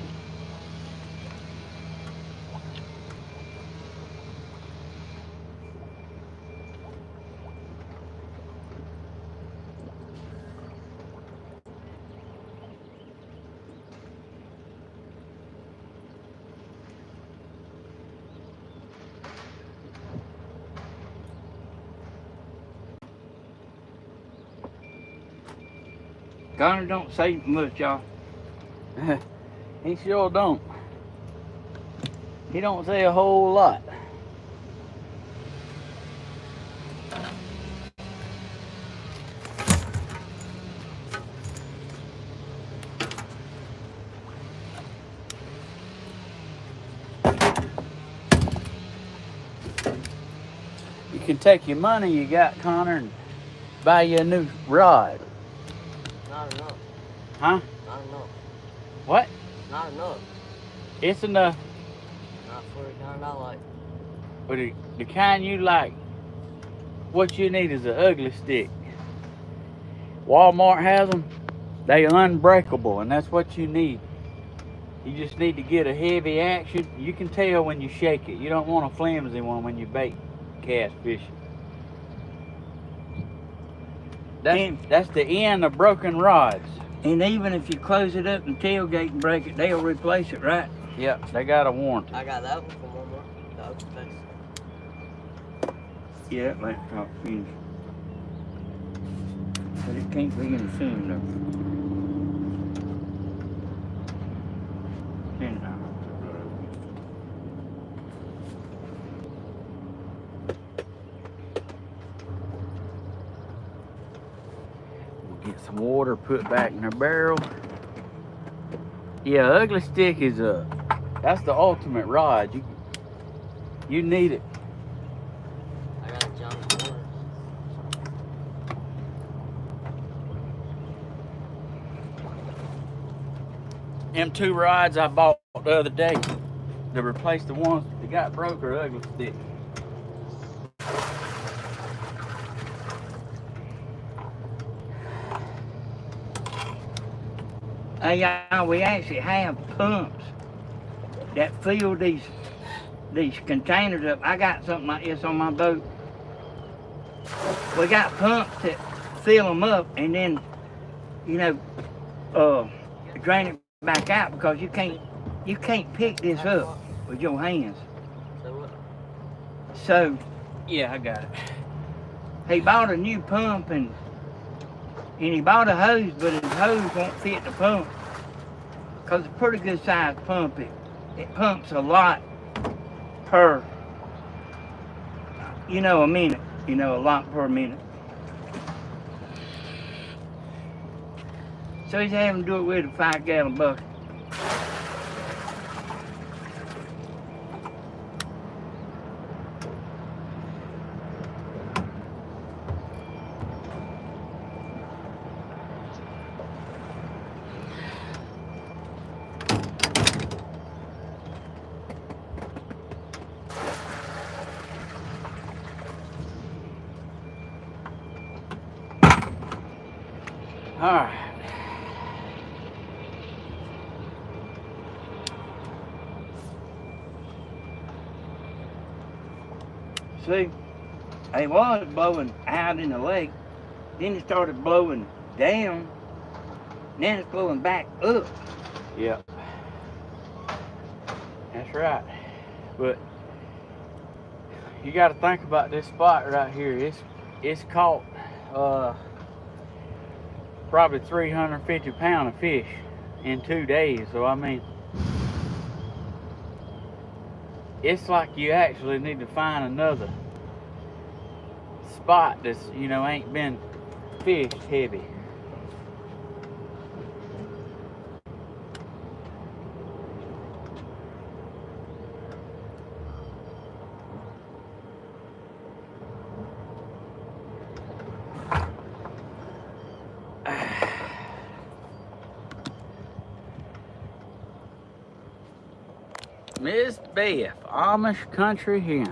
D: Connor don't say much, y'all.
B: He sure don't. He don't say a whole lot. You can take your money you got, Connor, and buy you a new rod.
E: Not enough.
B: Huh?
E: Not enough.
B: What?
E: Not enough.
B: It's enough.
E: Not for the kind I like.
B: But the kind you like, what you need is an ugly stick. Walmart has them. They unbreakable, and that's what you need. You just need to get a heavy action. You can tell when you shake it. You don't want a flimsy one when you bait cast fishing. That's the end of broken rods.
D: And even if you close it up and tailgate and break it, they'll replace it, right?
B: Yep, they got a warranty.
E: I got that one from Walmart. The open face.
D: Yeah, that laptop finished. But it can't be in soon, though. Anyhow.
B: We'll get some water put back in the barrel. Yeah, ugly stick is that's the ultimate rod. You need it.
E: I got a John Corner.
B: them 2 rods I bought the other day to replace the ones that got broke or ugly stick.
D: Hey, y'all, we actually have pumps that fill these containers up. I got something like this on my boat. We got pumps that fill them up and then, you know, drain it back out because you can't pick this up with your hands.
E: So what?
D: So
B: Yeah, I got it.
D: he bought a new pump and he bought a hose, but his hose won't fit the pump because it's a pretty good sized pump. It pumps a lot per, you know, a minute. You know, a lot per minute. So he's having to do it with a 5-gallon bucket.
B: All right.
D: See, it was blowing out in the lake, then it started blowing down, then it's blowing back up.
B: Yep. That's right. But you got to think about this spot right here. It's caught probably 350 pounds of fish in 2 days. So I mean, it's like you actually need to find another spot that's, you know, ain't been fished heavy. Miss Beth, Amish country here.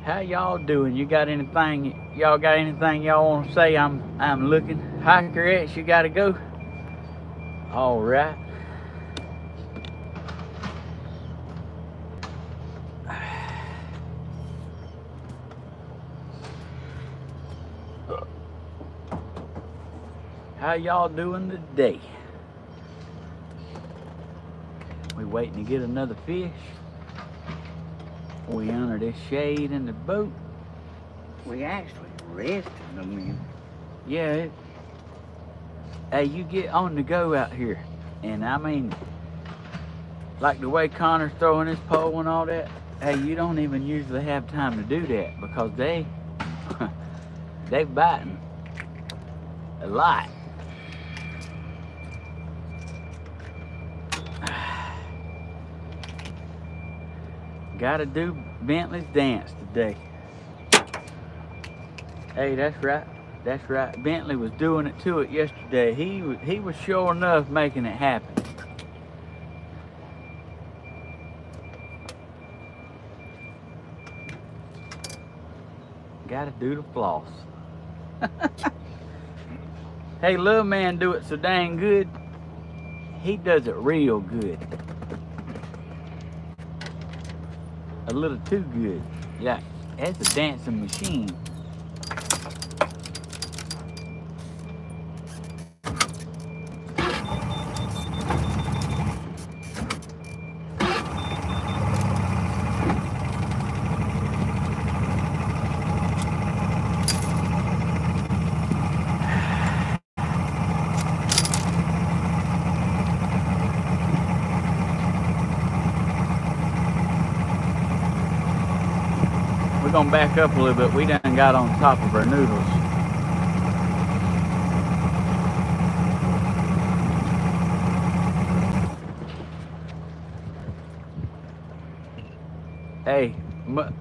B: How y'all doing? You got anything? Y'all got anything y'all want to say? I'm looking. Hikerettes, you got to go. All right. How y'all doing today? We waiting to get another fish. We under this shade in the boat.
D: We actually rested them in.
B: Yeah. Hey, you get on the go out here. And I mean, like the way Connor's throwing his pole and all that, hey, you don't even usually have time to do that because they biting a lot. Gotta do Bentley's dance today. Hey, that's right. That's right. Bentley was doing it to it yesterday. He was sure enough making it happen. Gotta do the floss. Hey, little man do it so dang good. He does it real good. A little too good. Yeah, that's a dancing machine. We're gonna back up a little bit. We done got on top of our noodles. Hey,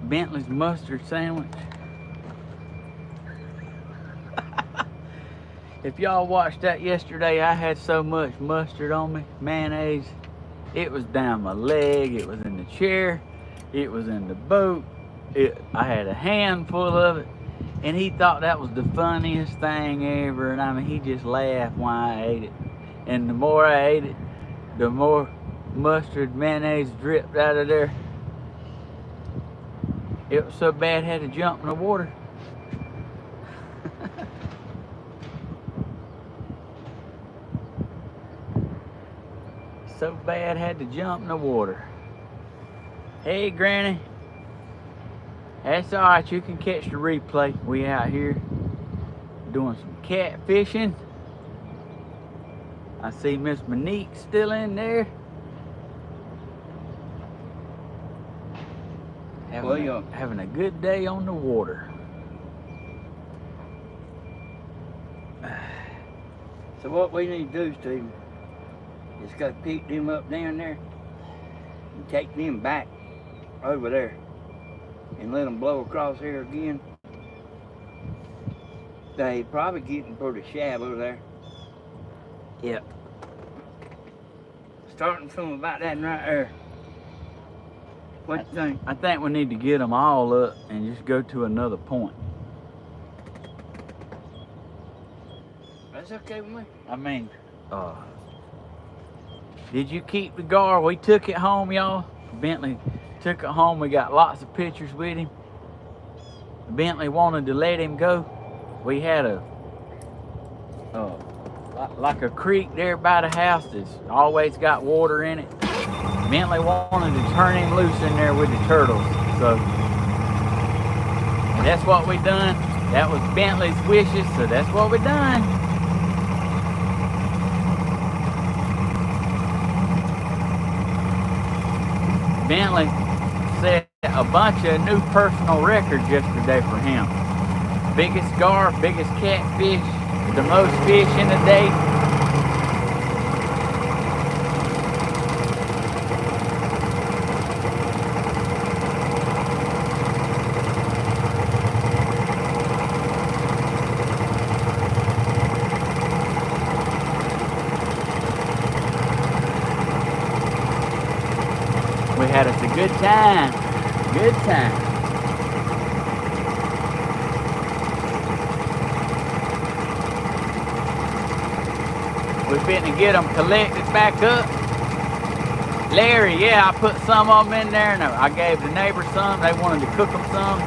B: Bentley's mustard sandwich. If y'all watched that yesterday, I had so much mustard on me, mayonnaise. It was down my leg, it was in the chair, it was in the boat. I had a handful of it, and he thought that was the funniest thing ever. And I mean, he just laughed while I ate it. And the more I ate it, the more mustard mayonnaise dripped out of there. It was so bad I had to jump in the water. So bad had to jump in the water. Hey Granny, that's alright, you can catch the replay. We out here doing some catfishing. I see Miss Monique still in there. Having a good day on the water.
D: So what we need to do, Stephen, is go pick them up down there and take them back over there and let them blow across here again. They probably getting pretty shallow there.
B: Yep.
D: Starting from about that right there. What you think?
B: I think we need to get them all up and just go to another point.
D: That's okay with me.
B: I mean, did you keep the gar? We took it home, y'all. Bentley took it home. We got lots of pictures with him. Bentley wanted to let him go. We had like a creek there by the house that's always got water in it. Bentley wanted to turn him loose in there with the turtles. So that's what we done. That was Bentley's wishes, so that's what we done. Bentley set a bunch of new personal records yesterday for him. Biggest gar, biggest catfish, the most fish in a day. We had us a good time. Good time. We're fitting to get them collected back up. Larry, yeah, I put some of them in there and I gave the neighbors some. They wanted to cook them some.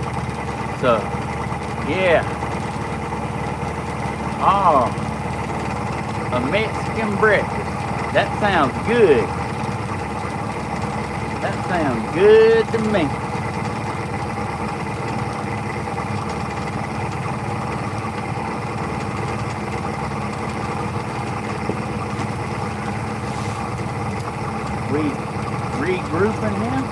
B: So, yeah. Oh, a Mexican breakfast. That sounds good. That sounds good to me. We regrouping now?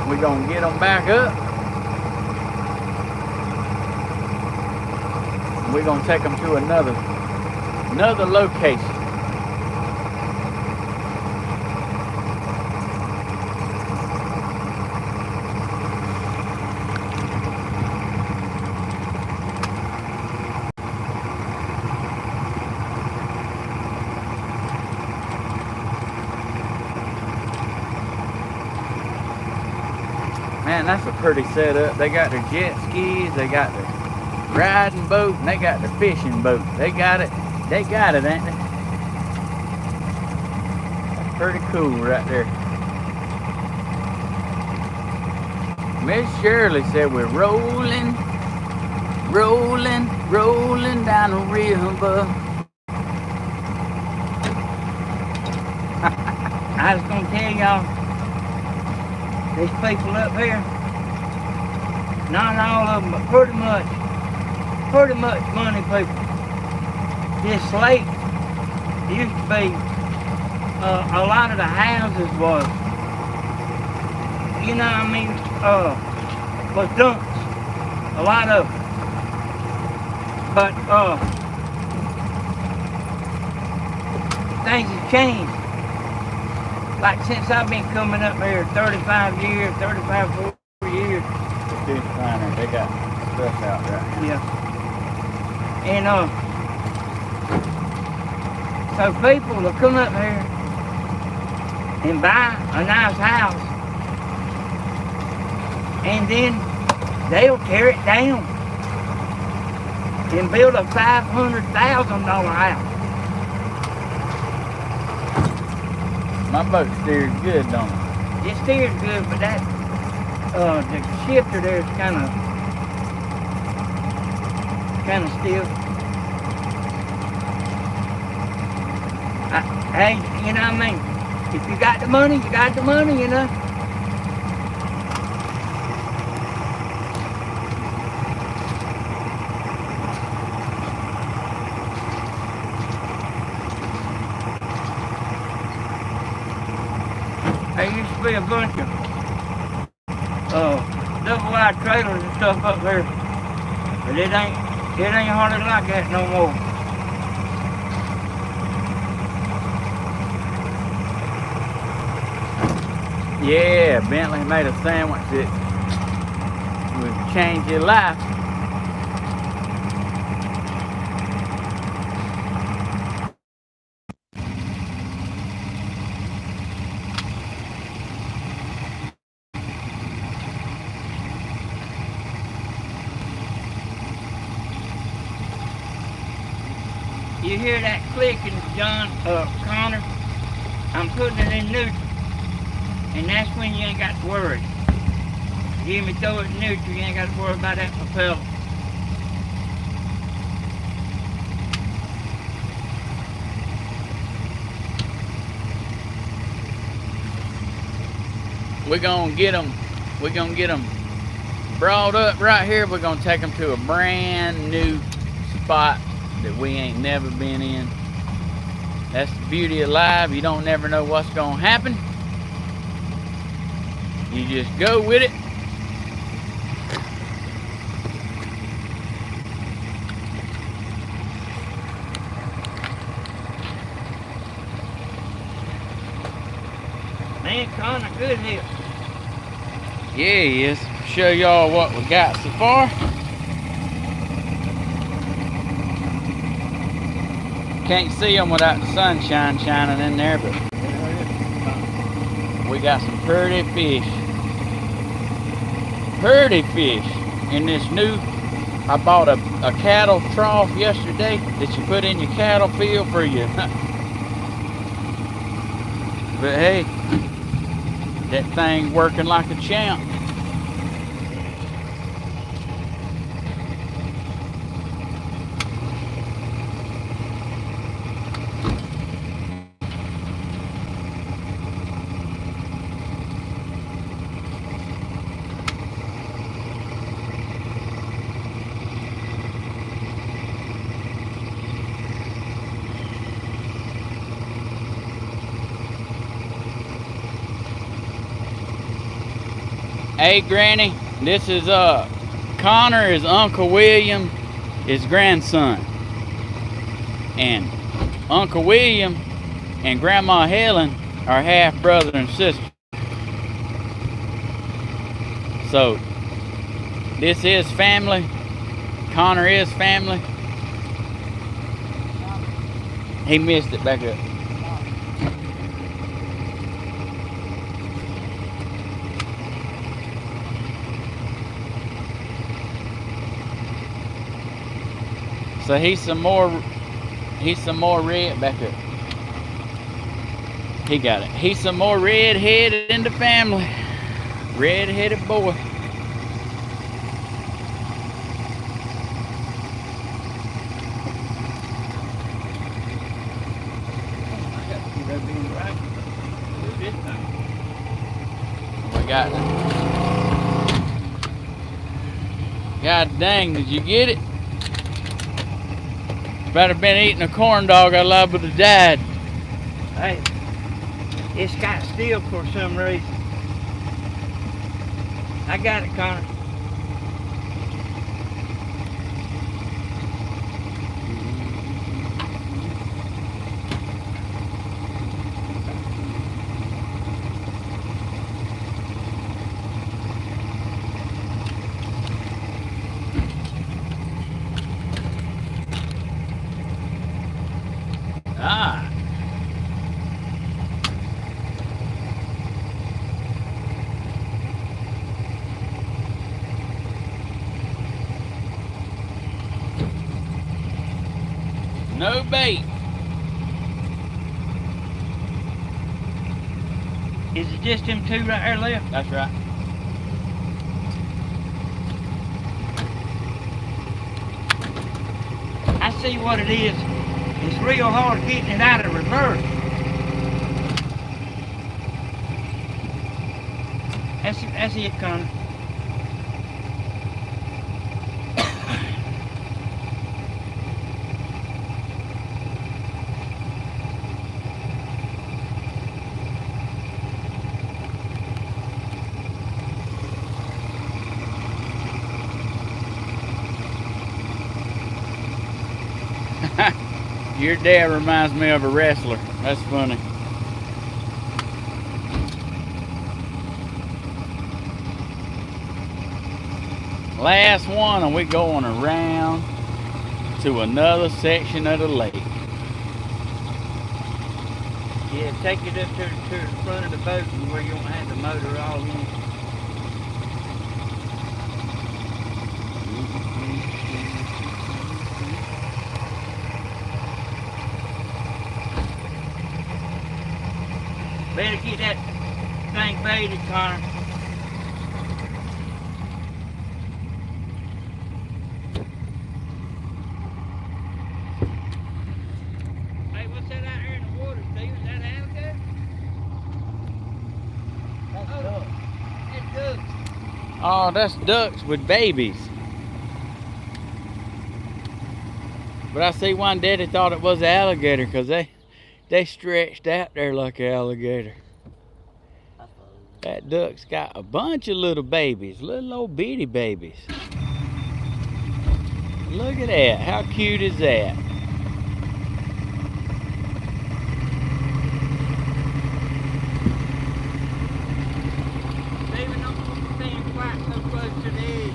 B: We gonna get them back up. We're gonna take them to another location. Man, that's a pretty setup. They got their jet skis, they got their riding boat, and they got their fishing boat. They got it, ain't they? That's pretty cool right there. Miss Shirley said we're rolling down the river.
D: I was gonna tell y'all, these people up here, not all of them, but pretty much money people. This lake used to be, a lot of the houses was, you know what I mean, was dumps, a lot of them. But things have changed. like since I've been coming up here 35 years, 35, 40 years.
B: The fish finder, they got stuff out right now.
D: Yeah. And so people will come up here and buy a nice house, and then they'll tear it down and build a $500,000 house.
B: My boat steers good, don't it?
D: It steers good, but that the shifter there is kind of stiff. Hey, you know what I mean? If you got the money, you got the money, you know. There used to be a bunch of double-wide trailers and stuff up there, but it ain't hardly like that no more.
B: Yeah, Bentley made a sandwich that would change your life.
D: You hear that clicking, Connor? I'm putting it in neutral. And that's when you ain't got to worry. You hear me throw it in neutral, you ain't got to worry about that propeller.
B: We're gonna get them brought up right here. We're gonna take them to a brand new spot that we ain't never been in. That's the beauty of live. You don't never know what's gonna happen. You just go with it.
D: Man, Connor, good here.
B: Yeah, he is. Show y'all what we got so far. Can't see them without the sunshine shining in there, but we got some pretty fish. Pretty fish in this new. I bought a cattle trough yesterday that you put in your cattle field for you. But hey, that thing working like a champ. Hey Granny, this is Connor is Uncle William, his grandson. And Uncle William and Grandma Helen are half brother and sister. So this is family. Connor is family. He missed it. Back up. So he's some more red. Back up. He got it. He's some more red-headed in the family. Red-headed boy. We got it. God dang, did you get it? If I'd have been eating a corn dog, I'd liable to have died.
D: Hey, it's got still for some reason. I got it, Connor.
B: bait.
D: Is it just them two right there left?
B: That's right.
D: I see what it is. It's real hard getting it out of reverse. That's it, Connor.
B: Your dad reminds me of a wrestler. That's funny. Last one, and we're going around to another section of the lake.
D: Yeah, take it up to the front of the boat and where you won't have the motor all in. Better get that thing baited, Connor. Hey, what's that out there in the water, Steve? Is that alligator? That's ducks.
B: Oh, that's ducks with babies. But I see one daddy thought it was an alligator because they stretched out there like an alligator. That duck's got a bunch of little babies, little old bitty babies. Look at that, how cute is that?
D: Steven, don't stand quite so close to the edge.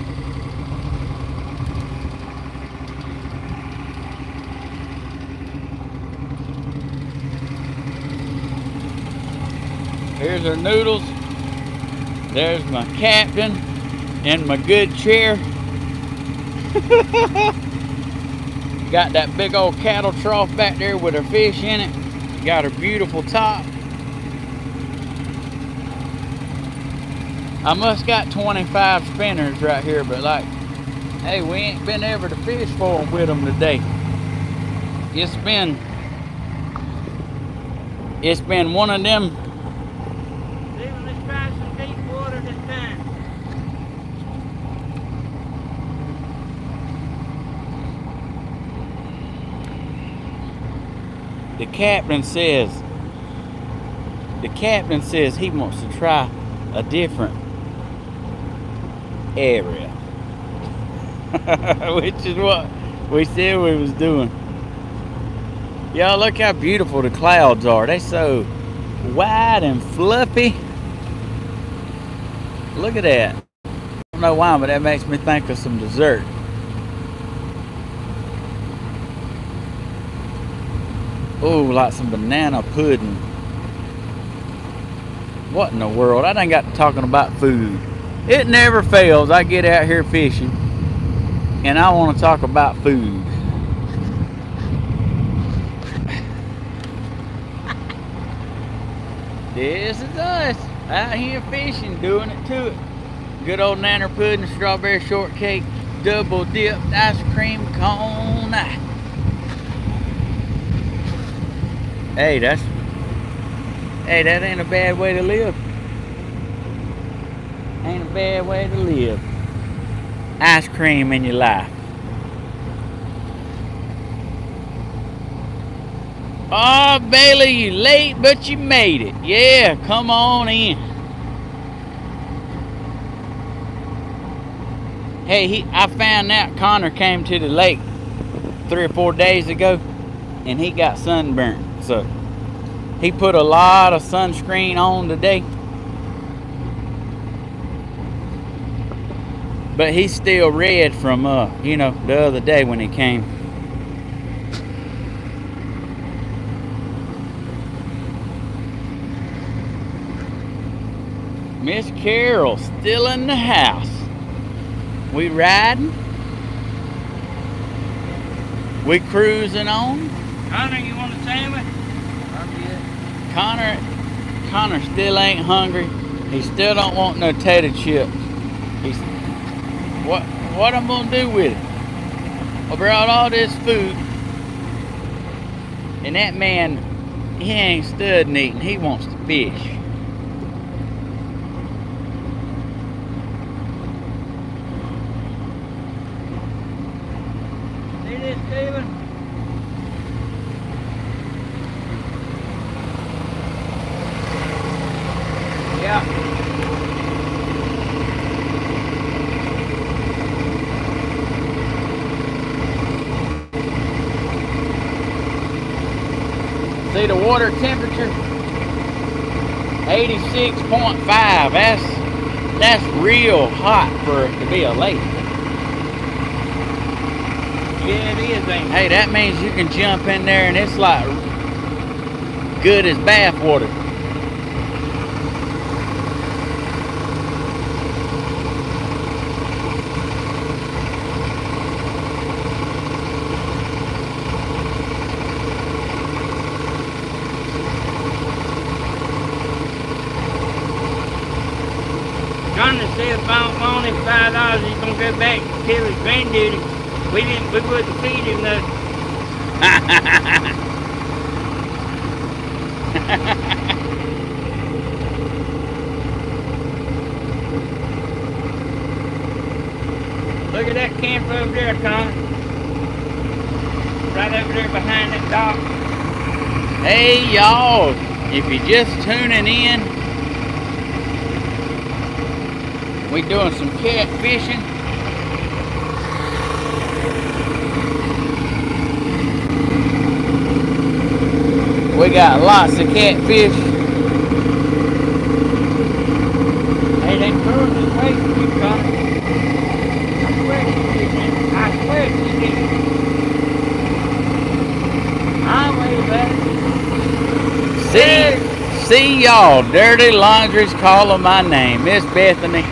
B: Here's our noodles. There's my captain and my good chair. Got that big old cattle trough back there with her fish in it. Got her beautiful top. I must got 25 spinners right here, but like, hey, we ain't been ever to fish for them with them today. It's been one of them.
D: Steven, let's try some deep water this time.
B: The captain says he wants to try a different area. Which is what we said we was doing. Y'all look how beautiful the clouds are. They so wide and fluffy. Look at that. I don't know why, but that makes me think of some dessert. Oh, like some banana pudding. What in the world? I done got to talking about food. It never fails. I get out here fishing and I want to talk about food. This is us out here fishing, doing it to it. Good old nanner pudding, strawberry shortcake, double dipped ice cream cone. Hey, that ain't a bad way to live. Ain't a bad way to live. Ice cream in your life. Oh, Bailey, you late, but you made it. Yeah, come on in. Hey, I found out Connor came to the lake 3 or 4 days ago, and he got sunburnt. So he put a lot of sunscreen on today. But he's still red from, the other day when he came. Miss Carol still in the house. We riding. We cruising on.
D: Connor, you want a sandwich?
B: Connor still ain't hungry. He still don't want no tater chips. He's what I'm gonna do with it? I brought all this food, and that man, he ain't studying eating. He wants to fish.
D: See this, Steven? Yeah.
B: See the water temperature? 86.5. That's real hot for it to be a lake.
D: Yeah, it is, ain't it?
B: Hey, that means you can jump in there and it's like good as bath water.
D: Johnny said if I don't loan him $5, he's gonna go back and kill his granddaddy. We wouldn't feed him nothing. Look at that camper over there, Con. Right over there behind that dock.
B: Hey y'all, if you're just tuning in, we doing some catfishing. We got lots of catfish.
D: Hey, they throwing this way from you, Con. I swear she did. I'll wave at it.
B: See y'all, Dirty Laundry's calling my name. Miss Bethany.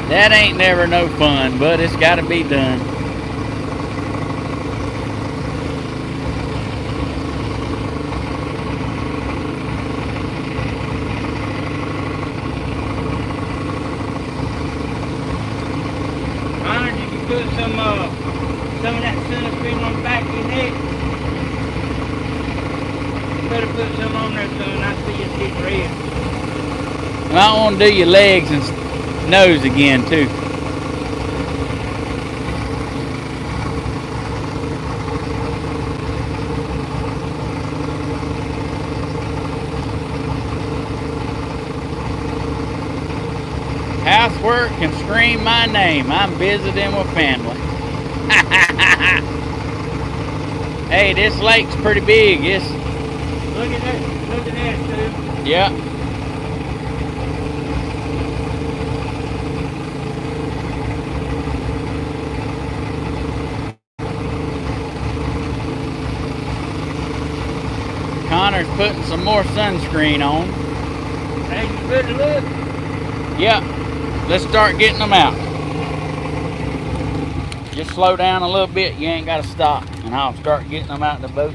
B: That ain't never no fun, but it's gotta be done.
D: Connor, did you put some of that sunscreen on the back of your neck? You better put some on there, son. I see it's getting red.
B: And I want to do your legs and nose again too. Housework can scream my name. I'm visiting with family. Hey, this lake's pretty big. It's
D: Look at that. Look at that, too.
B: yeah. Connor's putting some more sunscreen on.
D: Hey, you good to look?
B: Yeah, let's start getting them out. Just slow down a little bit. You ain't got to stop, and I'll start getting them out in the boat.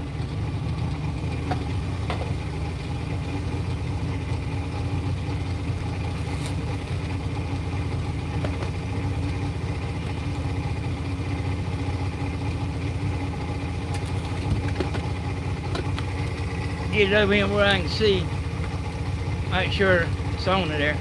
D: Get it over here where I can see. Make sure it's on there.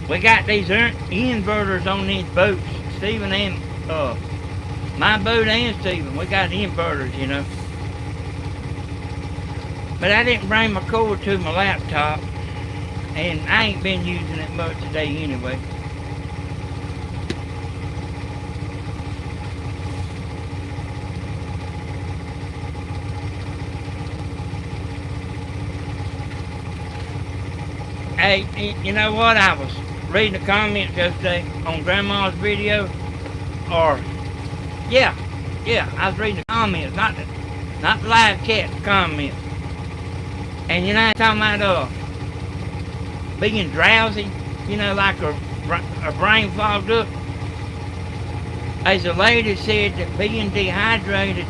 D: We got these inverters on these boats. Stephen and my boat and Stephen, we got inverters, you know. But I didn't bring my cord to my laptop, and I ain't been using it much today anyway. Hey, you know what? I was reading the comments yesterday on Grandma's video, I was reading the comments, not the live chat comments. And you know, I'm talking about being drowsy, you know, like her brain fogged up. As a lady said that being dehydrated,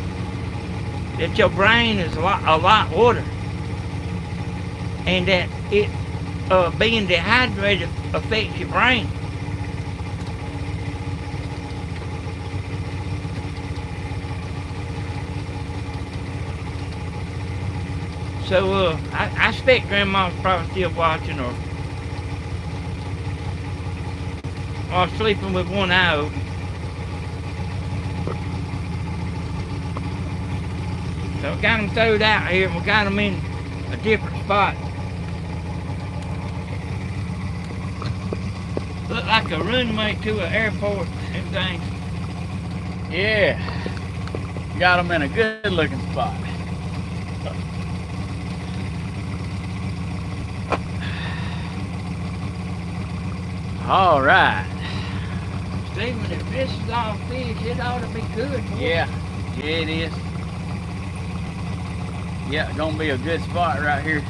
D: that your brain is a lot water, and that it being dehydrated affects your brain. So I expect Grandma's probably still watching or sleeping with one eye open. So we got them throwed out here and we got them in a different spot. Look like a runway to an airport and everything.
B: Yeah. Got them in a good looking spot. All right.
D: Stephen, if this is all fish, it ought to be good. Boy.
B: Yeah, it is. Yeah, gonna be a good spot right here.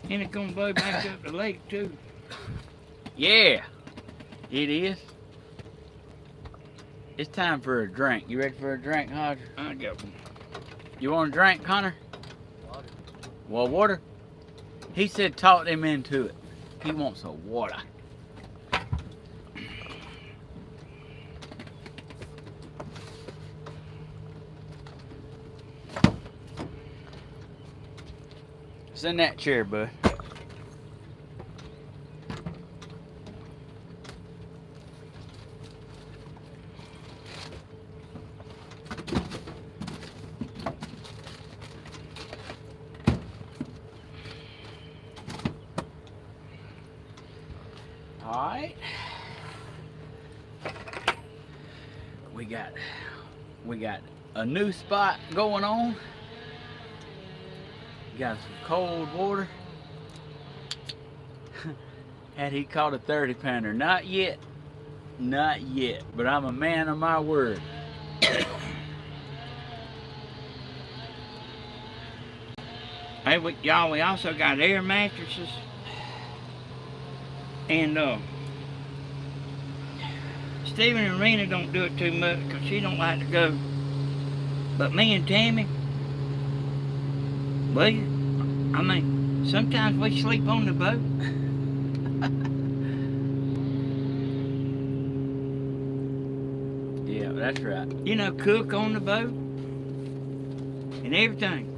D: And it's gonna blow back up the lake too.
B: Yeah, it is. It's time for a drink. You ready for a drink, Hodges?
D: I got one.
B: You want a drink, Connor?
E: Water.
B: Well, water? He said talk him into it. He wants a water. It's in that chair, bud. All right. We got a new spot going on. Got some cold water. Had he caught a 30 pounder? Not yet. Not yet. But I'm a man of my word.
D: Hey, y'all, we also got air mattresses. And Stephen and Rena don't do it too much because she don't like to go. But me and Tammy, sometimes we sleep on the boat.
B: Yeah, that's right.
D: You know, cook on the boat and everything.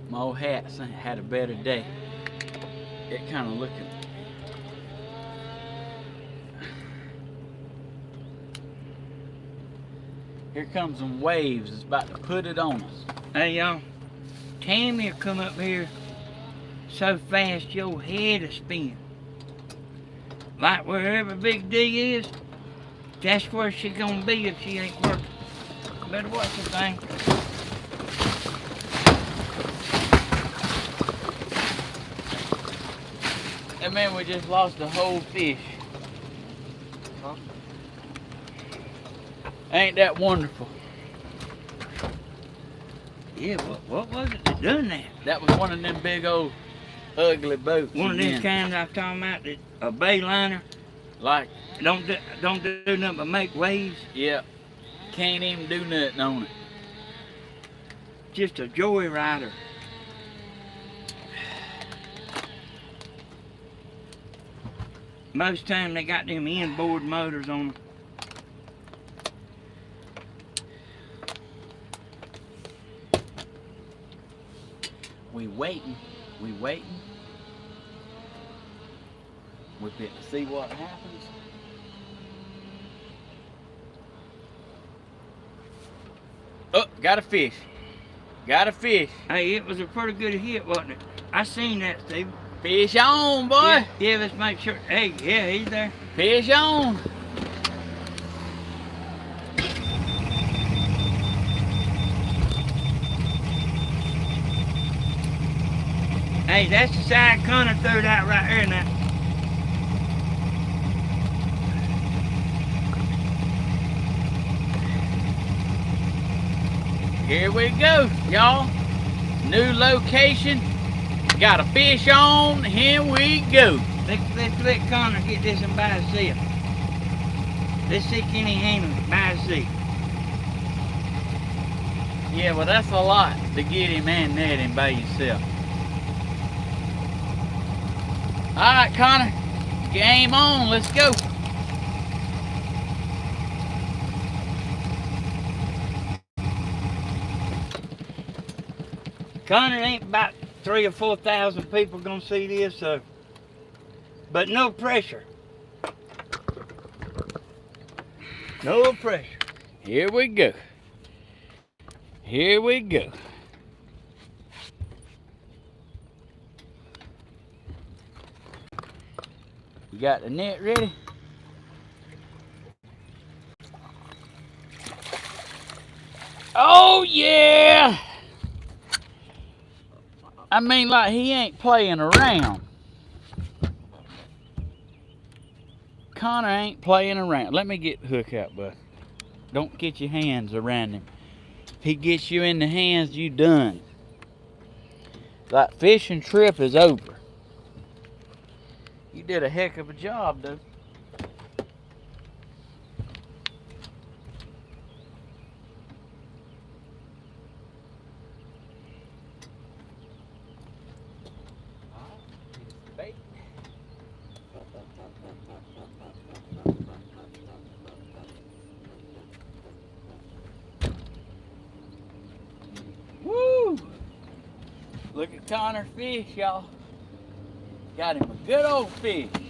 B: My old hat's had a better day. It kind of looking. Here comes some waves. It's about to put it on us.
D: Hey, y'all, Tammy will come up here so fast your head will spin. Like wherever Big D is, that's where she gonna be if she ain't working. Better watch the thing.
B: And man, we just lost the whole fish.
E: Huh?
B: Ain't that wonderful?
D: Yeah, what was it that done that?
B: That was one of them big old ugly boats.
D: One of them
B: again.
D: kinds I was talking about, that a bay liner,
B: Like,
D: don't do nothing but make waves.
B: yeah, can't even do nothing on it.
D: Just a joyrider. Most time they got them inboard motors on them.
B: We waiting. We waiting. We fit to see what happens. Oh, got a fish. Got a fish.
D: Hey, it was a pretty good hit, wasn't it? I seen that, Steve.
B: Fish on, boy.
D: Yeah, let's make sure. Hey, yeah, he's there.
B: Fish on.
D: Hey, that's the side Connor threw that right here now.
B: Here we go, y'all. New location. Got a fish on. Here we go.
D: Let's let Connor get this one by himself. Let's see can he handle it by himself.
B: Yeah, well, that's a lot to get him and net him by yourself. All right, Connor. Game on. Let's go.
D: Connor, ain't about 3,000 or 4,000 people gonna see this, so. But no pressure. No pressure.
B: Here we go. Here we go. You got the net ready? Oh, yeah! I mean, like, he ain't playing around. Connor ain't playing around. Let me get the hook out, bud. Don't get your hands around him. If he gets you in the hands, you done. That fishing trip is over. You did a heck of a job, though. Woo! Look at Connor's fish, y'all. Got him a good old fish.
E: You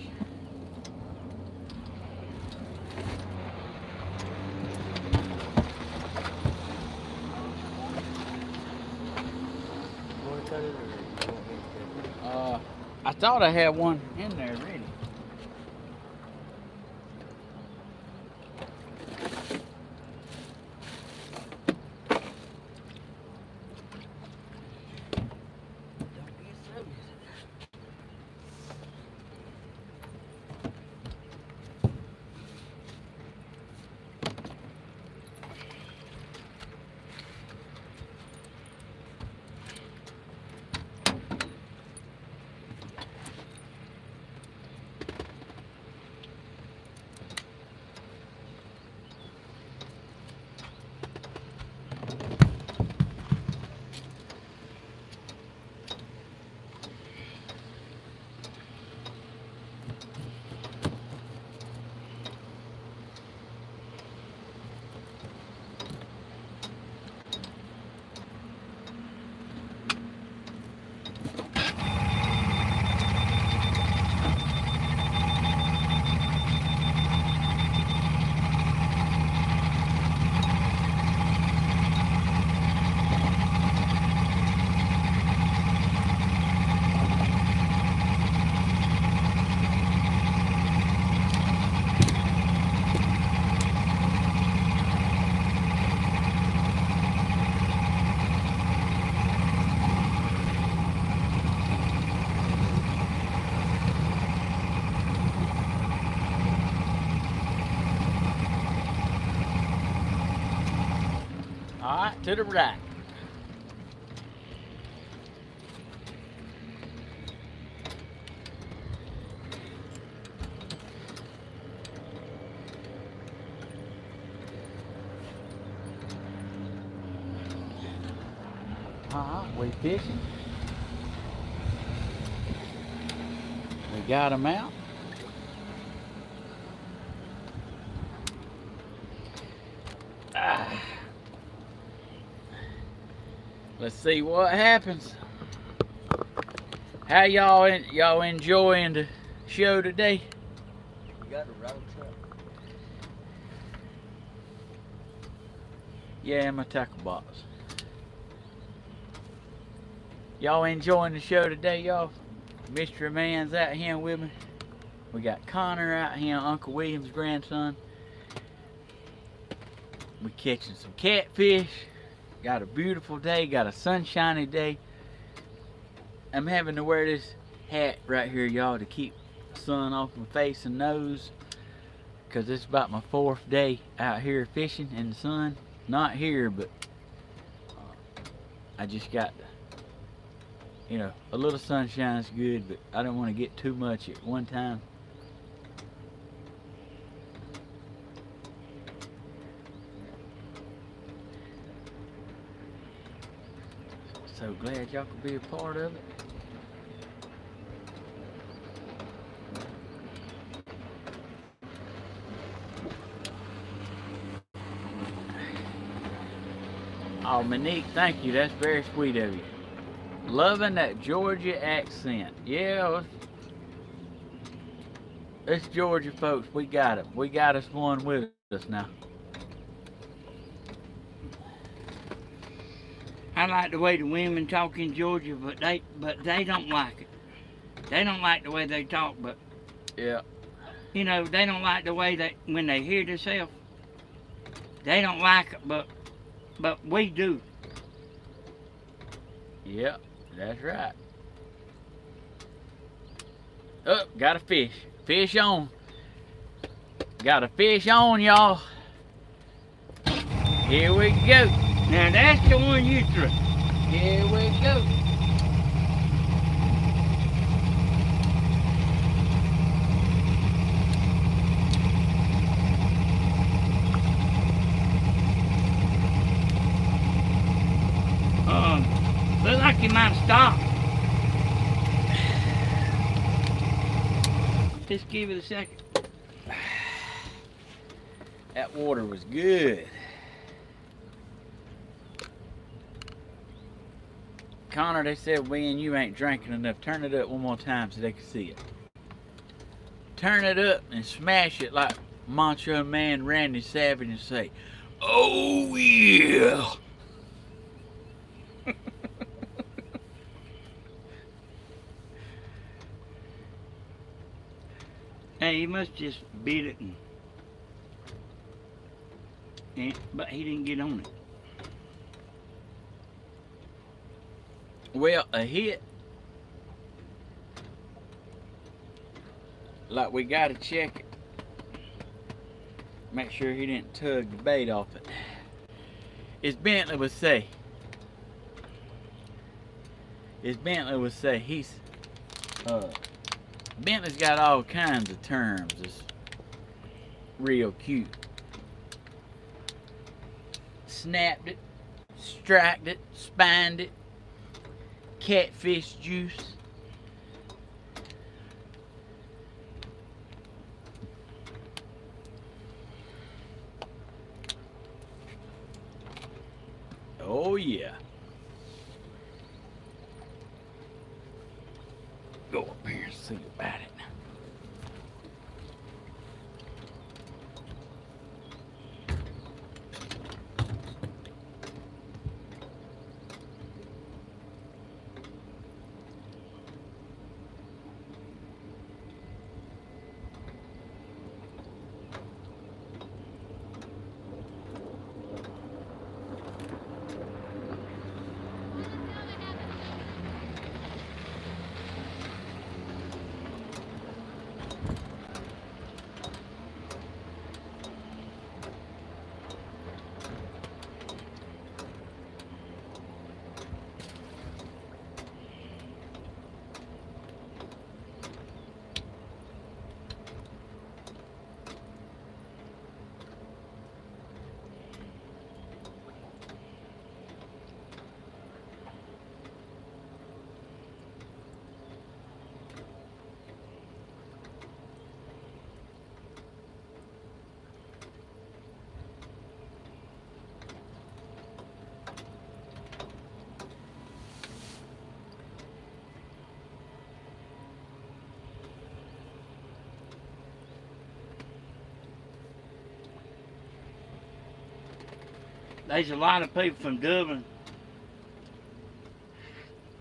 E: want to cut it or you want me to cut it?
B: I thought I had one in there ready. All right, to the right. We fishing. We got them out. Let's see what happens. How y'all enjoying the show today?
E: You got a road truck?
B: Yeah, my tackle box. Y'all enjoying the show today, y'all? Mystery Man's out here with me. We got Connor out here, Uncle William's grandson. We catching some catfish. Got a beautiful day, got a sunshiny day. I'm having to wear this hat right here, y'all, to keep the sun off my face and nose, because it's about my 4th day out here fishing in the sun. Not here, but I just got, you know, a little sunshine's good, but I don't want to get too much at one time. So glad y'all could be a part of it. Oh, Monique, thank you. That's very sweet of you. Loving that Georgia accent. Yeah, it's Georgia folks. We got it. We got us one with us now.
D: I like the way the women talk in Georgia, but they don't like it. They don't like the way they talk, but
B: yeah,
D: you know, they don't like the way that when they hear themselves, they don't like it, but we do.
B: Yep, that's right. Oh, got a fish. Fish on. Got a fish on, y'all. Here we go.
D: Now that's the one you threw.
B: Here we go.
D: Look like you might have stopped. Just give it a second.
B: That water was good. Connor, they said me and you ain't drinking enough. Turn it up one more time so they can see it. Turn it up and smash it like Macho Man Randy Savage and say, "Oh yeah."
D: Hey, he must just beat it but he didn't get on it.
B: Well, a hit. Like we gotta check it. Make sure he didn't tug the bait off it. As Bentley would say. He's Bentley's got all kinds of terms. It's real cute. Snapped it, striked it, spined it, catfish juice. Oh yeah. Go up here and see about it.
D: There's a lot of people from Dublin.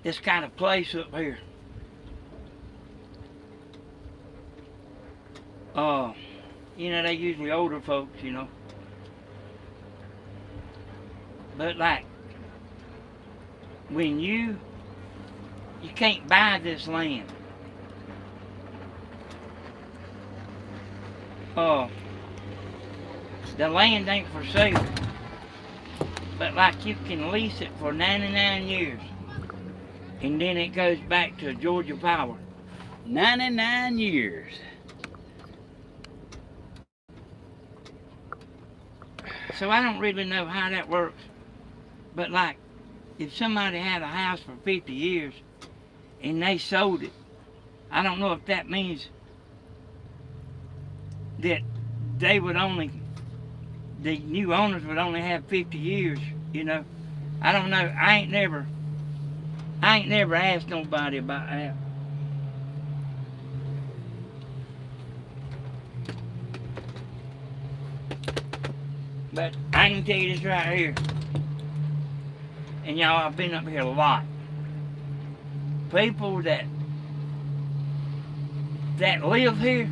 D: This kind of place up here. You know, they usually older folks, you know. But like, when you can't buy this land. The land ain't for sale. But like you can lease it for 99 years. And then it goes back to Georgia Power.
B: 99 years.
D: So I don't really know how that works. But like, if somebody had a house for 50 years and they sold it, I don't know if that means that they would only, the new owners would only have 50 years, you know. I don't know. I ain't never asked nobody about that. But I can tell you this right here. And y'all, I've been up here a lot. People that live here,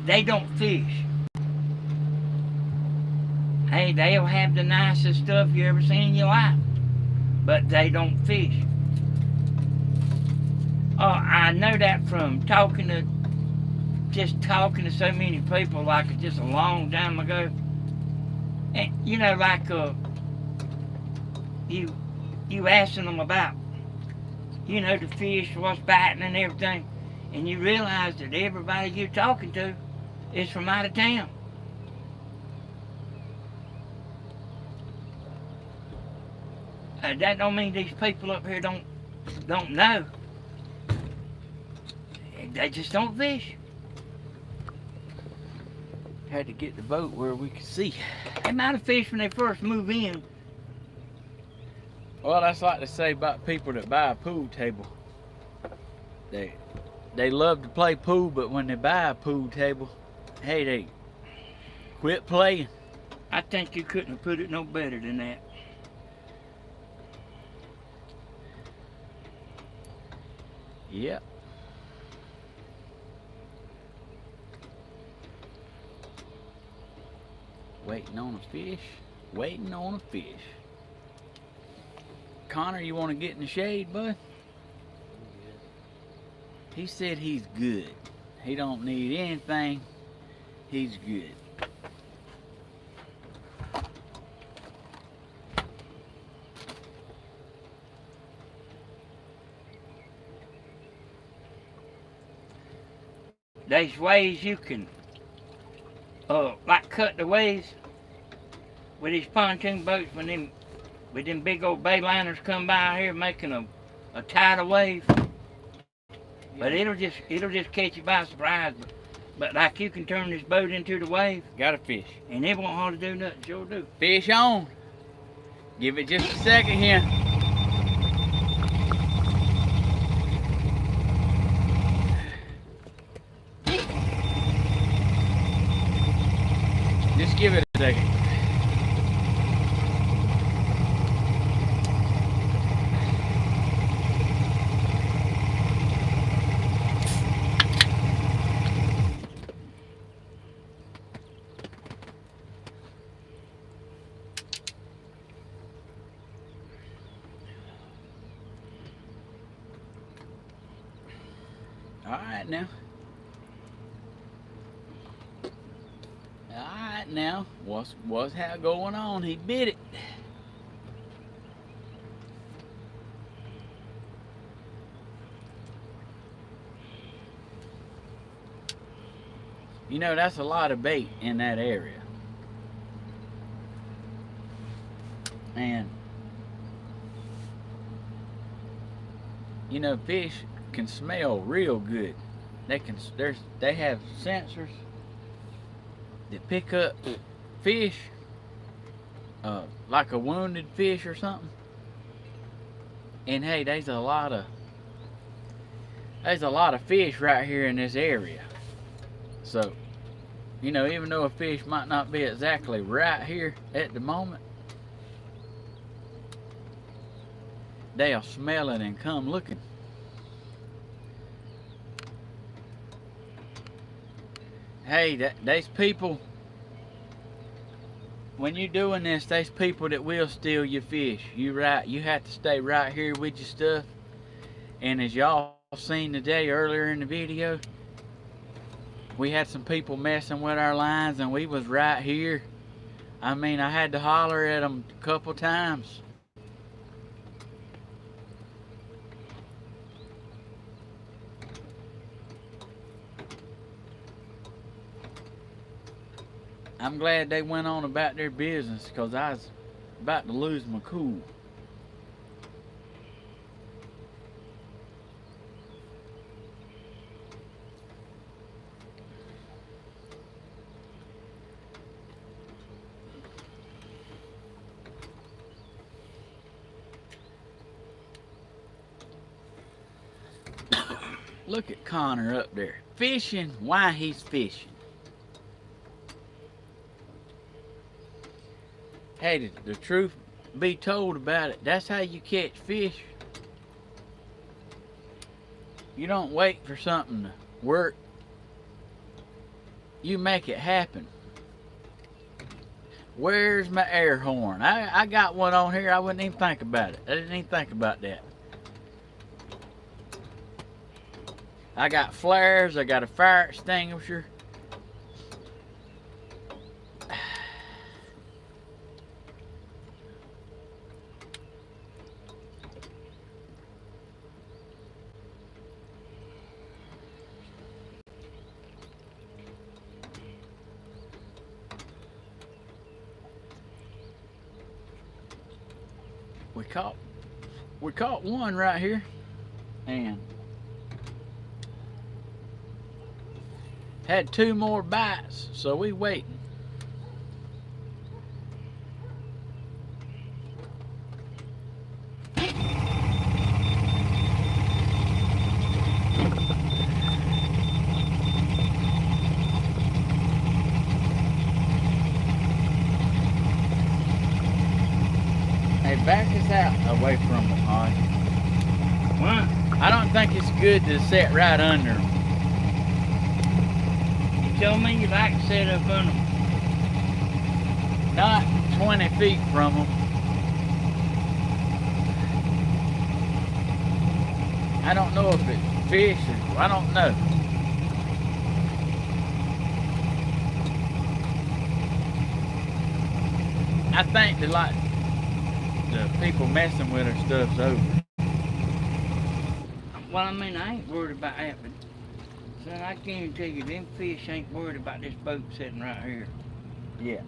D: they don't fish. Hey, they'll have the nicest stuff you ever seen in your life, but they don't fish. Oh, I know that from talking to so many people, like just a long time ago. And you know, like you asking them about, you know, the fish, what's biting and everything, and you realize that everybody you're talking to is from out of town. That don't mean these people up here don't know. They just don't fish.
B: Had to get the boat where we could see.
D: They might have fished when they first move in.
B: Well, that's like to say about people that buy a pool table. They love to play pool, but when they buy a pool table, hey, they quit playing.
D: I think you couldn't have put it no better than that.
B: Yep. Waiting on a fish. Waiting on a fish. Connor, you want to get in the shade, bud? He said he's good. He don't need anything. He's good.
D: There's ways you can, like cut the waves with these pontoon boats when them big old bay liners come by here making a tidal wave. But it'll just catch you by surprise. But like you can turn this boat into the wave.
B: Got a fish.
D: And it won't hardly do nothing, sure do.
B: Fish on. Give it just a second here. Just give it a second. All right now. Alright now, what's how going on? He bit it. You know, that's a lot of bait in that area. And you know, fish can smell real good. They have sensors that pick up fish, like a wounded fish or something. And hey, there's a lot of fish right here in this area. So, you know, even though a fish might not be exactly right here at the moment, they'll smell it and come looking. Hey, there's people, when you're doing this, there's people that will steal your fish. You have to stay right here with your stuff. And as y'all seen today earlier in the video, we had some people messing with our lines, and we was right here I mean, I had to holler at them a couple times. I'm glad they went on about their business because I was about to lose my cool. Look at Connor up there. Fishing? Why he's fishing? Hey, the truth be told about it, that's how you catch fish. You don't wait for something to work. You make it happen. Where's my air horn? I got one on here. I wouldn't even think about it. I didn't even think about that. I got flares. I got a fire extinguisher. We caught one right here, and had 2 more bites, so we waiting. Hey, back us out away from them, Hodge.
D: What?
B: I don't think it's good to sit right under them.
D: You told me you like to set up on them.
B: Not 20 feet from them. I don't know if it's fish or I don't know. I think that like the people messing with her stuff's over.
D: Well, I mean, I ain't worried about that, but son, I guarantee you, them fish ain't worried about this boat sitting right here.
B: Yeah.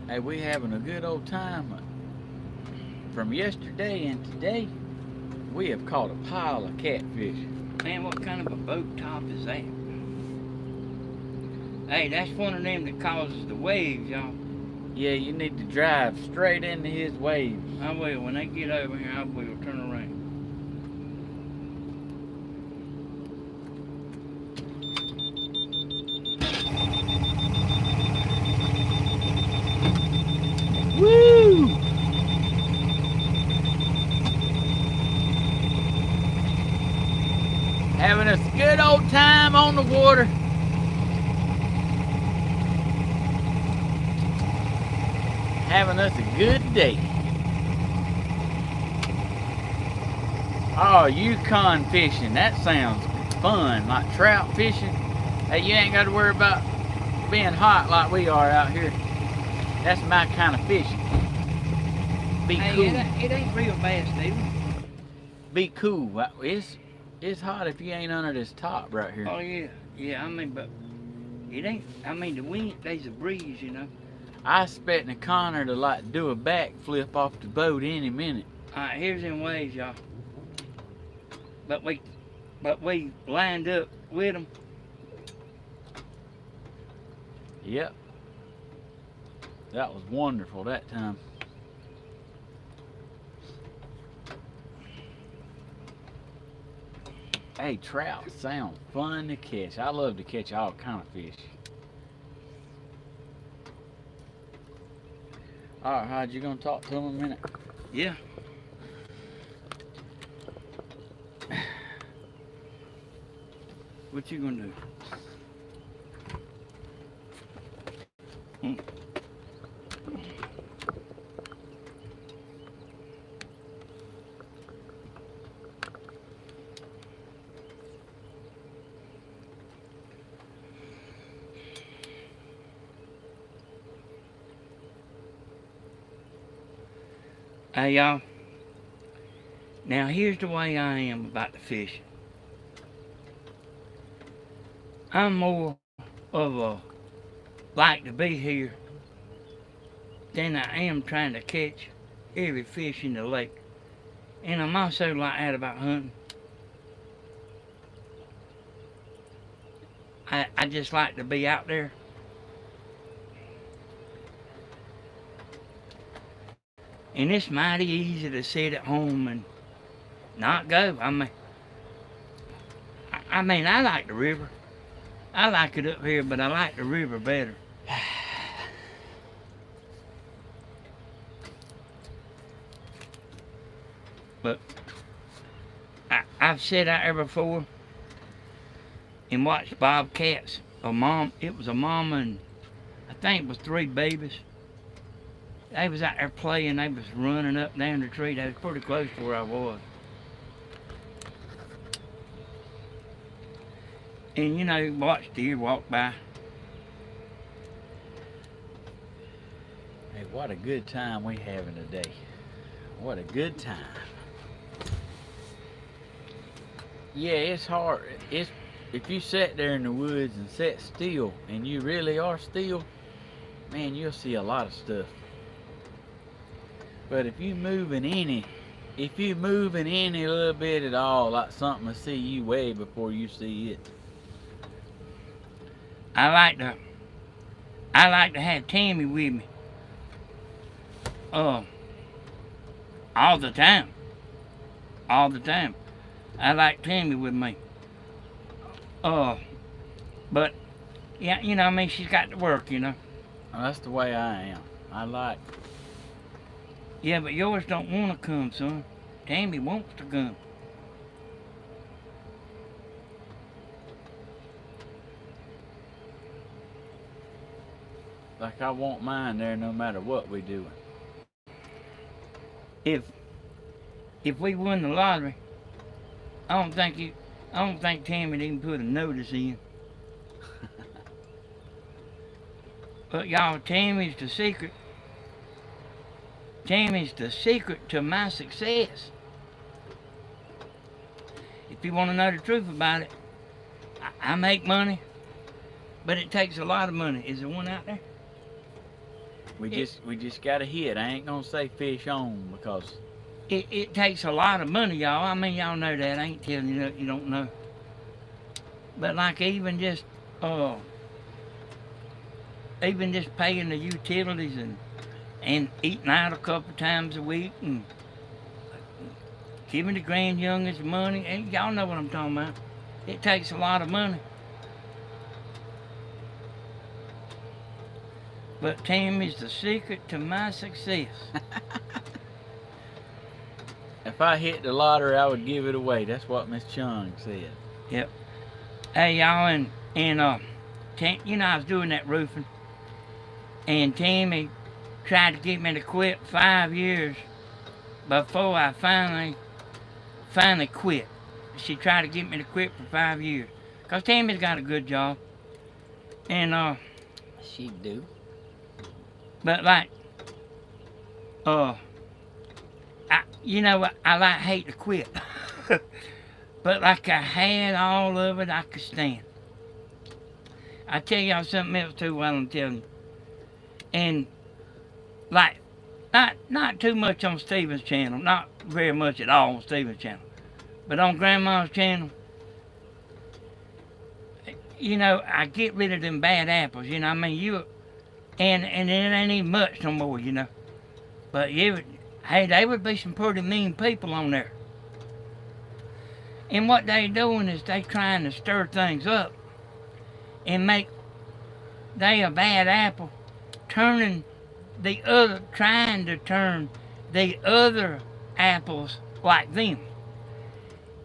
B: Hey, we having a good old time. From yesterday and today, we have caught a pile of catfish.
D: Man, what kind of a boat top is that? Hey, that's one of them that causes the waves, y'all.
B: Yeah, you need to drive straight into his waves.
D: I will. When they get over here, I will turn around.
B: Woo! Having a good old time on the water. Having us a good day. Oh, Yukon fishing. That sounds fun. Like trout fishing. Hey, you ain't got to worry about being hot like we are out here. That's my kind of fishing. Be
D: Hey,
B: cool.
D: it ain't real bad, Steven.
B: Be cool. It's hot if you ain't under this top right here.
D: Oh, yeah. Yeah, I mean, but it ain't, I mean, the wind, there's a breeze, you know.
B: I expecting Connor to like do a backflip off the boat any minute.
D: Alright, here's them waves, y'all. But we lined up with them.
B: Yep. That was wonderful that time. Hey, trout sound fun to catch. I love to catch all kind of fish. Alright, Hodge, you gonna talk to him a minute?
D: Yeah. What you gonna do? Hey, y'all. Now, here's the way I am about the fishing. I'm more of a like to be here than I am trying to catch every fish in the lake. And I'm also like that about hunting. I just like to be out there. And it's mighty easy to sit at home and not go. I mean, I like the river. I like it up here, but I like the river better. But I've sat out there before and watched bobcats. It was a mama and I think it was 3 babies. They was out there playing. They was running up and down the tree. They was pretty close to where I was. And you know, watch deer walk by.
B: Hey, what a good time we having today. What a good time. Yeah, it's hard. If you sat there in the woods and sat still, and you really are still, man, you'll see a lot of stuff. But if you moving any little bit at all, like something will see you way before you see it.
D: I like to have Tammy with me. All the time. All the time. I like Tammy with me. But yeah, you know, I mean, she's got to work, you know.
B: Well, that's the way I am. I like.
D: Yeah, but yours don't want to come, son. Tammy wants to come.
B: Like I want mine there no matter what we doing.
D: If we won the lottery, I don't think Tammy'd even put a notice in. But y'all, Tammy's the secret. Tammy's the secret to my success. If you want to know the truth about it, I make money, but it takes a lot of money. Is there one out there?
B: We just got a hit. I ain't gonna say fish on because
D: it takes a lot of money, y'all. I mean, y'all know that. I ain't telling you that you don't know. But like even just paying the utilities and eating out a couple times a week and giving the grand youngest money, and y'all know what I'm talking about. It takes a lot of money. But Tammy's the secret to my success.
B: if I hit the lottery, I would give it away. That's what Miss Chung said.
D: Yep. Hey y'all, and you know, I was doing that roofing, and Tammy tried to get me to quit 5 years before I finally quit. She tried to get me to quit for 5 years, cause Tammy's got a good job, and
B: She do.
D: but like, you know what? I like hate to quit. But like I had all of it I could stand. I tell y'all something else too while I'm telling you. And like, not too much on Steven's channel, not very much at all on Steven's channel, but on Grandma's channel, you know, I get rid of them bad apples, you know what I mean? And it ain't even much no more, you know. But hey, they would be some pretty mean people on there. And what they doing is they trying to stir things up and make they a bad apple, trying to turn the other apples like them.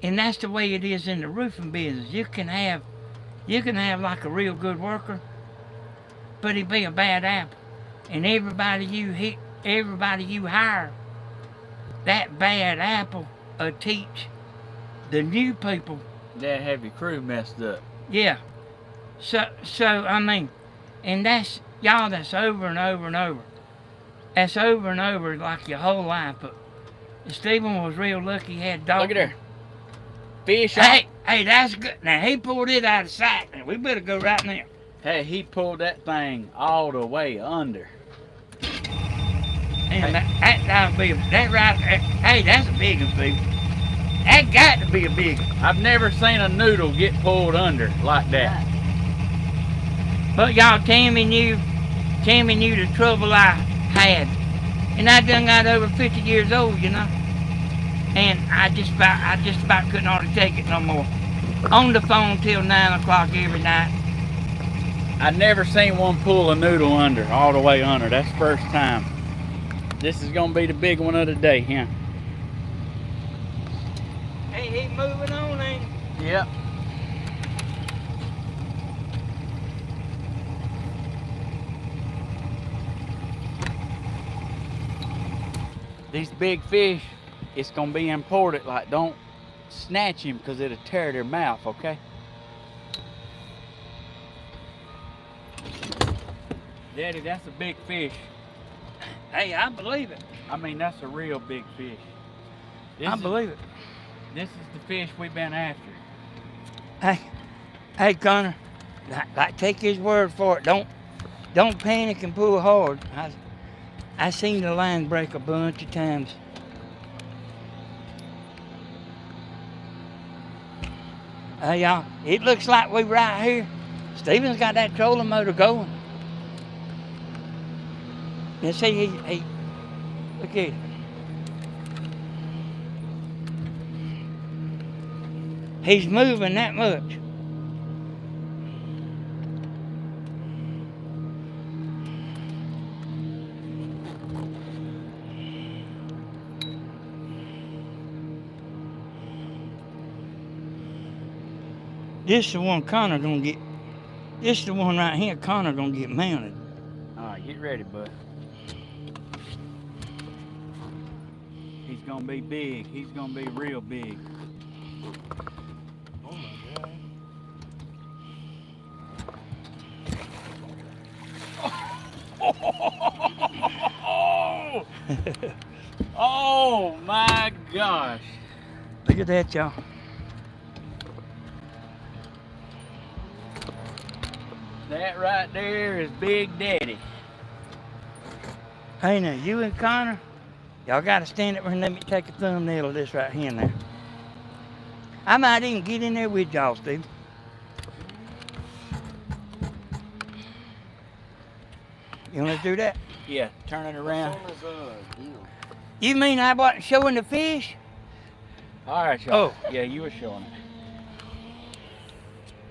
D: And that's the way it is in the roofing business. You can have like a real good worker, but he'd be a bad apple. And everybody you hire, that bad apple will teach the new people.
B: That have your crew messed up.
D: Yeah. So I mean, and that's over and over and over. That's over and over like your whole life. But Stephen was real lucky he had dogs.
A: Look at there. Fish on.
D: Hey, that's good. Now he pulled it out of sight. Now we better go right now.
A: Hey, he pulled that thing all the way under.
D: And that'll be that right there. Hey, that's a big one, people. That got to be a big one.
A: I've never seen a noodle get pulled under like that.
D: But y'all, Tammy knew the trouble I had. And I done got over 50 years old, you know. And I just about couldn't hardly take it no more. On the phone till 9 o'clock every night.
A: I never seen one pull a noodle under, all the way under. That's the first time. This is gonna be the big one of the day, huh?
D: Hey, he moving on, ain't he?
A: Yep. These big fish, it's gonna be important. Like, don't snatch him because it'll tear their mouth, okay? Daddy, that's a big fish.
D: Hey, I believe it.
A: I mean, that's a real big fish.
D: I believe it.
A: This is the fish we've been after.
D: Hey, Connor. Like, take his word for it. Don't panic and pull hard. I seen the line break a bunch of times. Hey, y'all, it looks like we right here. Stephen's got that trolling motor going. You see, he look at it. He's moving that much. This is the one Connor gonna get. This is the one right here Connor gonna get mounted.
A: All right, get ready, bud. He's gonna be big. He's gonna be real big.
E: Oh my God.
A: Oh my gosh.
D: Look at that, y'all.
A: That right there is Big Daddy.
D: Hey now, you and Connor, y'all gotta stand up here and let me take a thumbnail of this right here now. I might even get in there with y'all, Steve. You wanna do that?
A: Yeah, turn it around.
D: You mean I wasn't showing the fish?
A: All right, y'all.
D: Oh.
A: Yeah, you were showing it.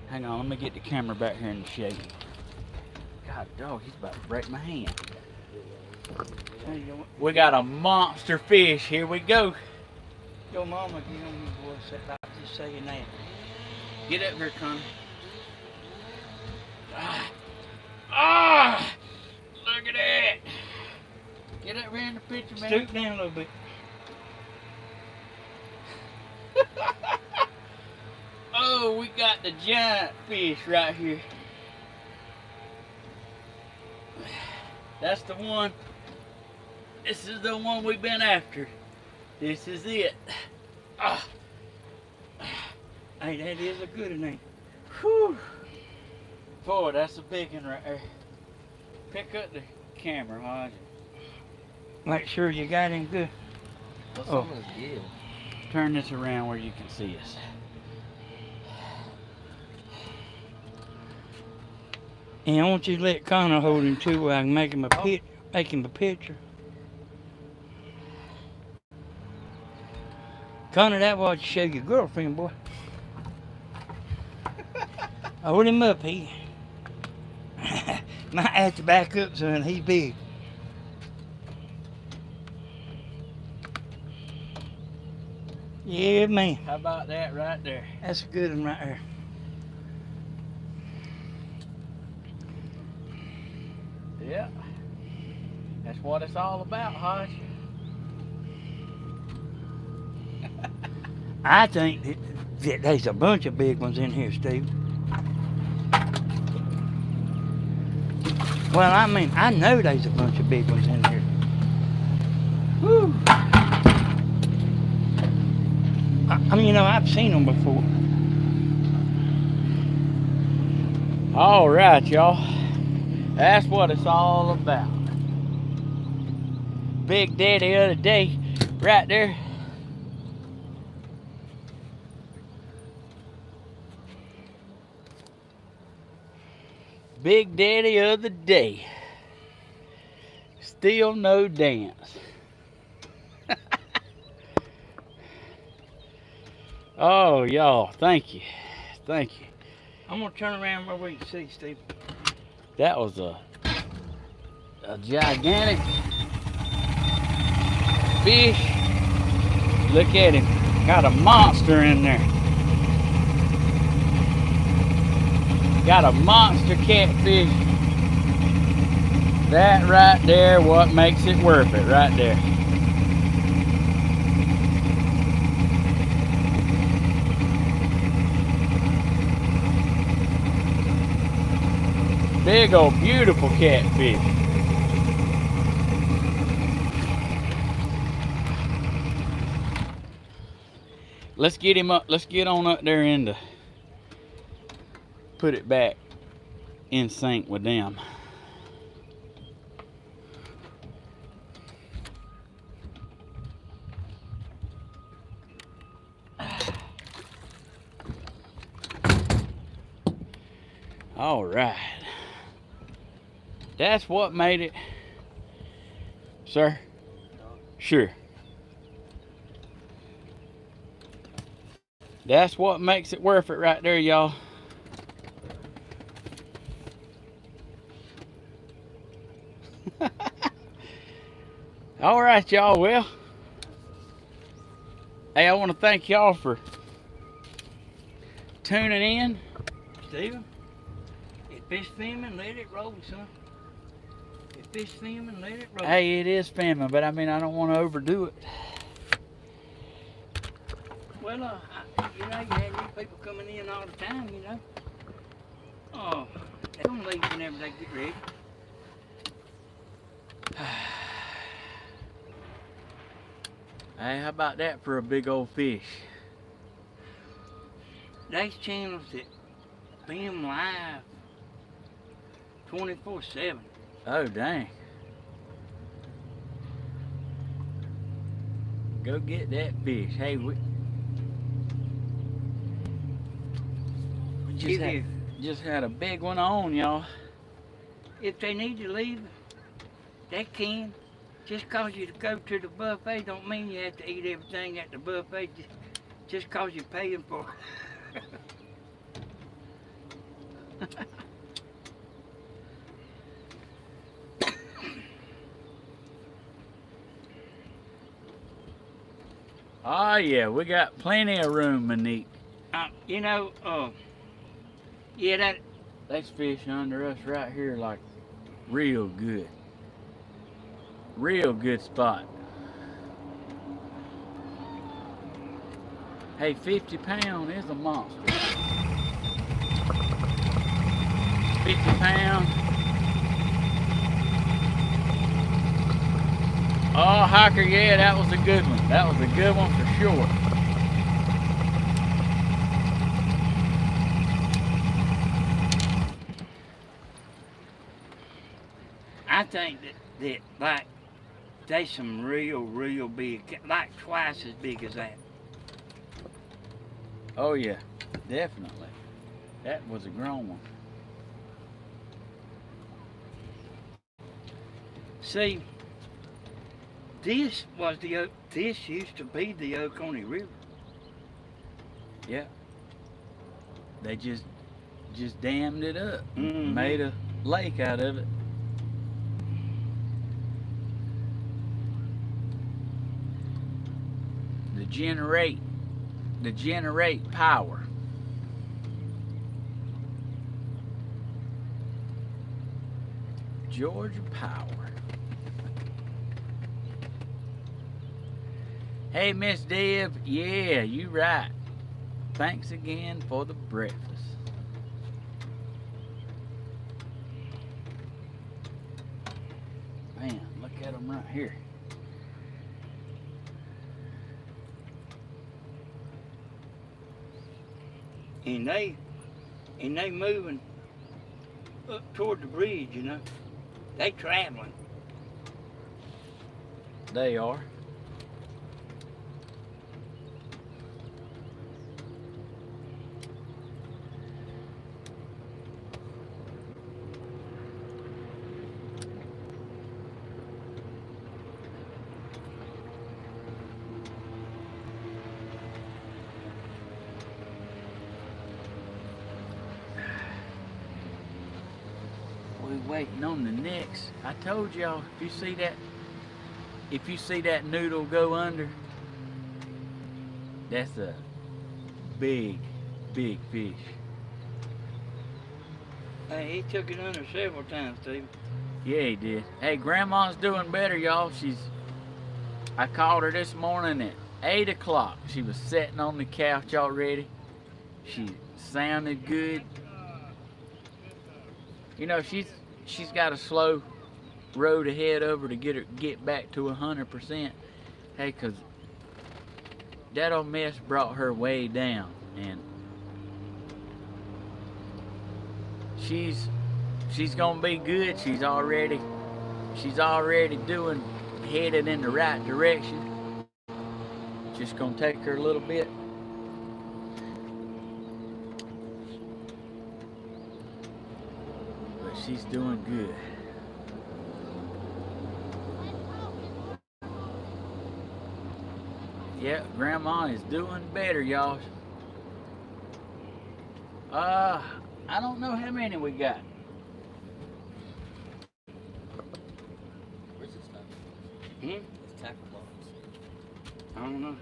A: Hang on, let me get the camera back here in the shade. God, dog, he's about to break my hand. We got a monster fish. Here we go.
D: Your mama, you know me, boy, said like just saying that.
A: Get up here, Connor. Ah! Look at that. Get up here in the picture, man.
D: Stoop down a little bit.
A: Oh, we got the giant fish right here. That's the one. This is the one we've been after. This is it. Ah.
D: Hey, that is a good one, ain't it?
A: Whew. Boy, that's a big one right there. Pick up the camera, Hodge.
D: Make sure you got him good.
E: That's
D: Oh.
E: almost good.
A: Turn this around where you can see us.
D: And I want you to let Connor hold him too where I can make him a picture. Connor, that was to show your girlfriend, boy. Hold him up, he might have to back up, son. He's big. Yeah, man.
A: How about that right there?
D: That's a good one right there.
A: Yeah. That's what it's all about, Hodge.
D: I think that there's a bunch of big ones in here, Steve. Well, I mean, I know there's a bunch of big ones in here.
B: Whew.
D: I mean, you know, I've seen them before.
B: All right, y'all. That's what it's all about. Big Daddy of the day, right there. Big Daddy of the day. Still no dance. Oh, y'all, thank you. Thank you.
D: I'm gonna turn around where we can see, Steve.
B: That was a gigantic fish. Look at him. Got a monster in there. Got a monster catfish. That right there, what makes it worth it right there. Big old beautiful catfish. Let's get him up. Let's get on up there and put it back in sync with them. All right. That's what made it. Sir? Sure. That's what makes it worth it right there, y'all. All right, y'all. Well, hey, I want to thank y'all for tuning in.
D: Steven, if fish filming, let it roll, son. If fish filming, let it roll.
B: Hey, it is famine, but I mean, I don't want to overdo it.
D: Well, you know, you have new people coming in all the time, you know. Oh, they're gonna leave whenever they get ready.
B: Hey, how about that for a big old fish?
D: There's channels that film live 24/7.
B: Oh, dang. Go get that fish. Hey, we just had a big one on, y'all.
D: If they need to leave, they can. Just cause you go to the buffet don't mean you have to eat everything at the buffet. Just cause you're paying for it.
B: Oh, yeah, we got plenty of room, Monique.
D: You know, yeah, that.
B: There's fish under us right here, like real good. Real good spot. Hey, 50 pound is a monster. 50 pound. Oh, hiker, yeah, that was a good one. That was a good one for sure.
D: I think that like they some real big, like twice as big as that.
B: Oh yeah, definitely. That was a grown one.
D: See, this used to be the Oconee River.
B: Yeah. They just dammed it up,
D: Mm-hmm.
B: made a lake out of it. To generate power. Georgia Power. Hey, Miss Deb, yeah, you right. Thanks again for the breakfast. Man, look at them right here.
D: And they moving up toward the bridge, you know. They traveling.
B: They are. We waiting on the next. I told y'all, if you see that noodle go under, that's a big, big fish.
D: Hey, he took it under several times, Steve.
B: Yeah, he did. Hey, Grandma's doing better, y'all. I called her this morning at 8 o'clock. She was sitting on the couch already. She sounded good. You know, she's got a slow road ahead of her to get back to 100%. Hey, 'cause that old mess brought her way down, and she's gonna be good. She's already headed in the right direction. Just gonna take her a little bit. But she's doing good. Yeah, Grandma is doing better, y'all. I don't know how many we got.
E: Where's this tackle box?
D: Hmm?
E: It's tackle box.
D: I don't know.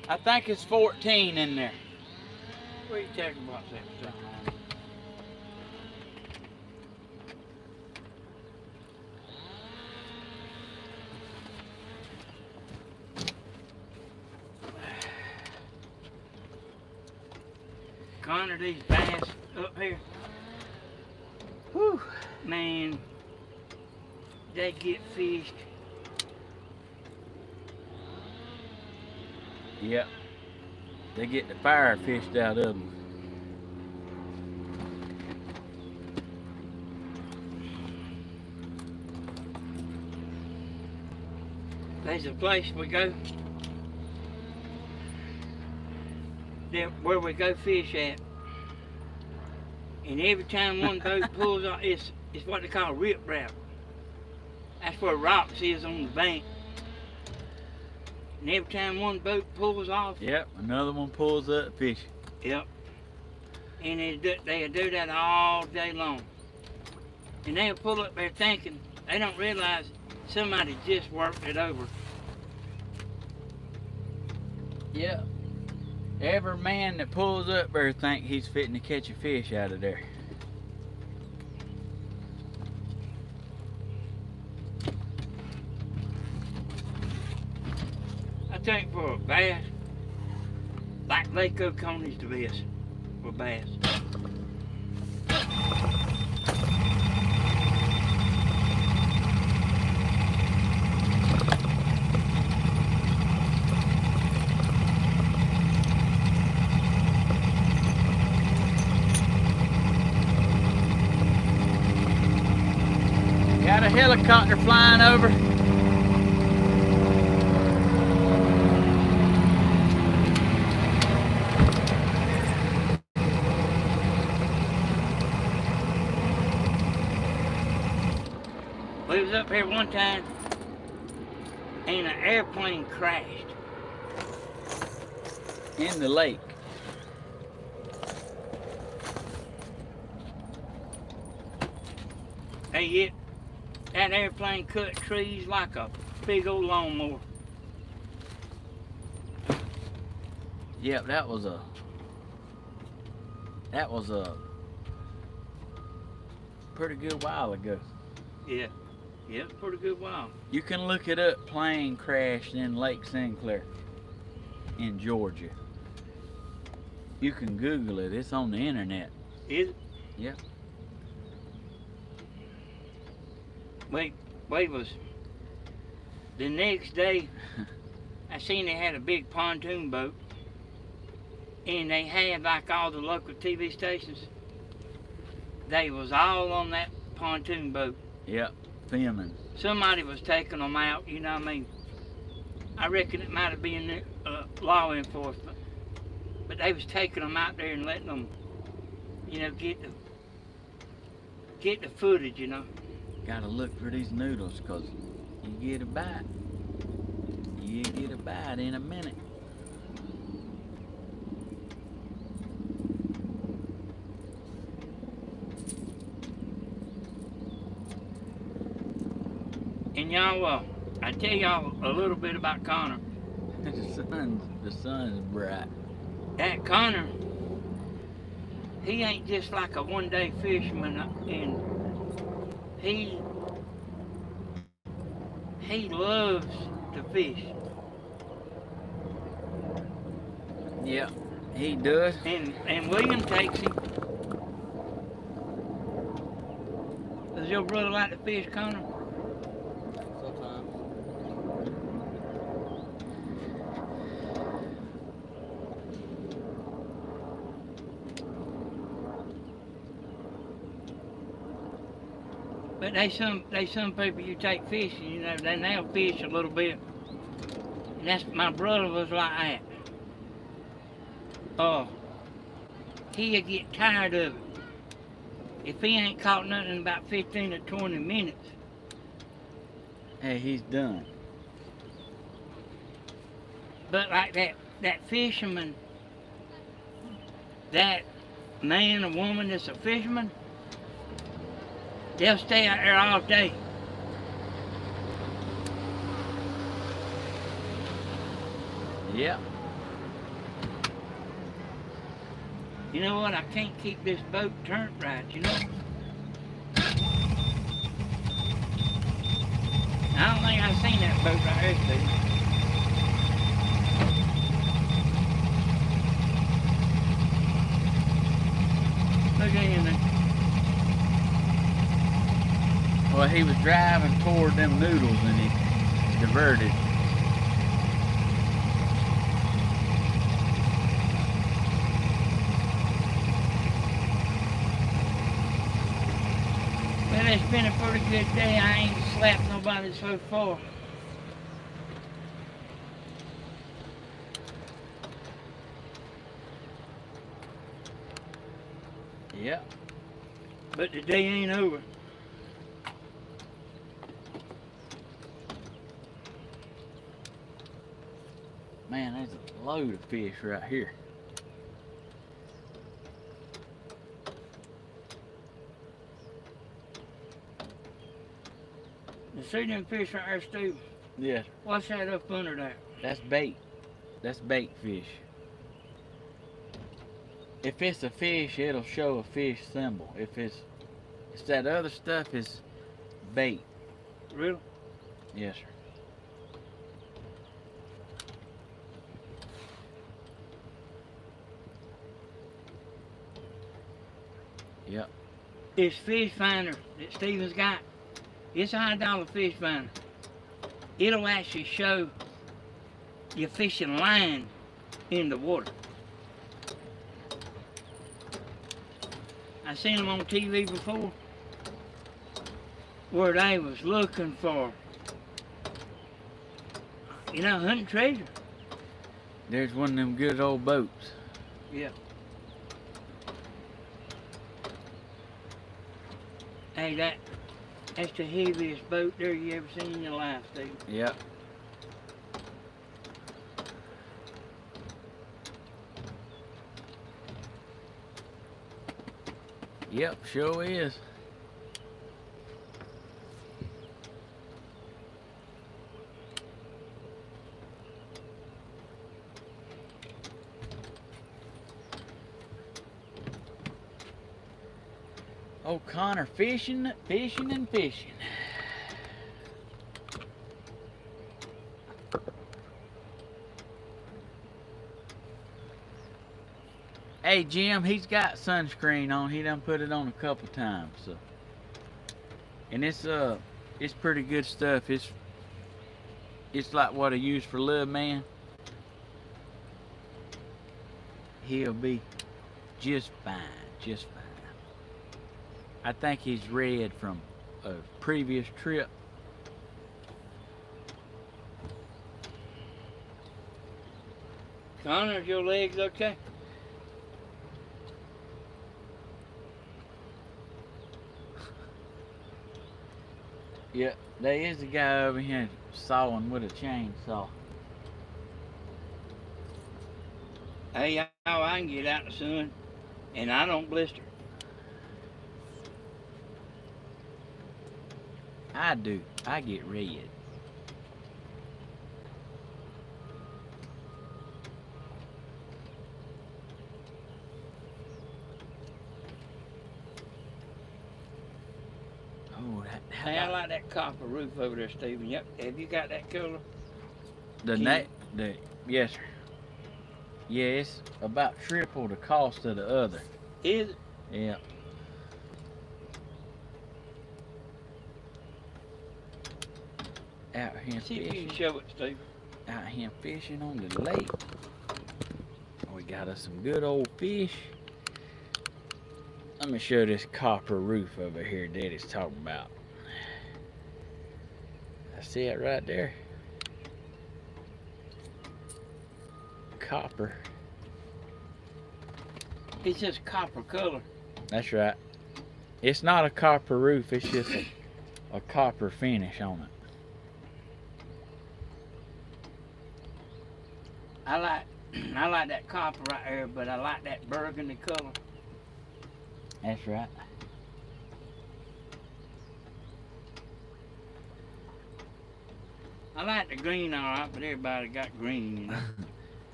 B: I think it's 14 in there.
D: Where you tackle box at, Steve? Connor, these bass up here,
B: Whew.
D: man, they get fished.
B: Yep. They get the fire fished out of them.
D: There's a place we go there where we go fish at, and every time one boat pulls off, it's what they call riprap. That's where rocks is on the bank. And every time one boat pulls off,
B: Yep, another one pulls up fish.
D: yep. And they do that all day long. And they'll pull up there thinking, they don't realize somebody just worked it over.
B: Yep. Every man that pulls up there think he's fitting to catch a fish out of there.
D: I think for a bass, like Lake Oconee the best for bass.
B: Got a helicopter flying over.
D: We was up here one time and an airplane crashed.
B: In the lake.
D: Hey, that airplane cut trees like a big old lawnmower.
B: Yep, that was a pretty good while ago.
D: Yeah, pretty good while.
B: You can look it up, plane crashed in Lake Sinclair in Georgia. You can Google it, it's on the internet.
D: Is it?
B: Yep.
D: We was the next day I seen they had a big pontoon boat, and they had like all the local TV stations. They was all on that pontoon boat.
B: Yep, filming.
D: Somebody was taking them out, you know what I mean? I reckon it might have been law enforcement. But they was taking them out there and letting them, you know, get the footage, you know.
B: Gotta look for these noodles, cause you get a bite. You get a bite in a minute.
D: And y'all, I tell y'all a little bit about Connor.
B: The sun's bright.
D: That Connor, he ain't just like a one-day fisherman, and he loves to fish.
B: Yep, he does.
D: And William takes him. Does your brother like to fish, Connor?
E: Sometimes.
D: But they some people you take fishing, you know, they'll fish a little bit. And that's my brother was like that. Oh, he'll get tired of it. If he ain't caught nothing in about 15 or 20 minutes.
B: Hey, he's done.
D: But like that fisherman, that man or woman that's a fisherman, they'll stay out there all day.
B: Yep.
D: You know what? I can't keep this boat turned right, you know? I don't think I've seen that boat right here, Steve. Look at him there.
B: Well, he was driving toward them noodles and he diverted.
D: Well, it's been a pretty good day. I ain't slapped nobody so far.
B: Yep.
D: But the day ain't over.
B: Man, there's a load of fish right here.
D: You see them fish right there, Steve?
B: Yes.
D: What's that up under there?
B: That's bait. That's bait fish. If it's a fish, it'll show a fish symbol. If it's that other stuff, is bait.
D: Really?
B: Yes, sir. Yep.
D: This fish finder that Steven's got, it's a $100 fish finder. It'll actually show your fishing line in the water. I seen them on TV before where they was looking for, you know, hunting treasure.
B: There's one of them good old boats.
D: Yeah. Hey, that's the heaviest boat there you ever seen in your life, Steve.
B: Yep. Yep, sure is. Oh, Connor fishing, fishing, and fishing. Hey, Jim, he's got sunscreen on. He done put it on a couple times. So. And it's pretty good stuff. it's like what I use for Love Man, he'll be just fine, just fine. I think he's red from a previous trip.
D: Connor, is your legs okay?
B: Yeah, there is a guy over here sawing with a chainsaw.
D: Hey, I can get out in the sun, and I don't blister.
B: I do. I get red. Oh,
D: Hey, I like that copper roof over there, Stephen. Yep. Have you got that color?
B: Yes, sir. Yeah, it's about triple the cost of the other.
D: Is it?
B: Yeah. Out here
D: See if you
B: fishing.
D: can show it, Stephen.
B: Out here fishing on the lake. We got us some good old fish. Let me show this copper roof over here Daddy's talking about. I see it right there. Copper.
D: It's just copper color.
B: That's right. It's not a copper roof, it's just a copper finish on it.
D: I like that copper right there, but I like that burgundy color.
B: That's right.
D: I like the green all right, but everybody got green, you know.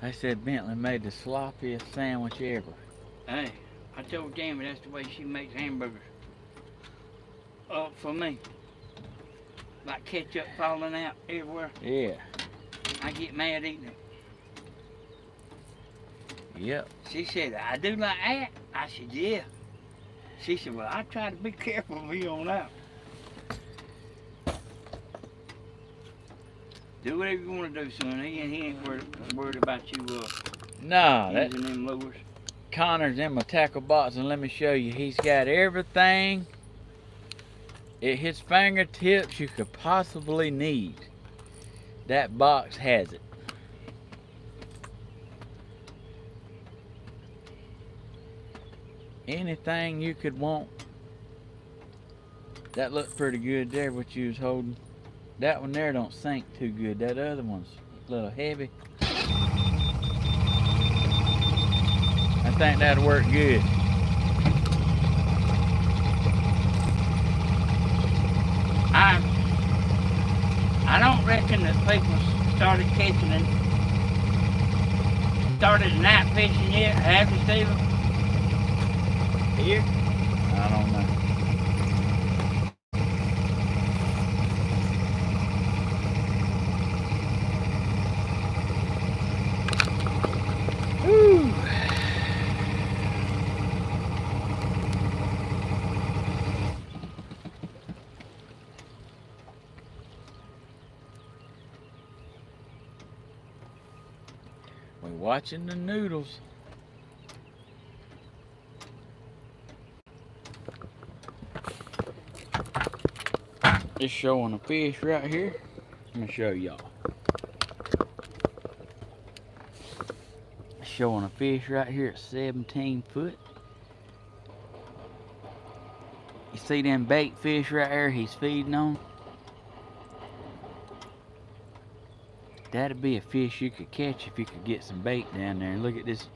B: They said Bentley made the sloppiest sandwich ever.
D: Hey, I told Jamie that's the way she makes hamburgers. For me. Like ketchup falling out everywhere.
B: Yeah.
D: I get mad eating it.
B: Yep.
D: She said, I do like that. I said, yeah. She said, well, I try to be careful of me on that. Do whatever you want to do, son. He ain't worried about you
B: No, that
D: using them lures.
B: Connor's in my tackle box, and let me show you. He's got everything at his fingertips you could possibly need. That box has it. Anything you could want. That looked pretty good there, what you was holding. That one there don't sink too good. That other one's a little heavy. I think that'll work good.
D: I don't reckon that people started catching it. Started night fishing yet, have you, Stephen?
B: Here? I don't know. Woo! We're watching the noodles. Just showing a fish right here. Let me show y'all. Showing a fish right here at 17 foot. You see them bait fish right there he's feeding on? That'd be a fish you could catch if you could get some bait down there. And look at this.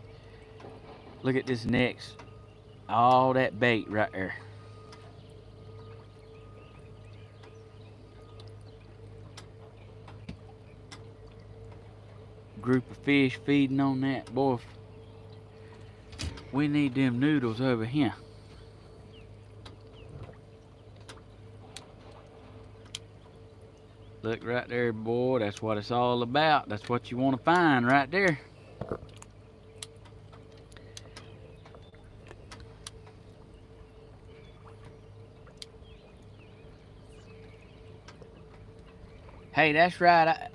B: Look at this next. All that bait right there. Group of fish feeding on that. Boy, we need them noodles over here. Look right there, boy. That's what it's all about. That's what you want to find right there. Hey, that's right.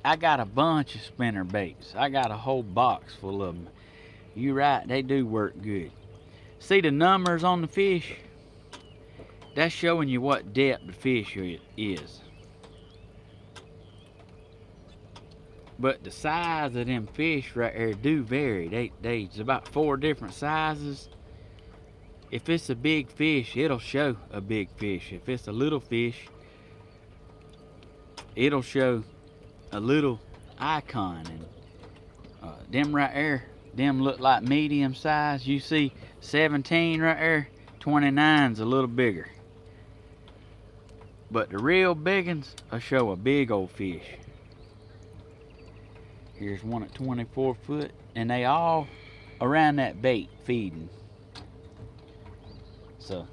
B: I got a bunch of spinner baits. I got a whole box full of them. You right, they do work good. See the numbers on the fish? That's showing you what depth the fish is. But the size of them fish right here do vary. There's about 4 different sizes. If it's a big fish, it'll show a big fish. If it's a little fish, it'll show a little icon. And them right there, them look like medium size. You see 17 right there, 29's a little bigger. But the real big ones will show a big old fish. Here's one at 24 foot, and they all around that bait feeding. So,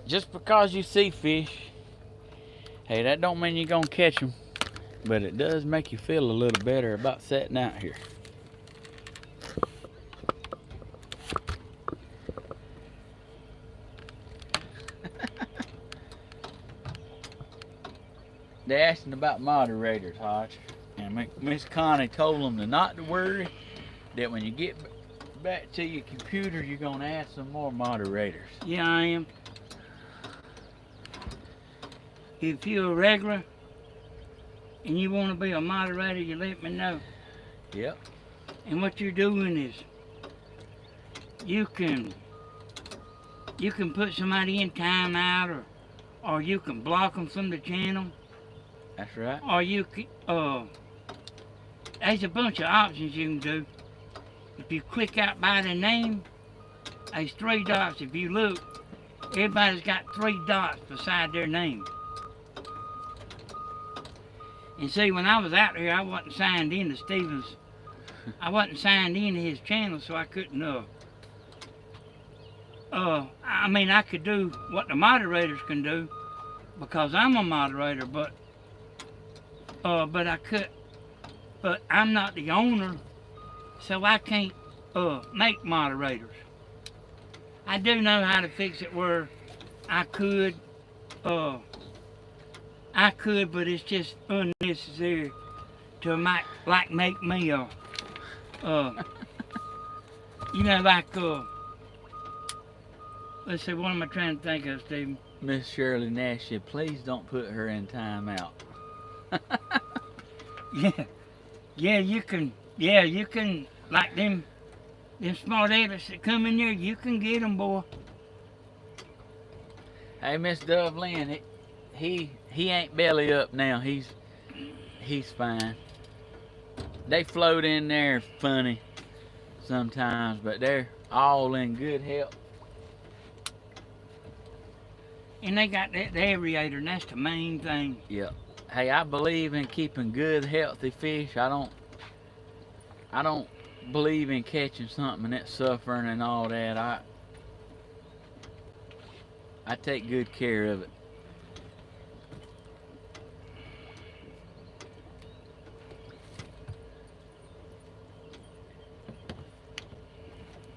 B: just because you see fish, hey, that don't mean you're gonna catch them, but it does make you feel a little better about setting out here. They're asking about moderators, Hodge. And Miss Connie told them to not to worry, that when you get back to your computer, you're going to add some more moderators.
D: Yeah, I am. If you're a regular and you want to be a moderator, you let me know.
B: Yep.
D: And what you're doing is you can put somebody in timeout, or you can block them from the channel.
B: That's right.
D: Or you can, there's a bunch of options you can do. If you click out by the name, there's 3 dots. If you look, everybody's got 3 dots beside their name. And see, when I was out here, I wasn't signed in to Stevens. I wasn't signed in to his channel, so I couldn't, I mean, I could do what the moderators can do because I'm a moderator, but I'm not the owner, so I can't make moderators. I do know how to fix it where I could, but it's just unnecessary to make me you know, like let's see, what am I trying to think of, Stephen?
B: Miss Shirley Nash said, please don't put her in timeout.
D: Yeah, you can, like them smart ass that come in there, you can get them, boy.
B: Hey, Miss Dove Lynn, he ain't belly up now. He's fine. They float in there funny sometimes, but they're all in good health.
D: And they got that aerator, and that's the main thing.
B: Yep. Hey, I believe in keeping good, healthy fish. I don't believe in catching something that's suffering and all that. I take good care of it.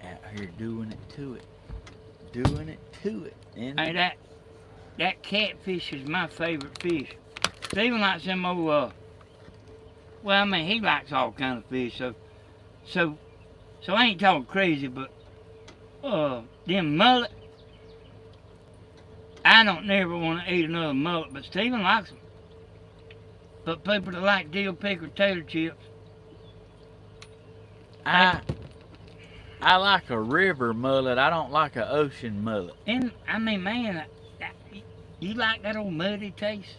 B: Out here doing it to it.
D: Hey, that catfish is my favorite fish. Stephen likes them old, well, I mean, he likes all kind of fish, so I ain't talking crazy, but, them mullet, I don't never want to eat another mullet, but Stephen likes them. But people that like dill pickle tater chips,
B: I like a river mullet. I don't like an ocean mullet.
D: and, I mean, man, you like that old muddy taste?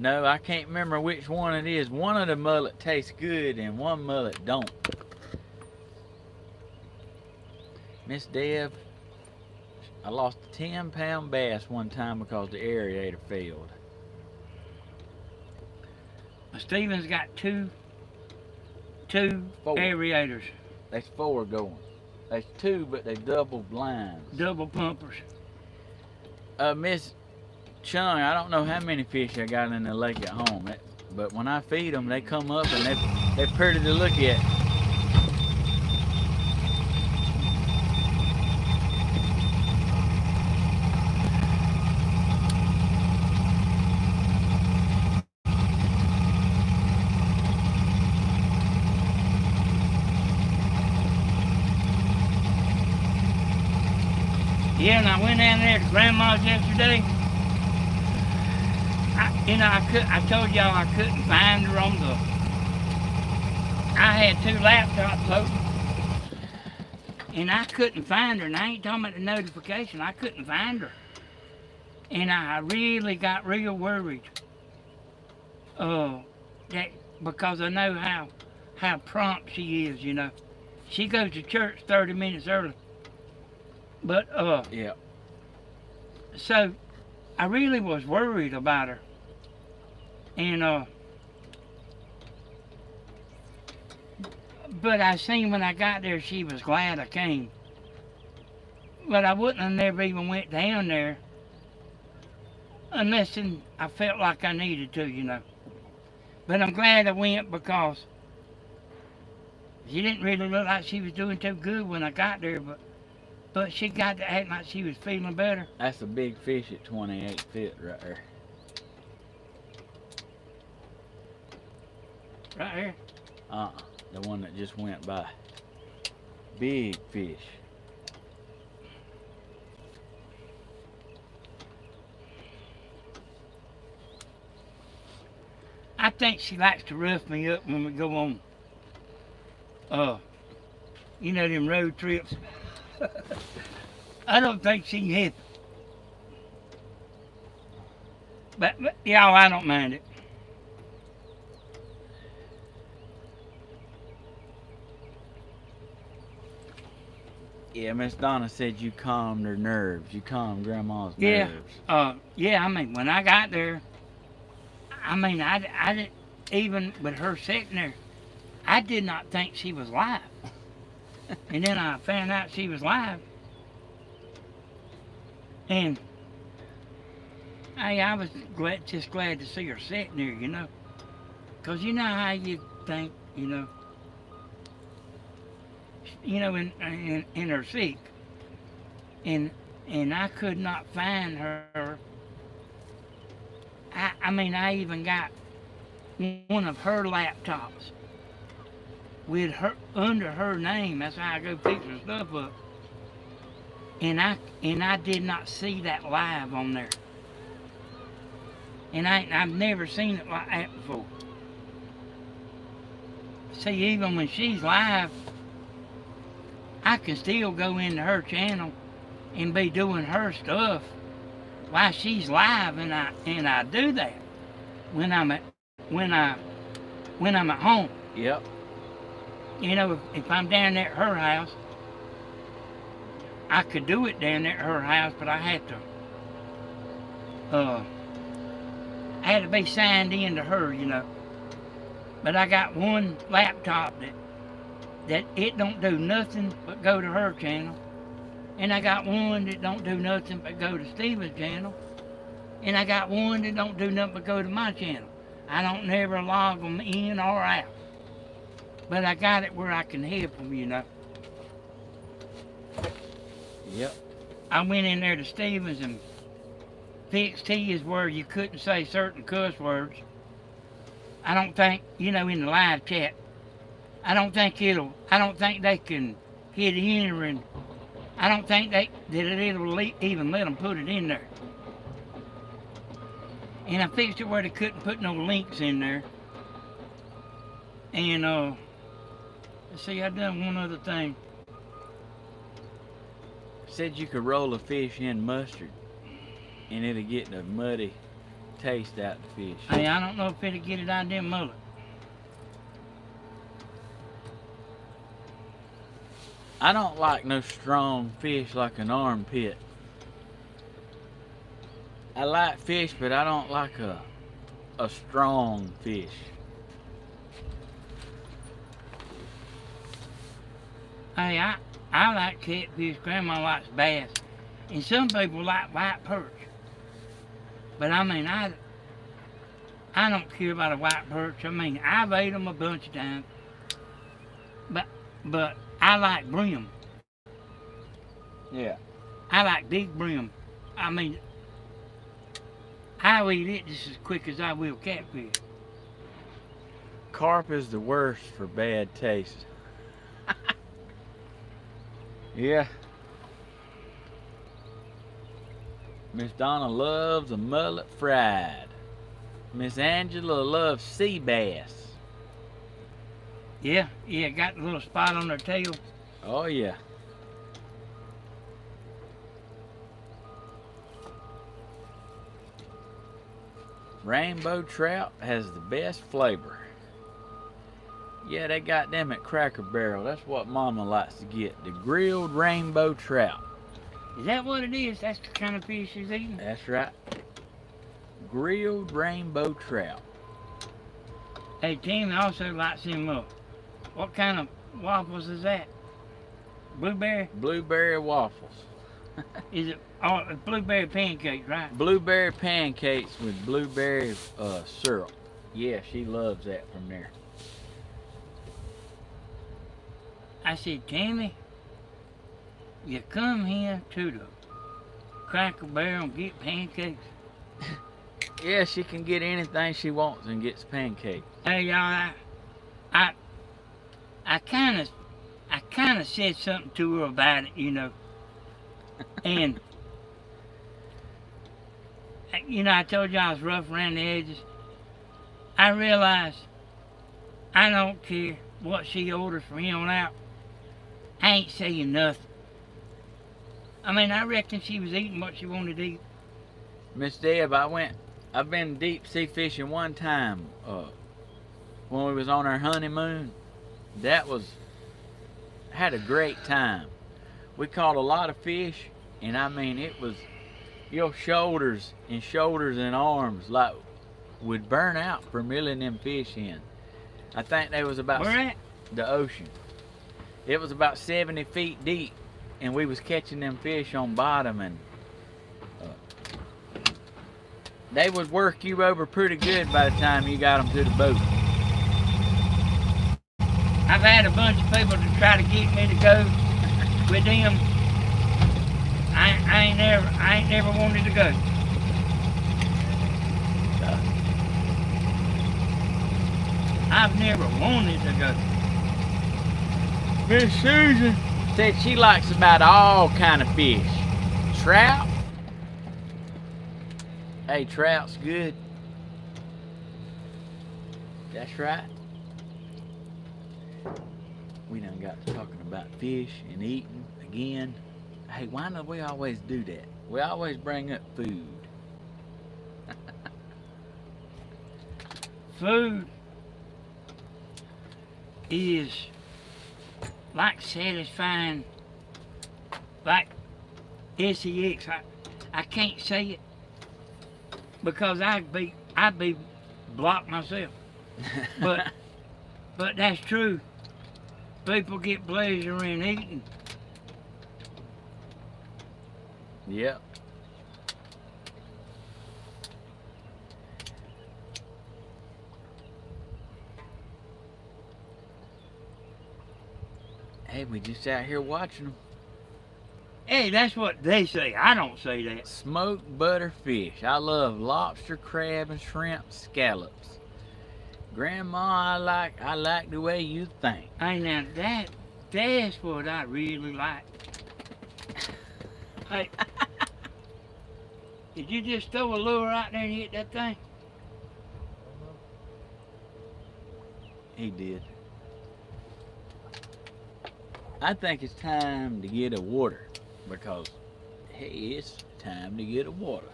B: No, I can't remember which one it is. One of the mullet tastes good and one mullet don't. Miss Deb, I lost a 10-pound bass one time because the aerator failed.
D: Stephen's got two
B: Four.
D: aerators,
B: There's 4 going. There's 2, but they double blinds.
D: double pumpers.
B: Miss Chung, I don't know how many fish I got in the lake at home, but when I feed them, they come up and they're pretty to look at.
D: Yeah, and I went down there to Grandma's yesterday. I told y'all I couldn't find her on the. I had 2 laptops open, and I couldn't find her. And I ain't talking about the notification. I couldn't find her, and I really got real worried. That because I know how prompt she is. She goes to church 30 minutes early. But
B: Yeah.
D: So I really was worried about her. And but I seen when I got there she was glad I came. But I wouldn't have never even went down there unless I felt like I needed to. But I'm glad I went because she didn't really look like she was doing too good when I got there, but she got to act like she was feeling better.
B: That's a big fish at 28 feet right there.
D: Right here.
B: The one that just went by. Big fish.
D: I think she likes to rough me up when we go on, them road trips. I don't think she can help it. But y'all, I don't mind it.
B: Yeah, Miss Donna said you calmed her nerves. You calmed Grandma's
D: Yeah.
B: nerves.
D: Yeah, when I got there, I didn't, even with her sitting there, I did not think she was live. And then I found out she was live. And I was just glad to see her sitting there, Because you know how you think, in her seat. And I could not find her. I even got one of her laptops with her under her name. That's how I go fix her stuff up. And I did not see that live on there. And I've never seen it like that before. See, even when she's live, I can still go into her channel and be doing her stuff while she's live, and I do that when I'm at home.
B: Yep.
D: If I'm down there at her house, I could do it down there at her house, but I had to be signed in to her, But I got one laptop that it don't do nothing but go to her channel. And I got one that don't do nothing but go to Steven's channel. And I got one that don't do nothing but go to my channel. I don't never log them in or out. But I got it where I can help them,
B: Yep.
D: I went in there to Steven's and fixed his where you couldn't say certain cuss words. I don't think, in the live chat, I don't think they can hit enter, and I don't think it'll even let them put it in there. And I fixed it where they couldn't put no links in there. And let's see, I done one other thing.
B: Said you could roll a fish in mustard and it'll get the muddy taste out the fish.
D: Hey, I don't know if it'll get it out of them mullet.
B: I don't like no strong fish like an armpit. I like fish, but I don't like a strong fish.
D: Hey, I like catfish. Grandma likes bass. And some people like white perch. But I don't care about a white perch. I've ate them a bunch of times. But I like brim.
B: Yeah.
D: I like big brim. I'll eat it just as quick as I will catfish.
B: Carp is the worst for bad taste. Yeah. Miss Donna loves a mullet fried. Miss Angela loves sea bass.
D: Yeah, got a little spot on their tail.
B: Oh yeah. Rainbow trout has the best flavor. Yeah, they got them at Cracker Barrel. That's what Mama likes to get. The grilled rainbow trout.
D: Is that what it is? That's the kind of fish she's eating?
B: That's right. Grilled rainbow trout.
D: Hey, Tim also likes them what kind of waffles is that? Blueberry?
B: Blueberry waffles.
D: Is it blueberry pancakes, right?
B: Blueberry pancakes with blueberry syrup. Yeah, she loves that from there.
D: I said, Tammy, you come here to the Cracker Barrel and get pancakes.
B: Yeah, she can get anything she wants and gets pancakes.
D: Hey, y'all, I kind of said something to her about it, you know. And, you know, I told you I was rough around the edges. I realized I don't care what she orders from here on out. I ain't saying nothing. I mean, I reckon she was eating what she wanted to eat.
B: Miss Deb, I've been deep sea fishing one time when we was on our honeymoon. Had a great time. We caught a lot of fish, and I mean, it was your shoulders and arms like would burn out from reeling them fish in. I think they was about
D: Where at?
B: the ocean. It was about 70 feet deep, and we was catching them fish on bottom, and they would work you over pretty good by the time you got them to the boat.
D: I've had a bunch of people to try to get me to go with them. I ain't never wanted to go. I've never wanted to go.
B: Miss Susan said she likes about all kind of fish. Trout. Hey, trout's good. That's right. We done got to talking about fish and eating again. Hey, why do we always do that? We always bring up food.
D: Food is like satisfying, like sex. I can't say it because I'd be blocked myself. But that's true. People get pleasure in eating.
B: Yep. Hey, we just out here watching them.
D: Hey, that's what they say. I don't say that.
B: Smoked butter fish. I love lobster, crab, and shrimp scallops. Grandma, I like the way you think.
D: Hey, now that's what I really like. Hey, did you just throw a lure out there and hit that thing?
B: He did. I think it's time to get a water because, hey, it's time to get a water.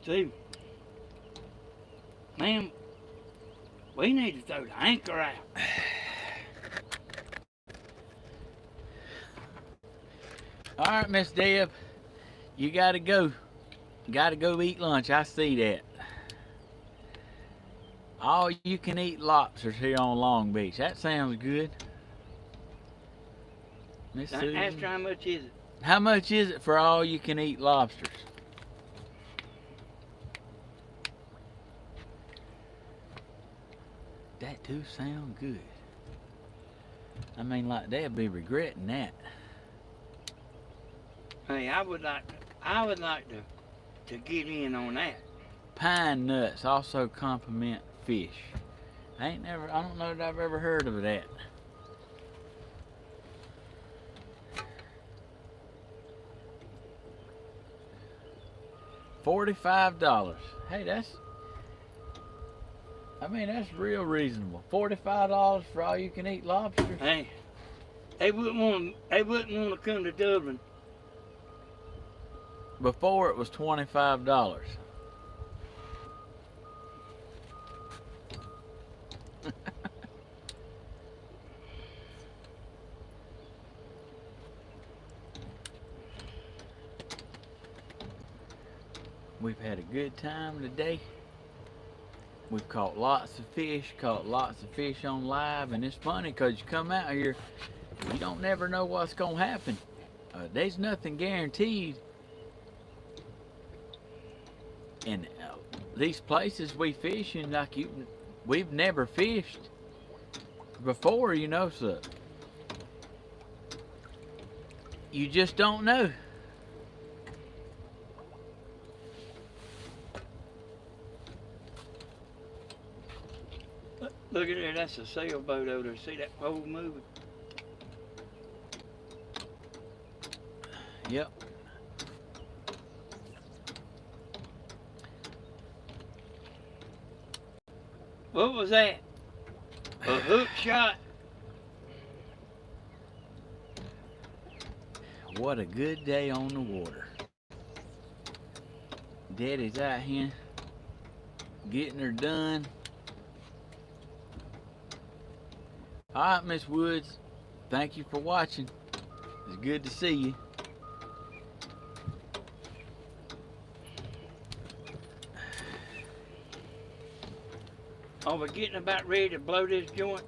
D: Steve, man, we need to throw the anchor out.
B: All right, Miss Deb, you gotta go. Gotta go eat lunch. I see that. All you can eat lobsters here on Long Beach. That sounds good. Miss
D: Ask
B: Susan,
D: her how much is it?
B: how much is it for all you can eat lobsters? That do sound good. I mean, like, they'll be regretting that.
D: Hey, I would like to get in on that.
B: Pine nuts also complement fish. I don't know that I've ever heard of that. $45. Hey, that's real reasonable. $45 for all you can eat lobsters.
D: Hey, they wouldn't want to come to Dublin.
B: Before it was $25. We've had a good time today. We've caught lots of fish, on live, and it's funny because you come out here, you don't never know what's gonna happen. There's nothing guaranteed. And these places we fish in, like we've never fished before, you know, so you just don't know.
D: Look at there, that's a sailboat over there. See that pole moving?
B: Yep.
D: What was that? A hook shot?
B: What a good day on the water. Daddy's out here getting her done. All right, Miss Woods, thank you for watching. It's good to see you.
D: Are we getting about ready to blow this joint?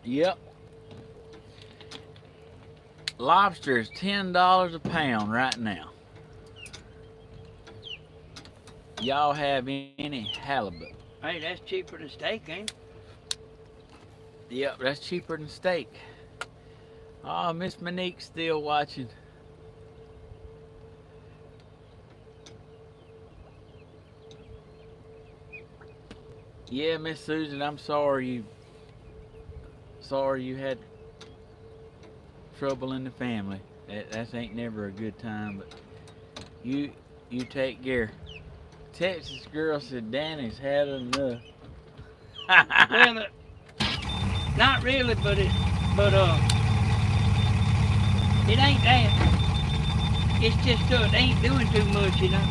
B: Yep. Lobster is $10 a pound right now. Y'all have any halibut?
D: Hey, that's cheaper than steak, ain't it?
B: Yep, that's cheaper than steak. Oh, Miss Monique's still watching. Yeah, Miss Susan, I'm sorry you had trouble in the family. That ain't never a good time, but you take care. Texas girl said Danny's had enough.
D: Well, not really, but it ain't that. It's just it ain't doing too much, you know.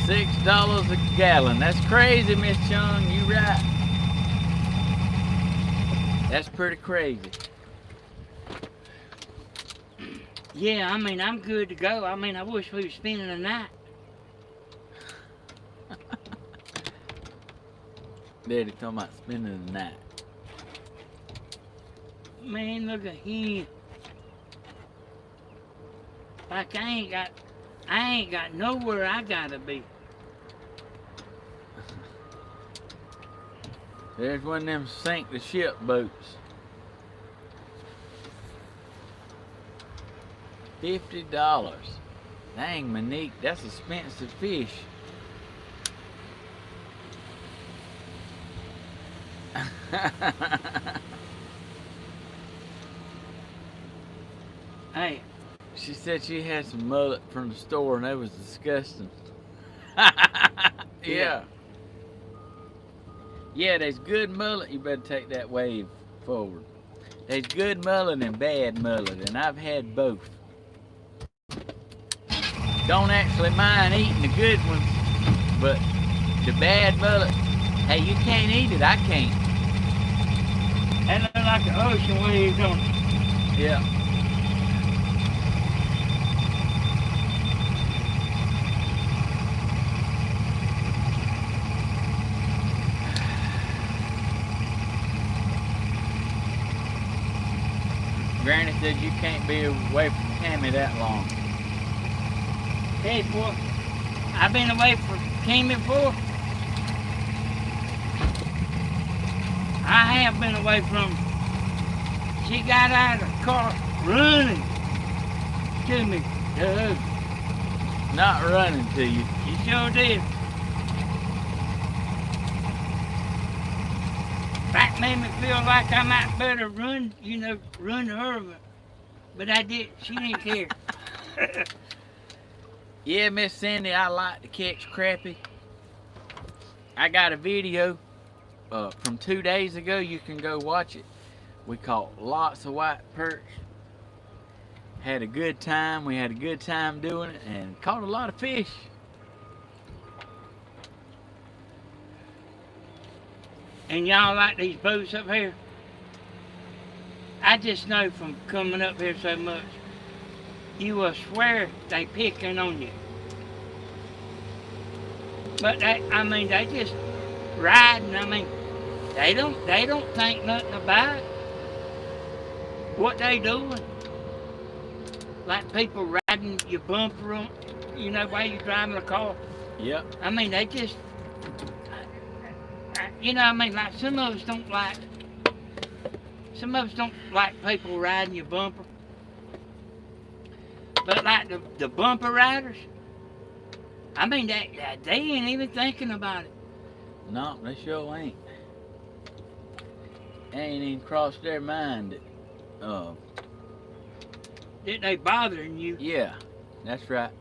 B: $6 a gallon. That's crazy, Miss Chung. You right. That's pretty crazy.
D: Yeah, I mean, I'm good to go. I mean, I wish we were spending the night.
B: Daddy talking about spending the night.
D: Man, look at him. Like I ain't got nowhere I gotta be.
B: There's one of them sink the ship boats. $50. Dang, Monique, that's expensive fish.
D: Hey,
B: She said she had some mullet from the store and that was disgusting. Yeah. Yeah, there's good mullet. You better take that wave forward. There's good mullet and bad mullet, and I've had both. Don't actually mind eating the good ones, but the bad mullet, hey, you can't eat it. I can't.
D: that look like the ocean waves on it.
B: Yeah. Granny said you can't be away from Tammy that long.
D: Hey, boy, I've been away from came before. I have been away from her. She got out of the car running to me, Doug.
B: Not running to you.
D: She sure did. That made me feel like I might better run, run to her, but I did. She didn't care.
B: Yeah, Miss Cindy, I like to catch crappie. I got a video from 2 days ago. You can go watch it. We caught lots of white perch. Had a good time. We had a good time doing it and caught a lot of fish.
D: And y'all like these boats up here? I just know from coming up here so much, you will swear they picking on you. But they just riding. They don't think nothing about it. What they doing? Like people riding your bumper on, while you're driving a car.
B: Yep.
D: They just, like some of us don't like people riding your bumper. But like the bumper riders, they ain't even thinking about it.
B: No, they sure ain't. Ain't even crossed their mind.
D: That they bothering you.
B: Yeah, that's right.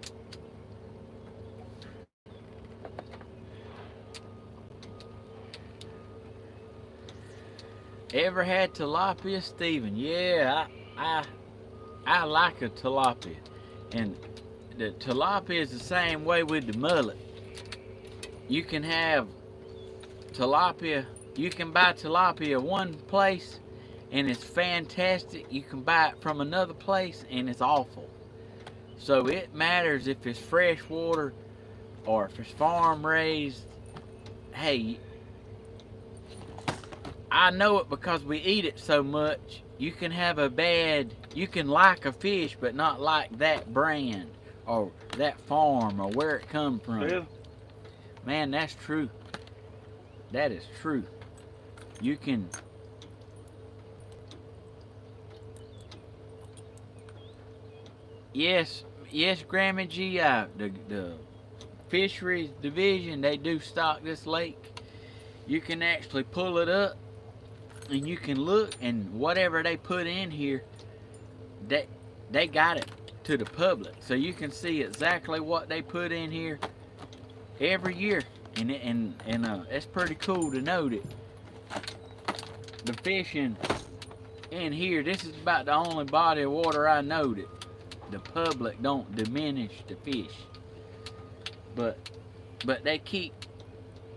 B: Ever had tilapia, Stephen? Yeah, I like a tilapia, and the tilapia is the same way with the mullet. You can have tilapia. You can buy tilapia one place, and it's fantastic. You can buy it from another place, and it's awful. So it matters if it's freshwater or if it's farm raised. Hey, I know it because we eat it so much. You can have you can like a fish, but not like that brand or that farm or where it come from.
D: Yeah.
B: Man, that's true. That is true. You can. Yes, Grandma G. The fisheries division, they do stock this lake. You can actually pull it up, and you can look, and whatever they put in here, they got it to the public, so you can see exactly what they put in here every year, and it's pretty cool to know that the fishing in here. This is about the only body of water I know that the public don't diminish the fish, but they keep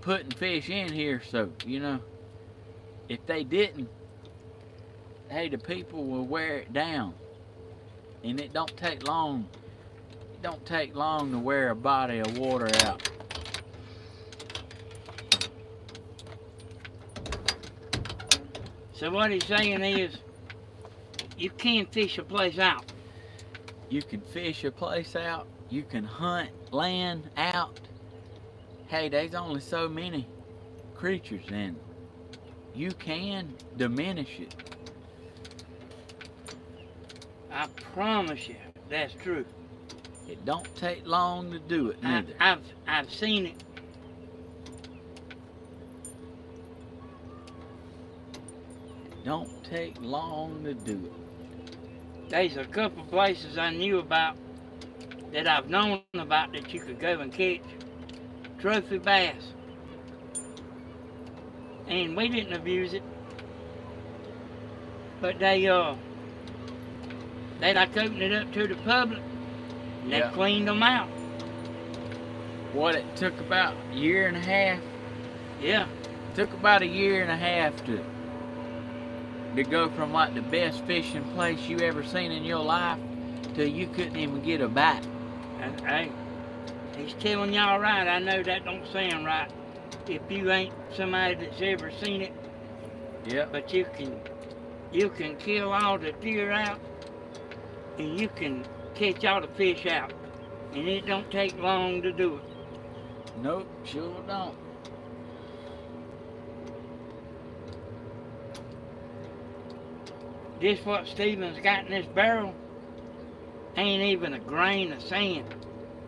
B: putting fish in here, so if they didn't, hey, the people will wear it down, and it don't take long. It don't take long to wear a body of water out.
D: So what he's saying is, you can fish a place out.
B: You can fish a place out. You can hunt land out. Hey, there's only so many creatures, and you can diminish it.
D: I promise you, that's true.
B: It don't take long to do it, neither.
D: I've seen it.
B: Don't take long to do it.
D: There's a couple places I knew about that I've known about that you could go and catch trophy bass. And we didn't abuse it. But they like opened it up to the public, and they cleaned them out.
B: What, it took about a year and a half?
D: Yeah.
B: It took about a year and a half to go from like the best fishing place you ever seen in your life till you couldn't even get a bite.
D: And hey, he's telling y'all right. I know that don't sound right if you ain't somebody that's ever seen it.
B: Yeah.
D: But you can kill all the deer out, and you can catch all the fish out, and it don't take long to do it.
B: Nope, sure don't.
D: This what Stephen's got in this barrel ain't even a grain of sand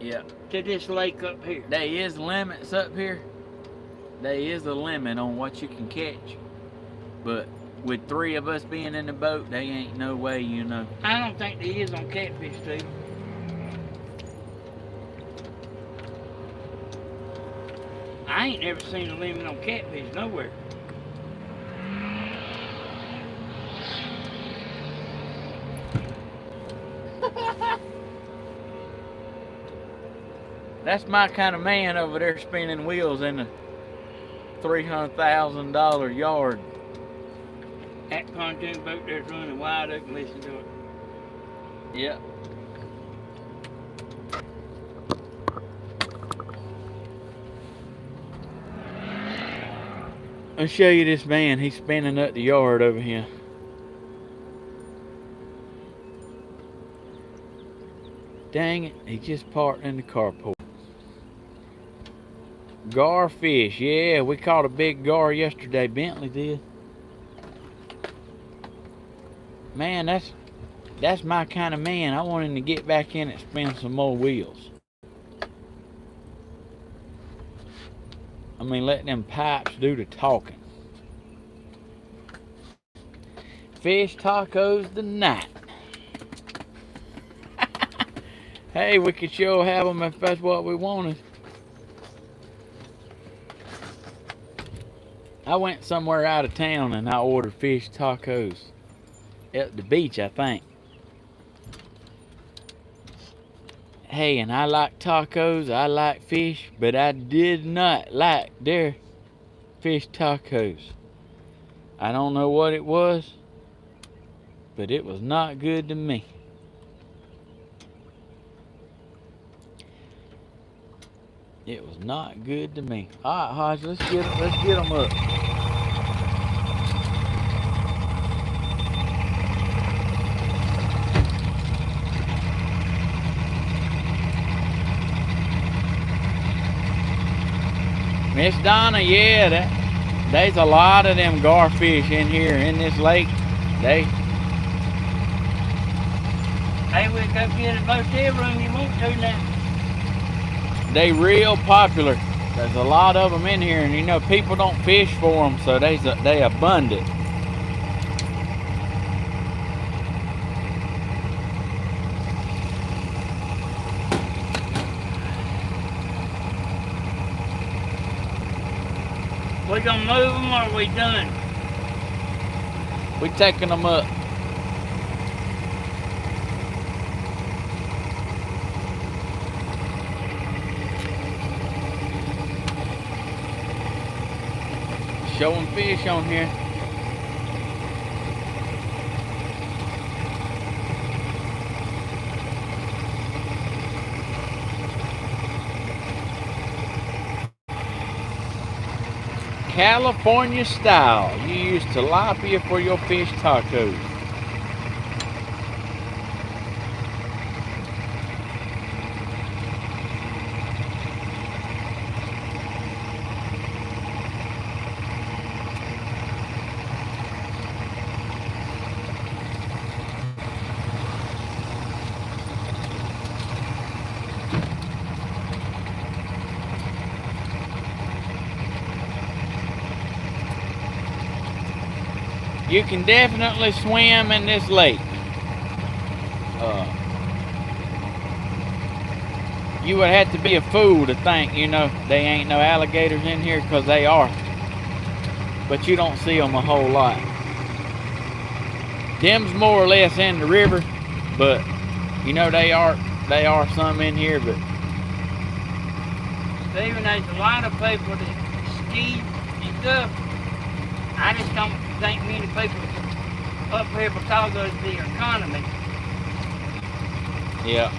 B: Yeah.
D: to this lake up here.
B: There is limits up here. There is a limit on what you can catch. But with 3 of us being in the boat, they ain't no way, you know.
D: I don't think there is on catfish, Stephen. I ain't never seen a limit on catfish nowhere.
B: That's my kind of man over there spinning wheels in a $300,000 yard.
D: That pontoon boat there's running wide open, listen to it.
B: Yep. I'll show you this man. He's spinning up the yard over here. Dang it, he just parked in the carport. Garfish, yeah, we caught a big gar yesterday. Bentley did. Man, that's my kind of man. I want him to get back in and spin some more wheels. I mean, let them pipes do the talking. Fish tacos tonight. Hey, we could sure have them if that's what we wanted. I went somewhere out of town and I ordered fish tacos at the beach, I think. Hey, and I like tacos, I like fish, but I did not like their fish tacos. I don't know what it was, but it was not good to me. It was not good to me. All right, Hodge, let's get them up. Miss Donna, yeah, there's a lot of them garfish in here in this lake.
D: Hey, we'll go get a motel room you want to now.
B: They real popular. There's a lot of them in here, and you know people don't fish for them, so they abundant.
D: We gonna move them or are we done?
B: We taking them up. Showing fish on here. California style. You use tilapia for your fish tacos. You can definitely swim in this lake. You would have to be a fool to think, you know, they ain't no alligators in here, because they are. But you don't see them a whole lot. Them's more or less in the river, but you know they are some in here. But
D: Stephen, there's a lot of people that ski and stuff. I just don't think many people up here because of the economy.
B: yeah.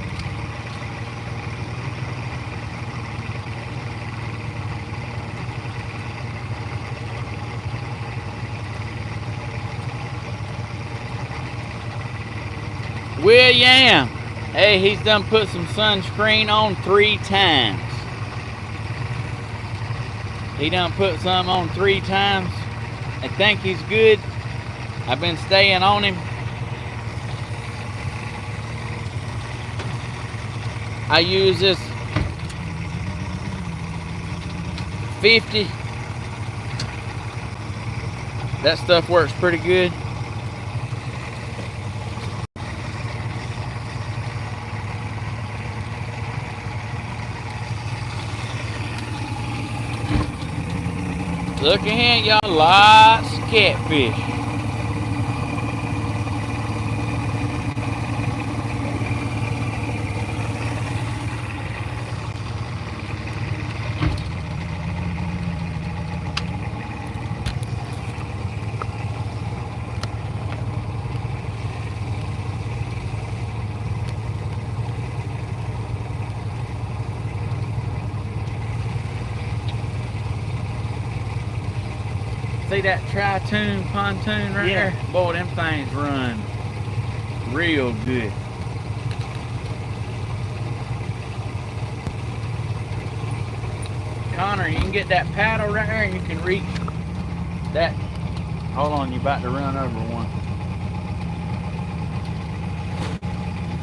B: William, hey, he's done put some sunscreen on 3 times. He done put some on 3 times. I think he's good. I've been staying on him. I use this 50. That stuff works pretty good. Look ahead, y'all, lots of catfish. See that tri-tune pontoon right
D: Yeah.
B: there? Boy, them things run real good. Connor, you can get that paddle right there and you can reach that. Hold on, you're about to run over one.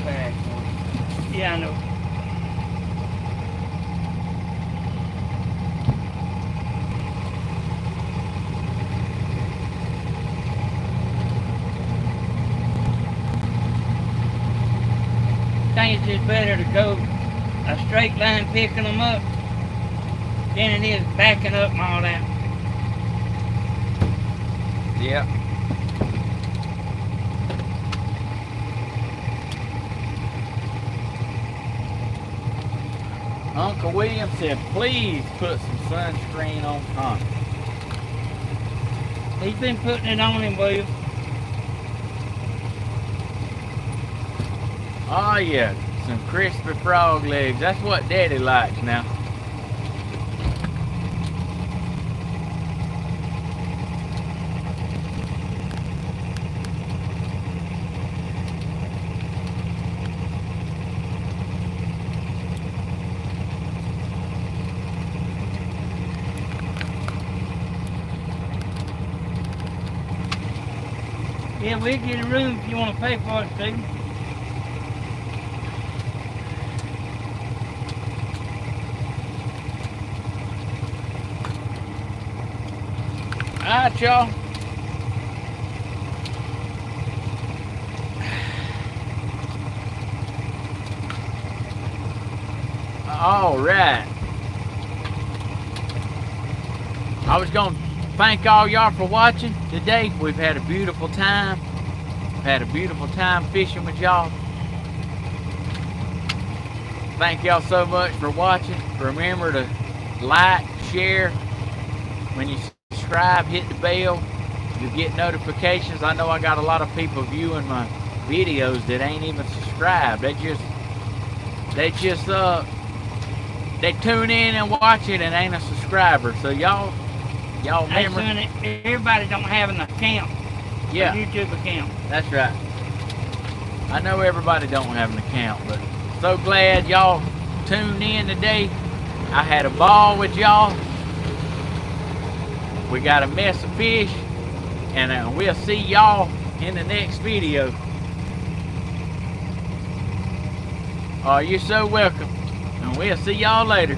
B: Back one.
D: Yeah, I know. I think it's just better to go a straight line picking them up than it is backing up and all that.
B: Yep. Uncle William said, please put some sunscreen on Connor.
D: He's been putting it on him, William.
B: Oh yeah, some crispy frog legs. That's what Daddy likes now.
D: Yeah, we'll get a room if you want to pay for it, Stephen.
B: Alright, y'all. Alright. I was going to thank all y'all for watching today. We've had a beautiful time. Had a beautiful time fishing with y'all. Thank y'all so much for watching. Remember to like, share. When you subscribe, hit the bell. You'll get notifications. I know I got a lot of people viewing my videos that ain't even subscribed. They tune in and watch it and ain't a subscriber. So y'all remember.
D: Everybody don't have an account.
B: Yeah.
D: A YouTube account.
B: That's right. I know everybody don't have an account, but so glad y'all tuned in today. I had a ball with y'all. We got a mess of fish, and we'll see y'all in the next video. You're so welcome, and we'll see y'all later.